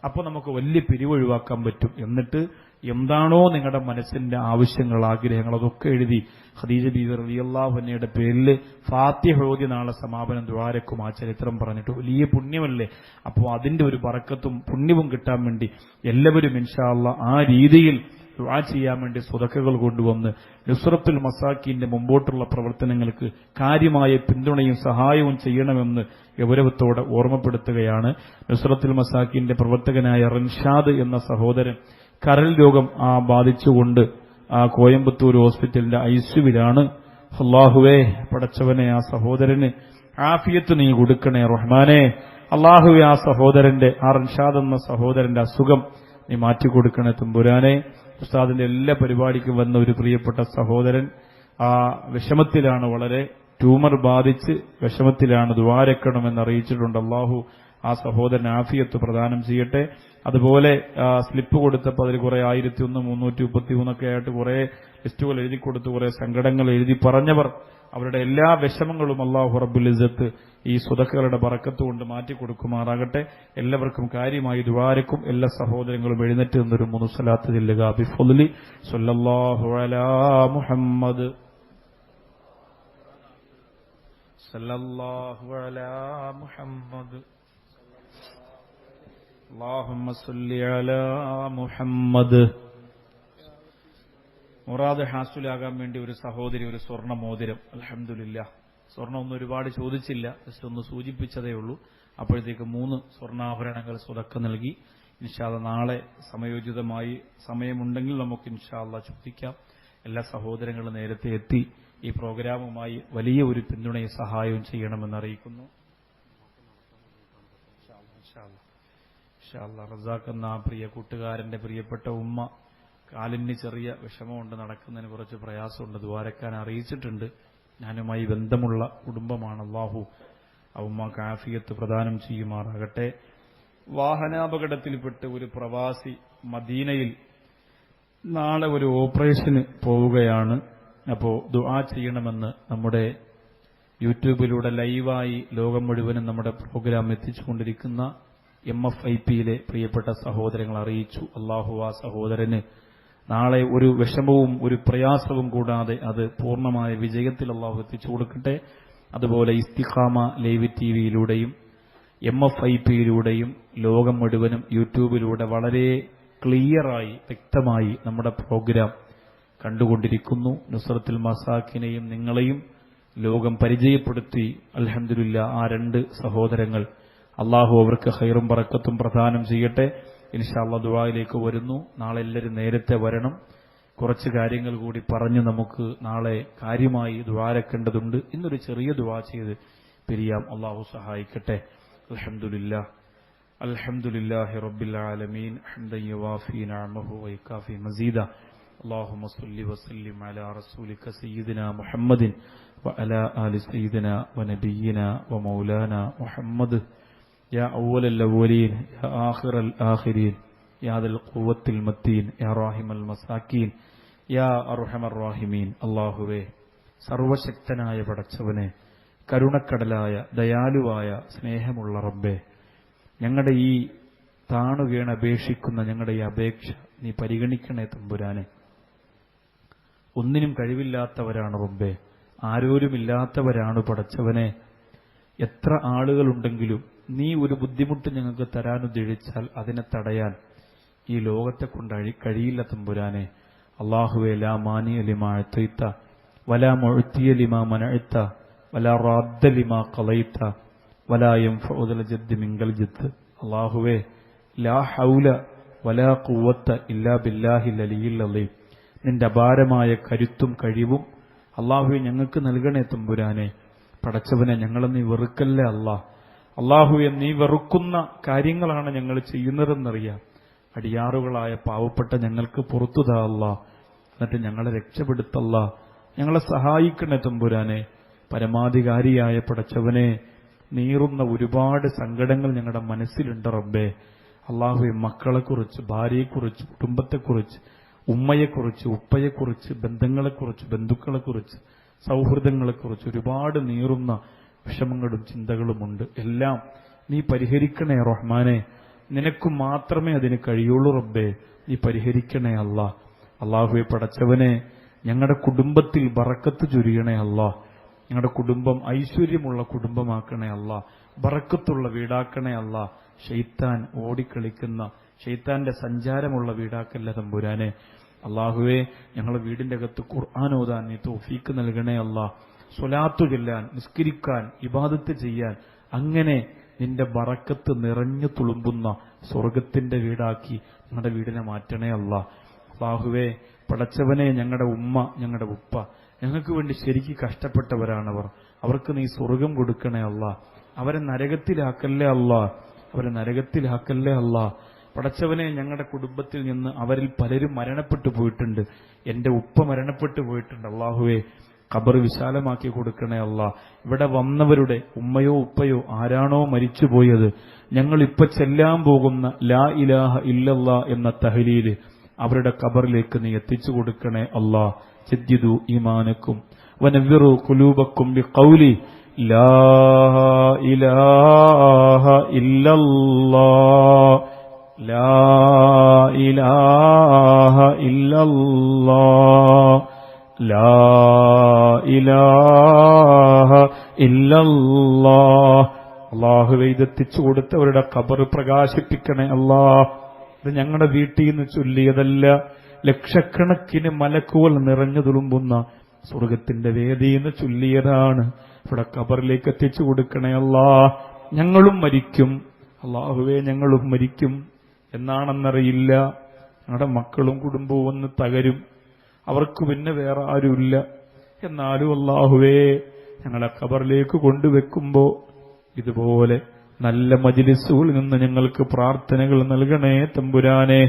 അപ്പോൾ നമുക്ക് വലിയ പിരിവൊഴിവാക്കാൻ പറ്റും. എന്നിട്ട് എന്താണോ നിങ്ങളുടെ മനസ്സിന്റെ ആവശ്യങ്ങൾ, ആഗ്രഹങ്ങൾ, അതൊക്കെ എഴുതി ഖദീജ ബീവി റളിയല്ലാഹു അൻഹയുടെ പേരിൽ ഫാത്തിഹ ഓതി നാളെ സമാപനം ദ്വാരക്കും ആ ചരിത്രം പറഞ്ഞിട്ട് വലിയ പുണ്യമല്ലേ. അപ്പോൾ അതിന്റെ ഒരു ബറക്കത്തും പുണ്യവും കിട്ടാൻ വേണ്ടി എല്ലാവരും ഇൻഷാ അല്ലാഹ് ആ രീതിയിൽ ദുആ ചെയ്യാൻ വേണ്ടി സ്വതക്കകൾ കൊണ്ടുവന്ന് നുസ്റത്തുൽ മസാക്കീന്റെ മുമ്പോട്ടുള്ള പ്രവർത്തനങ്ങൾക്ക് കാര്യമായ പിന്തുണയും സഹായവും ചെയ്യണമെന്ന് ഗൗരവത്തോടെ ഓർമ്മപ്പെടുത്തുകയാണ്. നുസ്റത്തുൽ മസാക്കീന്റെ പ്രവർത്തകനായ റൻഷാദ് എന്ന സഹോദരൻ കരൾ രോഗം ബാധിച്ചുകൊണ്ട് കോയമ്പത്തൂർ ഹോസ്പിറ്റലിന്റെ ഐസിയുവിലാണ്. അല്ലാഹുവേ പടച്ചവനെ, ആ സഹോദരന് ആഫിയത്ത് നീ കൊടുക്കണേ റഹ്മാനെ. അല്ലാഹുവേ ആ സഹോദരന്റെ, ആ റൻഷാദ് എന്ന സഹോദരന്റെ അസുഖം നീ മാറ്റിക്കൊടുക്കണേ തമ്പുരാനെ. ഉസ്താദിന്റെ എല്ലാ പരിപാടിക്കും വന്ന ഒരു പ്രിയപ്പെട്ട സഹോദരൻ ആ വിഷമത്തിലാണ്, വളരെ ട്യൂമർ ബാധിച്ച് വിഷമത്തിലാണ്, ദ്വാരക്കണമെന്ന് അറിയിച്ചിട്ടുണ്ട്. അല്ലാഹു ആ സഹോദരൻ ആഫിയത്ത് പ്രദാനം ചെയ്യട്ടെ. അതുപോലെ സ്ലിപ്പ് കൊടുത്തപ്പോൾ അതിൽ കുറെ 1133 ആയിട്ട് കുറെ ലിസ്റ്റുകൾ എഴുതി കൊടുത്തു, കുറെ സങ്കടങ്ങൾ എഴുതി പറഞ്ഞവർ, അവരുടെ എല്ലാ വിഷമങ്ങളും അല്ലാഹു റബ്ബുൽ ഇസ്സത്ത് ഈ സ്വതക്കകളുടെ ബറക്കത്ത് കൊണ്ട് മാറ്റിക്കൊടുക്കുമാറാകട്ടെ. എല്ലാവർക്കും കാര്യമായി ദുആരക്കും എല്ലാ സഹോദരങ്ങളും എഴുന്നേറ്റ് നിന്നൊരു 3 സ്വലാത്ത് ചൊല്ലുക. ബിഫദ്ലി സ്വല്ലല്ലാഹു അലാ മുഹമ്മദ് സല്ലല്ലാഹു അലാ മുഹമ്മദ് അല്ലാഹുമ്മ സല്ലി അലാ മുഹമ്മദ്. മുറാദ് ഹാസുലാകാൻ വേണ്ടി ഒരു സഹോദരി ഒരു സ്വർണ്ണ മോതിരം, അൽഹംദുലില്ലാഹ്. സ്വർണ്ണമൊന്നും ഒരുപാട് ചോദിച്ചില്ല, ജസ്റ്റ് ഒന്ന് സൂചിപ്പിച്ചതേ ഉള്ളൂ. അപ്പോഴത്തേക്ക് 3 സ്വർണ്ണാഭരണങ്ങൾ സ്വതക്ക നൽകി. ഇൻഷാ അല്ലാഹ് നാളെ സമയോചിതമായി സമയമുണ്ടെങ്കിൽ നമുക്ക് ഇൻഷാ അല്ലാഹ് ചോദിക്കാം. എല്ലാ സഹോദരങ്ങളും നേരത്തെ എത്തി ഈ പ്രോഗ്രാമുമായി വലിയ ഒരു പിന്തുണയും സഹായവും ചെയ്യണമെന്ന് അറിയിക്കുന്നു. റസാഖ് എന്ന പ്രിയ കൂട്ടുകാരന്റെ പ്രിയപ്പെട്ട ഉമ്മ കാലിന് ചെറിയ വിഷമമുണ്ട്, നടക്കുന്നതിന് കുറച്ച് പ്രയാസമുണ്ട്, ദ്വാരക്കാൻ അറിയിച്ചിട്ടുണ്ട്. ഞാനുമായി ബന്ധമുള്ള കുടുംബമാണ്. അല്ലാഹു ആ ഉമ്മക്ക് ആഫിയത്ത് പ്രദാനം ചെയ്യുമാറാകട്ടെ. വാഹനാപകടത്തിൽപ്പെട്ട് ഒരു പ്രവാസി മദീനയിൽ നാളെ ഒരു ഓപ്പറേഷന് പോവുകയാണ്. അപ്പോൾ ദുആ ചെയ്യണമെന്ന് നമ്മുടെ യൂട്യൂബിലൂടെ ലൈവായി ലോകം മുഴുവനും നമ്മുടെ പ്രോഗ്രാം എത്തിച്ചുകൊണ്ടിരിക്കുന്ന MFIP-യിലെ പ്രിയപ്പെട്ട സഹോദരങ്ങൾ അറിയിച്ചു. അല്ലാഹു ആ സഹോദരന് നാളെ ഒരു വിഷമവും ഒരു പ്രയാസവും കൂടാതെ അത് പൂർണ്ണമായ വിജയത്തിൽ അല്ലാഹു എത്തിച്ചു കൊടുക്കട്ടെ. അതുപോലെ ഇസ്തിഖാമ ലൈവ് ടിവിയിലൂടെയും MFIP-യിലൂടെയും ലോകം മുഴുവനും യൂട്യൂബിലൂടെ വളരെ ക്ലിയറായി വ്യക്തമായി നമ്മുടെ പ്രോഗ്രാം കണ്ടുകൊണ്ടിരിക്കുന്നു. നുസ്റത്തുൽ മസാക്കിനെയും നിങ്ങളെയും ലോകം പരിചയപ്പെടുത്തി. അൽഹംദുലില്ലാഹ് ആ 2 സഹോദരങ്ങൾ അല്ലാഹു അവർക്ക് ഖൈറും ബറക്കത്തും പ്രദാനം ചെയ്യട്ടെ. ഇൻഷാ അല്ലാഹ് ദുആയിലേക്ക് വരുന്നു. നാളെ എല്ലാവരും നേരത്തെ വരണം. കുറച്ച് കാര്യങ്ങൾ കൂടി പറഞ്ഞു നമുക്ക് നാളെ കാര്യമായി ദുആരക്കേണ്ടതുണ്ട്. ഇന്നൊരു ചെറിയ ദുആ ചെയ്ത് പിരിയാം. അല്ലാഹു സഹായിക്കട്ടെ. അൽഹംദുലില്ലാഹി റബ്ബിൽ ആലമീൻ ഹംദൻ യുവാഫി നിഅമഹു വയകാഫി മസീദ. اللهم صل وسلم على رسولك سيدنا محمد وعلى آل سيدنا ونبينا ومولانا محمد يا أول الأولين يا آخر الآخرين يا ذا القوة المتين يا راحم المساكين يا أرحم الراحمين. അല്ലാഹുവേ, സർവശക്തനായ പടച്ചവനെ, കരുണക്കടലായ ദയാലുവായ സ്നേഹമുള്ള റബ്ബേ, ഞങ്ങളുടെ ഈ താണുകേണ അപേക്ഷിക്കുന്ന ഞങ്ങളുടെ ഈ അപേക്ഷ നീ പരിഗണിക്കണേ തമ്പുരാനെ. ഒന്നിനും കഴിവില്ലാത്തവരാണ് റബ്ബേ, ആരോരുമില്ലാത്തവരാണ് പടച്ചവനെ. എത്ര ആളുകളുണ്ടെങ്കിലും നീ ഒരു ബുദ്ധിമുട്ട് ഞങ്ങൾക്ക് തരാനുദ്ദേശിച്ചാൽ അതിനെ തടയാൻ ഈ ലോകത്തെ കൊണ്ട് കഴിയില്ല തമ്പുരാനെ. അല്ലാഹുവേ, ലാ മാനിയ ലിമാ അഅ്തൈത വലാ മുഅ്തിയ ലിമാ മനഅത വലാ റാദ്ദ ലിമാ ഖളൈത വലാ യൻഫഉ ദൽ ജദ്ദി മിൻകൽ ജദ്ദ്. അല്ലാഹുവേ, ലാ ഹൗല വലാ ഖുവത ഇല്ലാ ബില്ലാഹിൽ അലിയിൽ അളീം. നിന്റെ അപാരമായ കരുത്തും കഴിവും അല്ലാഹുവേ ഞങ്ങൾക്ക് നൽകണേ തമ്പുരാനെ. പടച്ചവനെ, ഞങ്ങളെ നീ വെറുക്കല്ലേ അല്ലാഹ്. അല്ലാഹുവേ, നീ വെറുക്കുന്ന കാര്യങ്ങളാണ് ഞങ്ങൾ ചെയ്യുന്നതെന്നറിയാം. അടിയാറുകളായ പാവപ്പെട്ട ഞങ്ങൾക്ക് പുറത്തുതാ അല്ലാഹ്. എന്നിട്ട് ഞങ്ങളെ രക്ഷപ്പെടുത്തല്ലാ, ഞങ്ങളെ സഹായിക്കണേ തമ്പുരാനെ. പരമാധികാരിയായ പടച്ചവനെ, നീറുന്ന ഒരുപാട് സങ്കടങ്ങൾ ഞങ്ങളുടെ മനസ്സിലുണ്ട് റബ്ബേ. അല്ലാഹുവേ, മക്കളെക്കുറിച്ച്, ഭാര്യയെക്കുറിച്ച്, കുടുംബത്തെക്കുറിച്ച്, ഉമ്മയെക്കുറിച്ച്, ഉപ്പയെക്കുറിച്ച്, ബന്ധങ്ങളെക്കുറിച്ച്, ബന്ധുക്കളെക്കുറിച്ച്, സൗഹൃദങ്ങളെക്കുറിച്ച് ഒരുപാട് നീറുന്ന വിഷമങ്ങളും ചിന്തകളുമുണ്ട്. എല്ലാം നീ പരിഹരിക്കണേ റഹ്മാനെ. നിനക്ക് മാത്രമേ അതിന് കഴിയുള്ളൂ റബ്ബേ. നീ പരിഹരിക്കണേ അല്ലാ. അല്ലാഹുവേ പടച്ചവനെ, ഞങ്ങളുടെ കുടുംബത്തിൽ ബറക്കത്ത് ചൊരിയണേ അല്ലാ. ഞങ്ങളുടെ കുടുംബം ഐശ്വര്യമുള്ള കുടുംബമാക്കണേ അല്ലാ. ബറക്കത്തുള്ള വീടാക്കണേ അല്ലാ. ശൈത്താൻ ഓടിക്കളിക്കുന്ന, ശൈത്താന്റെ സഞ്ചാരമുള്ള വീടാക്കല്ല തമ്പുരാനെ. അല്ലാഹുവേ, ഞങ്ങളുടെ വീടിന്റെ അകത്ത് ഖുർആൻ ഓതാൻ നീ തൗഫീക്ക് നൽകണേ അല്ലാ. സ്വലാത്തു ചൊല്ലാൻ, നിസ്കരിക്കാൻ, ഇബാദത്ത് ചെയ്യാൻ, അങ്ങനെ നിന്റെ ബറക്കത്ത് നിറഞ്ഞു തുളുമ്പുന്ന സ്വർഗത്തിന്റെ വീടാക്കി ഞങ്ങളുടെ വീടിനെ മാറ്റണേ അല്ലാ. അല്ലാഹുവേ പടച്ചവനെ, ഞങ്ങളുടെ ഉമ്മ, ഞങ്ങളുടെ ഉപ്പ ഞങ്ങൾക്ക് വേണ്ടി ശരിക്ക് കഷ്ടപ്പെട്ടവരാണവർ. അവർക്ക് നീ സ്വർഗം കൊടുക്കണേ അല്ലാ. അവരെ നരകത്തിലാക്കല്ലേ അല്ലാ. അവരെ നരകത്തിലാക്കല്ലേ അല്ലാ. പടച്ചവനെ, ഞങ്ങളുടെ കുടുംബത്തിൽ നിന്ന് അവരിൽ പലരും മരണപ്പെട്ടു പോയിട്ടുണ്ട്. എന്റെ ഉപ്പ മരണപ്പെട്ടു പോയിട്ടുണ്ട്. അല്ലാഹുവേ, ഖബർ വിശാലമാക്കി കൊടുക്കണേ അല്ലാ. ഇവിടെ വന്നവരുടെ ഉമ്മയോ ഉപ്പയോ ആരാണോ മരിച്ചുപോയത്, ഞങ്ങൾ ഇപ്പൊ ചെല്ലാൻ പോകുന്ന ലാ ഇലാഹ ഇല്ലല്ലാ എന്ന തഹ്ലീല് അവരുടെ ഖബറിലേക്ക് നീ എത്തിച്ചു കൊടുക്കണേ അല്ലാ. ജദ്ദിദു ഈമാനക്കും വനവ്വിറു ഖുലൂബക്കും ബിഖൗലി ലാ ഇലാഹ ഇല്ലല്ലാ, ലാ ഇലാഹ ഇല്ലല്ലാ, ലാ ഇലാഹ ഇല്ലല്ലാ. അല്ലാഹുവേ, ഇതെത്തിച്ചു കൊടുത്തവരുടെ ഖബർ പ്രകാശിപ്പിക്കണേ അല്ലാ. ഇത് ഞങ്ങളുടെ വീട്ടിൽ നിന്ന് ചൊല്ലിയതല്ല, ലക്ഷക്കണക്കിന് മലക്കുകൾ നിറഞ്ഞു തുളുമ്പുന്ന സ്വർഗത്തിന്റെ വേദിയിൽ നിന്ന് ചൊല്ലിയതാണ്. ഇവിടെ ഖബറിലേക്ക് എത്തിച്ചു കൊടുക്കണേ അല്ലാ. ഞങ്ങളും മരിക്കും അല്ലാഹുവേ, ഞങ്ങളും മരിക്കും. എന്നാണെന്നറിയില്ല. ഞങ്ങളുടെ മക്കളും കുടുംബവും ഒന്ന് തകരും. അവർക്ക് പിന്നെ വേറെ ആരുമില്ല. എന്നാലും അല്ലാഹുവേ, ഞങ്ങളെ ഖബറിലേക്ക് കൊണ്ടുവെക്കുമ്പോ ഇതുപോലെ നല്ല മജ്‌ലിസുകളിൽ നിന്ന് ഞങ്ങൾക്ക് പ്രാർത്ഥനകൾ നൽകണേ തമ്പുരാനെ.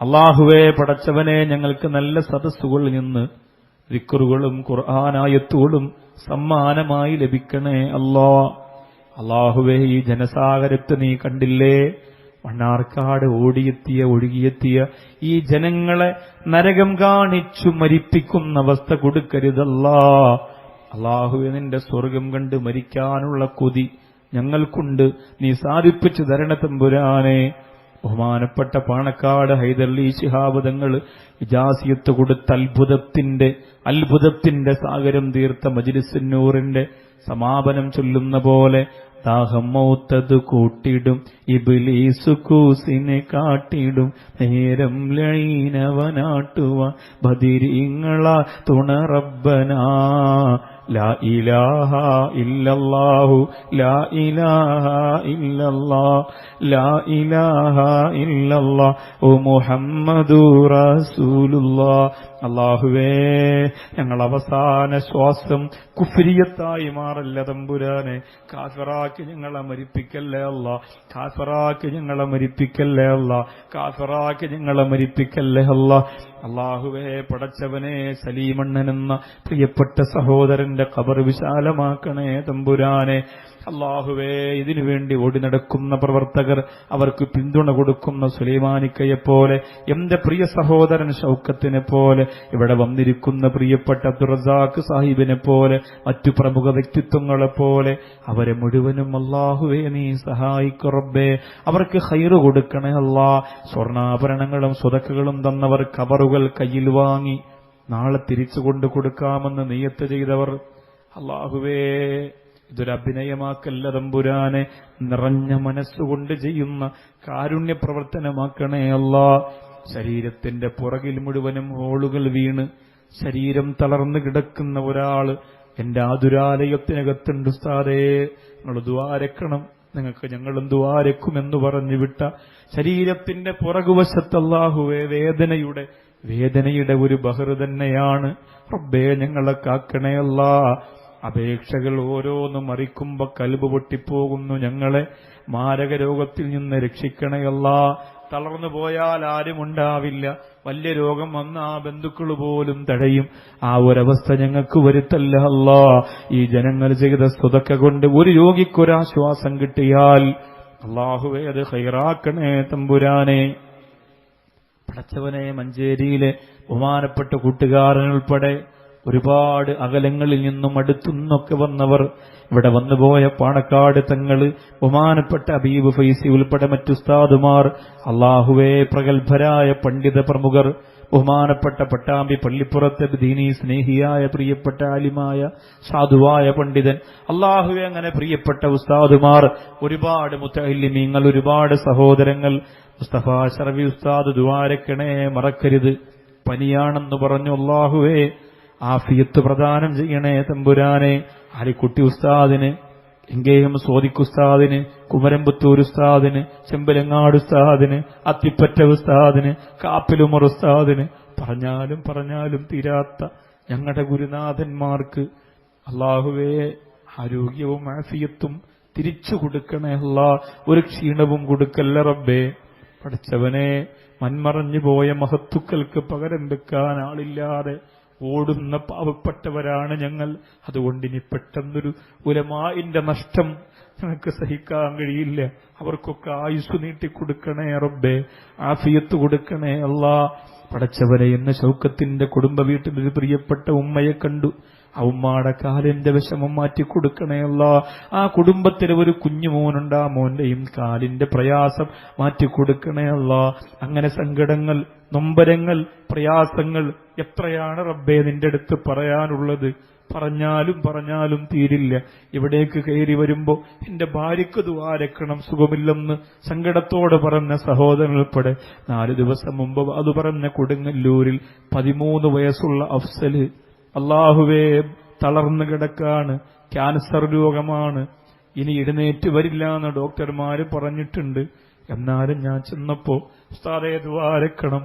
അല്ലാഹുവേ പടച്ചവനെ, ഞങ്ങൾക്ക് നല്ല സദസ്സുകളിൽ നിന്ന് ദിക്റുകളും ഖുർആനായത്തുകളും സമ്മാനമായി ലഭിക്കണേ അല്ലാ. അല്ലാഹുവേ, ഈ ജനസാഗരത്തെ നീ കണ്ടില്ലേ? മണ്ണാർക്കാട് ഒഴുകിയെത്തിയ ഈ ജനങ്ങളെ നരകം കാണിച്ചു മരിപ്പിക്കുന്ന അവസ്ഥ കൊടുക്കരുതല്ലാ. അല്ലാഹുവേ, നിന്റെ സ്വർഗം കണ്ട് മരിക്കാനുള്ള കൊതി ഞങ്ങൾക്കുണ്ട്. നീ സാധിപ്പിച്ചു തരണ തമ്പുരാനെ. ബഹുമാനപ്പെട്ട പാണക്കാട് ഹൈദർലി ശിഹാബ് തങ്ങൾ ഇജാസിയത്ത് കൊടുത്ത അത്ഭുതത്തിന്റെ സാഗരം തീർത്ത മജ്‌ലിസുന്നൂറിന്റെ സമാപനം ചൊല്ലുന്ന പോലെ, ദാഹം മൗത്തത് കൂട്ടിടും ഇബ്ലീസു കൂസിനെ കാട്ടിടും, നേരം ലൈനവനാട്ടുവാൻ ബദിരീങ്ങളാ തുണ റബ്ബനാ. ലാ ഇലാഹ ഇല്ലല്ലാഹു, ലാ ഇലാഹ ഇല്ലല്ലാഹ്, ലാ ഇലാഹ ഇല്ലല്ലാഹു മുഹമ്മദുർ റസൂലുള്ളാഹ്. അല്ലാഹുവേ, ഞങ്ങൾ അവസാന ശ്വാസം കുഫ്രിയത്തായി മാറല്ല തമ്പുരാനെ. കാഫിറാക്കി ഞങ്ങളെ മരിപ്പിക്കല്ലേ അല്ലാ. കാഫിറാക്കി ഞങ്ങളെ മരിപ്പിക്കല്ലേ അല്ലാ. കാഫിറാക്കി ഞങ്ങളെ മരിപ്പിക്കല്ലേ അല്ലാ. അല്ലാഹുവേ പടച്ചവനെ, സലീമണ്ണൻ എന്ന പ്രിയപ്പെട്ട സഹോദരന്റെ ഖബർ വിശാലമാക്കണേ തമ്പുരാനെ. അല്ലാഹുവേ, ഇതിനുവേണ്ടി ഓടി നടക്കുന്ന പ്രവർത്തകർ, അവർക്ക് പിന്തുണ കൊടുക്കുന്ന സുലൈമാനിക്കയെപ്പോലെ, എന്റെ പ്രിയ സഹോദരൻ ഷൗക്കത്തിനെ പോലെ, ഇവിടെ വന്നിരിക്കുന്ന പ്രിയപ്പെട്ട അബ്ദുർ റസാഖ് സാഹിബിനെ പോലെ, മറ്റു പ്രമുഖ വ്യക്തിത്വങ്ങളെപ്പോലെ അവരെ മുഴുവനും അല്ലാഹുവേ നീ സഹായിക്കു റബ്ബേ. അവർക്ക് ഖൈറ് കൊടുക്കണേ അല്ലാ. സ്വർണ്ണാഭരണങ്ങളും സ്വതക്കകളും തന്നവർ ഖബറുകൾ കയ്യിൽ വാങ്ങി നാളെ തിരിച്ചു കൊണ്ടു കൊടുക്കാമെന്ന് നിയ്യത്ത് ചെയ്തവർ, അല്ലാഹുവേ ഇതൊരു അഭിനയമാക്കല്ല തമ്പുരാനെ. നിറഞ്ഞ മനസ്സുകൊണ്ട് ചെയ്യുന്ന കാരുണ്യ പ്രവർത്തനമാക്കണേ അല്ലാ. ശരീരത്തിന്റെ പുറകിൽ മുഴുവനും ഹോളുകൾ വീണ് ശരീരം തളർന്നു കിടക്കുന്ന ഒരാള് എന്റെ ആതുരാലയത്തിനകത്തുണ്ട് ഉസ്താദേ, നിങ്ങൾ ദുആരക്കണം, നിങ്ങൾക്ക് ഞങ്ങളും ദുആരക്കുമെന്ന് പറഞ്ഞു വിട്ട ശരീരത്തിന്റെ പുറകുവശത്ത് അല്ലാഹുവേ വേദനയുടെ ഒരു ബഹർ തന്നെയാണ് റബ്ബേ. ഞങ്ങളെ കാക്കണേ അല്ലാ. അപേക്ഷകൾ ഓരോന്നും മറിക്കുമ്പോ കൽബ് പൊട്ടിപ്പോകുന്നു. ഞങ്ങളെ മാരക രോഗത്തിൽ നിന്ന് രക്ഷിക്കണയല്ല. തളർന്നു പോയാൽ ആരും ഉണ്ടാവില്ല. വലിയ രോഗം വന്ന ആ ബന്ധുക്കൾ പോലും തടയും. ആ ഒരവസ്ഥ ഞങ്ങൾക്ക് വരുത്തല്ല അല്ലാ. ഈ ജനങ്ങൾ ചെയ്ത സ്വതക്ക കൊണ്ട് ഒരു രോഗിക്കൊരാശ്വാസം കിട്ടിയാൽ അല്ലാഹുവേ അത് ഖൈറാക്കണേ തമ്പുരാനെ. പടച്ചവനെ, മഞ്ചേരിയിലെ ബഹുമാനപ്പെട്ട കൂട്ടുകാരനുൾപ്പെടെ ഒരുപാട് അകലങ്ങളിൽ നിന്നും അടുത്തുനിന്നൊക്കെ വന്നവർ ഇവിടെ വന്നുപോയ പാണക്കാട് തങ്ങള്, ബഹുമാനപ്പെട്ട ഹബീബ് ഫൈസി ഉൾപ്പെടെ മറ്റുസ്താദുമാർ, അള്ളാഹുവേ പ്രഗത്ഭരായ പണ്ഡിത പ്രമുഖർ, ബഹുമാനപ്പെട്ട പട്ടാമ്പി പള്ളിപ്പുറത്തെ ദീനീ സ്നേഹിയായ പ്രിയപ്പെട്ട ആലിമായ സാധുവായ പണ്ഡിതൻ, അള്ളാഹുവെ അങ്ങനെ പ്രിയപ്പെട്ട ഉസ്താദുമാർ, ഒരുപാട് മുത്തഅല്ലിമീങ്ങൾ, ഒരുപാട് സഹോദരങ്ങൾ. മുസ്തഫ ശറഫി ഉസ്താദ് ദുആരക്കണേ, മറക്കരുത്. പനിയാണെന്ന് പറഞ്ഞു. അള്ളാഹുവേ ആഫിയത്ത് പ്രദാനം ചെയ്യണേ തമ്പുരാനെ. ആലിക്കുട്ടി ഉസ്താദിന്, എങ്കേയും സോദിഖ് ഉസ്താദിന്, കുമരമ്പത്തൂർ ഉസ്താദിന്, ചെമ്പലങ്ങാട് ഉസ്താദിന്, അത്തിപ്പറ്റ ഉസ്താദിന്, കാപ്പിലുമർ ഉസ്താദിന്, പറഞ്ഞാലും തീരാത്ത ഞങ്ങളുടെ ഗുരുനാഥന്മാർക്ക് അല്ലാഹുവേ ആരോഗ്യവും ആഫിയത്തും തിരിച്ചു കൊടുക്കണേ അല്ലാ. ഒരു ക്ഷീണവും കൊടുക്കല്ല റബ്ബേ. പഠിച്ചവനെ, മൺമറഞ്ഞു പോയ മഹത്തുക്കൾക്ക് പകരം വെക്കാൻ ആളില്ലാതെ ഓടുന്ന പാവപ്പെട്ടവരാണ് ഞങ്ങൾ. അതുകൊണ്ട് ഇനി പെട്ടെന്നൊരു ഉലമാഇന്റെ നഷ്ടം ഞങ്ങൾക്ക് സഹിക്കാൻ കഴിയില്ല. അവർക്കൊക്കെ ആയുസ് നീട്ടിക്കൊടുക്കണേ റബ്ബേ, ആഫിയത്ത് കൊടുക്കണേ അല്ലാ. പടച്ചവരെ, ഇന്ന് ശൗക്കത്തിന്റെ കുടുംബ വീട്ടിൽ ഒരു പ്രിയപ്പെട്ട ഉമ്മയെ കണ്ടു. ആ ഉമ്മാടെ കാലിന്റെ വിഷമം മാറ്റിക്കൊടുക്കണേ അല്ലാ. ആ കുടുംബത്തിന് ഒരു കുഞ്ഞുമോനുണ്ട്, ആ മോന്റെയും കാലിന്റെ പ്രയാസം മാറ്റിക്കൊടുക്കണേ അല്ലാ. അങ്ങനെ സങ്കടങ്ങൾ, നൊമ്പരങ്ങൾ, പ്രയാസങ്ങൾ എത്രയാണ് റബ്ബേ നിന്റെ അടുത്ത് പറയാനുള്ളത്? പറഞ്ഞാലും തീരില്ല. ഇവിടേക്ക് കയറി വരുമ്പോ എന്റെ ഭാര്യയ്ക്ക് ദുആരക്കണം, സുഖമില്ലെന്ന് സങ്കടത്തോടെ പറഞ്ഞ സഹോദരൻ ഉൾപ്പെടെ 4 ദിവസം മുമ്പ് അത് പറഞ്ഞ കൊടുങ്ങല്ലൂരിൽ 13 വയസ്സുള്ള അഫ്സല്, അല്ലാഹുവേ തളർന്നു കിടക്കാണ്, ക്യാൻസർ രോഗമാണ്, ഇനി എഴുന്നേറ്റ് വരില്ല എന്ന് ഡോക്ടർമാര് പറഞ്ഞിട്ടുണ്ട്. എന്നാലും ഞാൻ ചെന്നപ്പോ ഉസ്താദേ ദുആരക്കണം,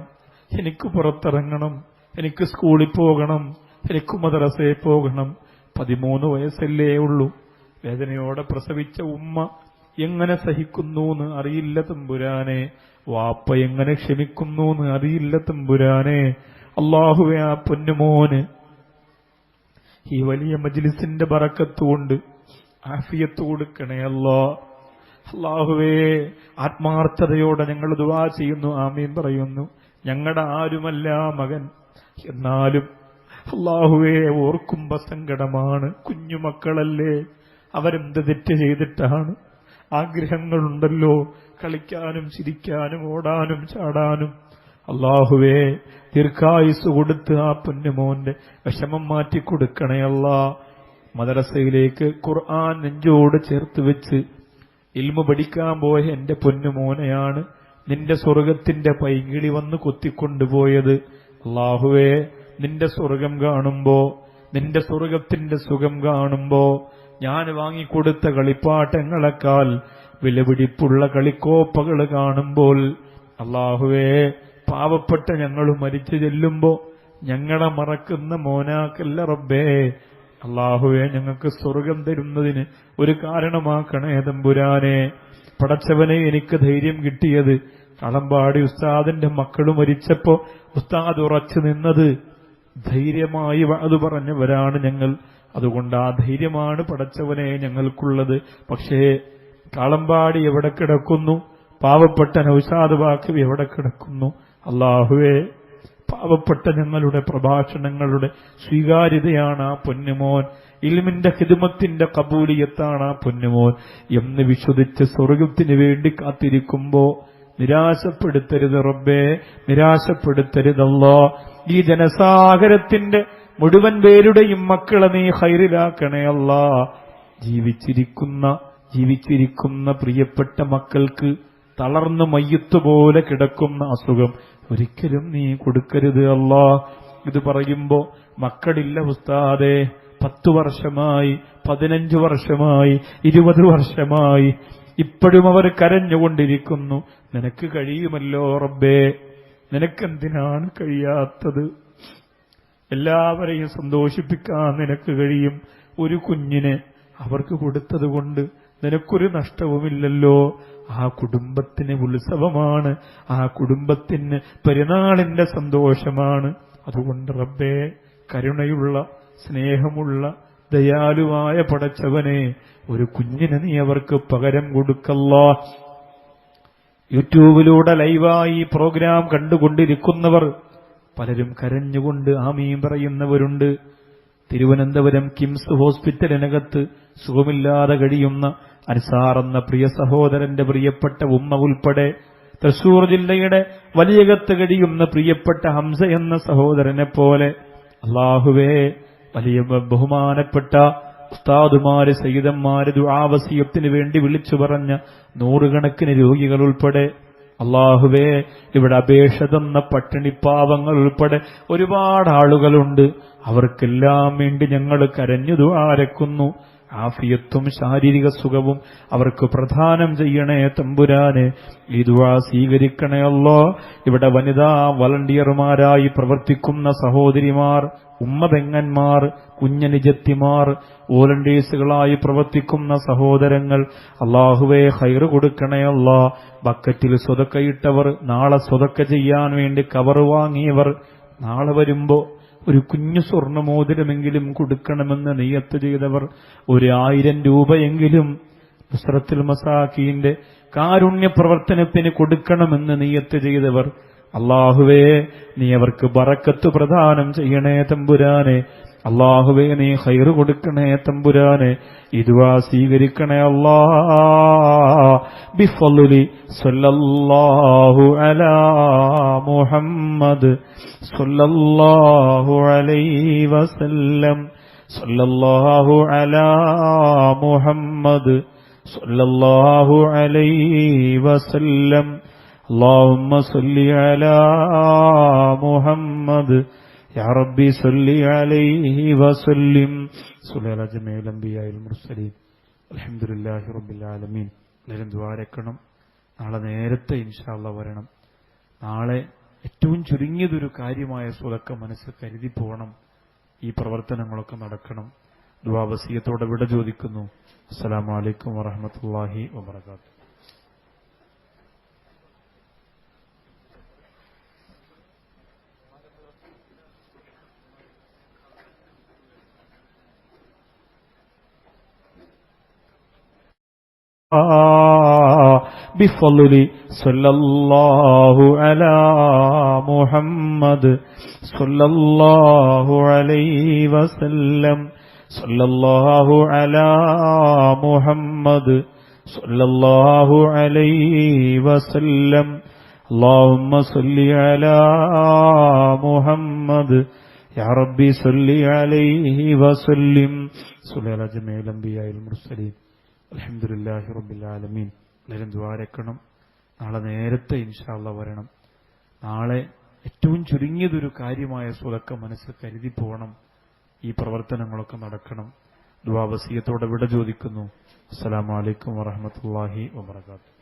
എനിക്ക് പുറത്തിറങ്ങണം, എനിക്ക് സ്കൂളിൽ പോകണം, എനിക്ക് മദ്രസയിൽ പോകണം. 13 വയസ്സല്ലേ ഉള്ളൂ. വേദനയോടെ പ്രസവിച്ച ഉമ്മ എങ്ങനെ സഹിക്കുന്നൂന്ന് അറിയില്ല തമ്പുരാനെ. വാപ്പ എങ്ങനെ ക്ഷമിക്കുന്നൂന്ന് അറിയില്ല തമ്പുരാനെ. അല്ലാഹുവേ, ആ പൊന്നുമോന് ഈ വലിയ മജ്ലിസിന്റെ ബറക്കത്തുകൊണ്ട് ആഫിയത്ത് കൊടുക്കണേ അല്ലാ. അല്ലാഹുവേ, ആത്മാർത്ഥതയോടെ ഞങ്ങൾ ദുആ ചെയ്യുന്നു, ആമീൻ പറയുന്നു. ഞങ്ങളുടെ ആരുമല്ല മകൻ, എന്നാലും അല്ലാഹുവേ ഓർക്കുമ്പോ സങ്കടമാണ്. കുഞ്ഞുമക്കളല്ലേ, അവരെന്ത് തെറ്റ് ചെയ്തിട്ടാണ്? ആഗ്രഹങ്ങളുണ്ടല്ലോ, കളിക്കാനും ചിരിക്കാനും ഓടാനും ചാടാനും. അല്ലാഹുവേ ദീർഘായുസ് കൊടുത്ത് ആ പൊന്നുമോന്റെ വിഷമം മാറ്റിക്കൊടുക്കണേ അല്ലാ. മദ്രസയിലേക്ക് ഖുർആൻ നെഞ്ചോട് ചേർത്ത് വെച്ച് ഇൽമു പഠിക്കാൻ പോയ എന്റെ പൊന്നുമോനെയാണ് നിന്റെ സ്വർഗത്തിന്റെ പൈകിളി വന്ന് കൊത്തിക്കൊണ്ടുപോയത്. അല്ലാഹുവേ, നിന്റെ സ്വർഗം കാണുമ്പോ, നിന്റെ സ്വർഗത്തിന്റെ സുഖം കാണുമ്പോ, ഞാൻ വാങ്ങിക്കൊടുത്ത കളിപ്പാട്ടങ്ങളെക്കാൾ വിലപിടിപ്പുള്ള കളിക്കോപ്പകൾ കാണുമ്പോൾ, അല്ലാഹുവേ പാവപ്പെട്ട ഞങ്ങൾ മരിച്ചു ചെല്ലുമ്പോ ഞങ്ങളെ മറക്കുന്ന മോനാക്കല്ല റബ്ബേ. അല്ലാഹുവേ, ഞങ്ങൾക്ക് സ്വർഗം തരുന്നതിന് ഒരു കാരണമാക്കണേ തമ്പുരാനെ. പടച്ചവനെ, എനിക്ക് ധൈര്യം കിട്ടിയത് കളമ്പാടി ഉസ്താദിന്റെ മക്കള് മരിച്ചപ്പോ ഉസ്താദ് ഉറച്ചു നിന്നത് ധൈര്യമായി അത് പറഞ്ഞവരാണ് ഞങ്ങൾ. അതുകൊണ്ട് ആ ധൈര്യമാണ് പടച്ചവനെ ഞങ്ങൾക്കുള്ളത്. പക്ഷേ കളമ്പാടി എവിടെ കിടക്കുന്നു? പാവപ്പെട്ട നൗഷാദ് ബാക്കി എവിടെ കിടക്കുന്നു? അല്ലാഹുവേ, പാവപ്പെട്ട ഞങ്ങളുടെ പ്രഭാഷണങ്ങളുടെ സ്വീകാര്യതയാണ് ആ പൊന്നുമോൻ, ഇൽമിന്റെ ഖിദ്മത്തിന്റെ കബൂലിയത്താണ് ആ പൊന്നുമോൻ എന്ന് വിശ്വസിച്ച് സ്വർഗത്തിന് വേണ്ടി കാത്തിരിക്കുമ്പോ നിരാശപ്പെടുത്തരുത് റബ്ബേ, നിരാശപ്പെടുത്തരുതല്ലോ. ഈ ജനസാഗരത്തിന്റെ മുഴുവൻ പേരുടെയും മക്കളെ നീ ഖൈറിലാക്കണേ അല്ലാ. ജീവിച്ചിരിക്കുന്ന പ്രിയപ്പെട്ട മക്കൾക്ക് തളർന്നു മയ്യത്തുപോലെ കിടക്കുന്ന അസുഖം ഒരിക്കലും നീ കൊടുക്കരുത് അല്ലാ. ഇത് പറയുമ്പോ മക്കളില്ല ഉസ്താദേ, 10 വർഷമായി, 15 വർഷമായി, 20 വർഷമായി, ഇപ്പോഴും അവർ കരഞ്ഞുകൊണ്ടിരിക്കുന്നു. നിനക്ക് കഴിയുമല്ലോ റബ്ബേ, നിനക്കെന്തിനാണ് കഴിയാത്തത്? എല്ലാവരെയും സന്തോഷിപ്പിക്കാൻ നിനക്ക് കഴിയും. ഒരു കുഞ്ഞിനെ അവർക്ക് കൊടുത്തതുകൊണ്ട് നിനക്കൊരു നഷ്ടവുമില്ലല്ലോ. ആ കുടുംബത്തിന് ഉത്സവമാണ്, ആ കുടുംബത്തിന് പെരുന്നാളിന്റെ സന്തോഷമാണ്. അതുകൊണ്ട് റബ്ബേ, കരുണയുള്ള സ്നേഹമുള്ള ദയാലുവായ പടച്ചവനെ, ഒരു കുഞ്ഞിനെ നീ അവർക്ക് പകരം കൊടുക്കല്ലാ. യൂട്യൂബിലൂടെ ലൈവായി പ്രോഗ്രാം കണ്ടുകൊണ്ടിരിക്കുന്നവർ പലരും കരഞ്ഞുകൊണ്ട് ആമീൻ പറയുന്നവരുണ്ട്. തിരുവനന്തപുരം കിംസ് ഹോസ്പിറ്റലിനകത്ത് സുഖമില്ലാതെ കഴിയുന്ന അൻസാർ എന്ന പ്രിയ സഹോദരന്റെ പ്രിയപ്പെട്ട ഉമ്മ ഉൾപ്പെടെ തൃശൂർ ജില്ലയുടെ വലിയകത്ത് കഴിയുന്ന പ്രിയപ്പെട്ട ഹംസ എന്ന സഹോദരനെ പോലെ അല്ലാഹുവേ വലിയ ബഹുമാനപ്പെട്ട ഉസ്താദുമാര് സയ്യിദന്മാര് ദുആവസിയത്തിന് വേണ്ടി വിളിച്ചു പറഞ്ഞ നൂറുകണക്കിന് രോഗികൾ ഉൾപ്പെടെ അല്ലാഹുവേ ഇവിടെ അപേക്ഷ തന്ന പട്ടിണിപ്പാവങ്ങൾ ഉൾപ്പെടെ ഒരുപാട് ആളുകളുണ്ട്. അവർക്കെല്ലാം വേണ്ടി ഞങ്ങൾ കരഞ്ഞു ദുആരക്കുന്നു. ആഫിയത്തും ശാരീരിക സുഖവും അവർക്ക് പ്രദാനം ചെയ്യണേ തമ്പുരാനെ. ഈ ദുആ സ്വീകരിക്കണേ അല്ലാഹ്. ഇവിടെ വനിതാ വളണ്ടിയർമാരായി പ്രവർത്തിക്കുന്ന സഹോദരിമാർ, ഉമ്മപെങ്ങന്മാർ, കുഞ്ഞനിജത്തിമാർ, വോളണ്ടിയേഴ്സുകളായി പ്രവർത്തിക്കുന്ന സഹോദരങ്ങൾ, അല്ലാഹുവേ ഖൈർ കൊടുക്കണേ അല്ലാഹ്. ബക്കറ്റിൽ സ്വതക്കയിട്ടവർ, നാളെ സ്വതക്ക ചെയ്യാൻ വേണ്ടി കവർ വാങ്ങിയവർ, നാളെ വരുമ്പോ ഒരു കുഞ്ഞു സ്വർണ്ണമോതിരമെങ്കിലും കൊടുക്കണമെന്ന് നിയ്യത്ത് ചെയ്തവർ, 1000 രൂപയെങ്കിലും നുസ്രത്തുൽ മസാക്കീന്റെ കാരുണ്യ പ്രവർത്തനത്തിന് കൊടുക്കണമെന്ന് നിയ്യത്ത് ചെയ്തവർ, അല്ലാഹുവേ നീ അവർക്ക് ബറക്കത്ത് പ്രദാനം ചെയ്യണേ തമ്പുരാനെ. അല്ലാഹുവേ നീ ഖൈർ കൊടുക്കണേ തമ്പുരാനെ. ഈ ദുആ സ്വീകരിക്കണേ അല്ലാഹ്. ബിഫളലി സല്ലല്ലാഹു അലാ മുഹമ്മദ് സല്ലല്ലാഹു അലൈഹി വസല്ലം. സല്ലല്ലാഹു അലാ മുഹമ്മദ് സല്ലല്ലാഹു അലൈഹി വസല്ലം. اللهم صل على محمد يا ربي صل عليه وسلم. صلى على جميع الانبياء والمرسلين الحمد لله رب العالمين. എല്ലാവരും ദ്വാരക്കണം. നാളെ നേരത്തെ ഇൻഷാ അല്ലാഹ് വരണം. നാളെ ഏറ്റവും ചുരുങ്ങിയതൊരു കാര്യമായ സ്വതക്ക മനസ്സ് കരുതി പോകണം. ഈ പ്രവർത്തനങ്ങളൊക്കെ നടക്കണം. ദുആ വസിയത്തോടെ വിട ചോദിക്കുന്നു. അസ്സലാമു അലൈക്കും വറഹ്മത്തുള്ളാഹി വബറകാതുഹു. ബിഫളലി സല്ലല്ലാഹു അലാ മുഹമ്മദ് സല്ലല്ലാഹു അലൈഹി വസല്ലം. സല്ലല്ലാഹു അലാ മുഹമ്മദ് സല്ലല്ലാഹു അലൈഹി വസല്ലം. اللهم صل على محمد يا ربي صل عليه وسلم. صل على جميع الانبياء والمرسلين الحمد لله رب العالمين. എല്ലാവരും ദ്വാരക്കണം. നാളെ നേരത്തെ ഇൻഷാ അല്ലാഹ് വരണം. നാളെ ഏറ്റവും ചുരുങ്ങിയതൊരു കാര്യമായ സ്വതക്ക മനസ്സ് കരുതി പോകണം. ഈ പ്രവർത്തനങ്ങളൊക്കെ നടക്കണം. ദുആ വസിയത്തോടെ വിട ചോദിക്കുന്നു. അസ്സലാമു അലൈക്കും വറഹ്മത്തുള്ളാഹി വബറകാതുഹു.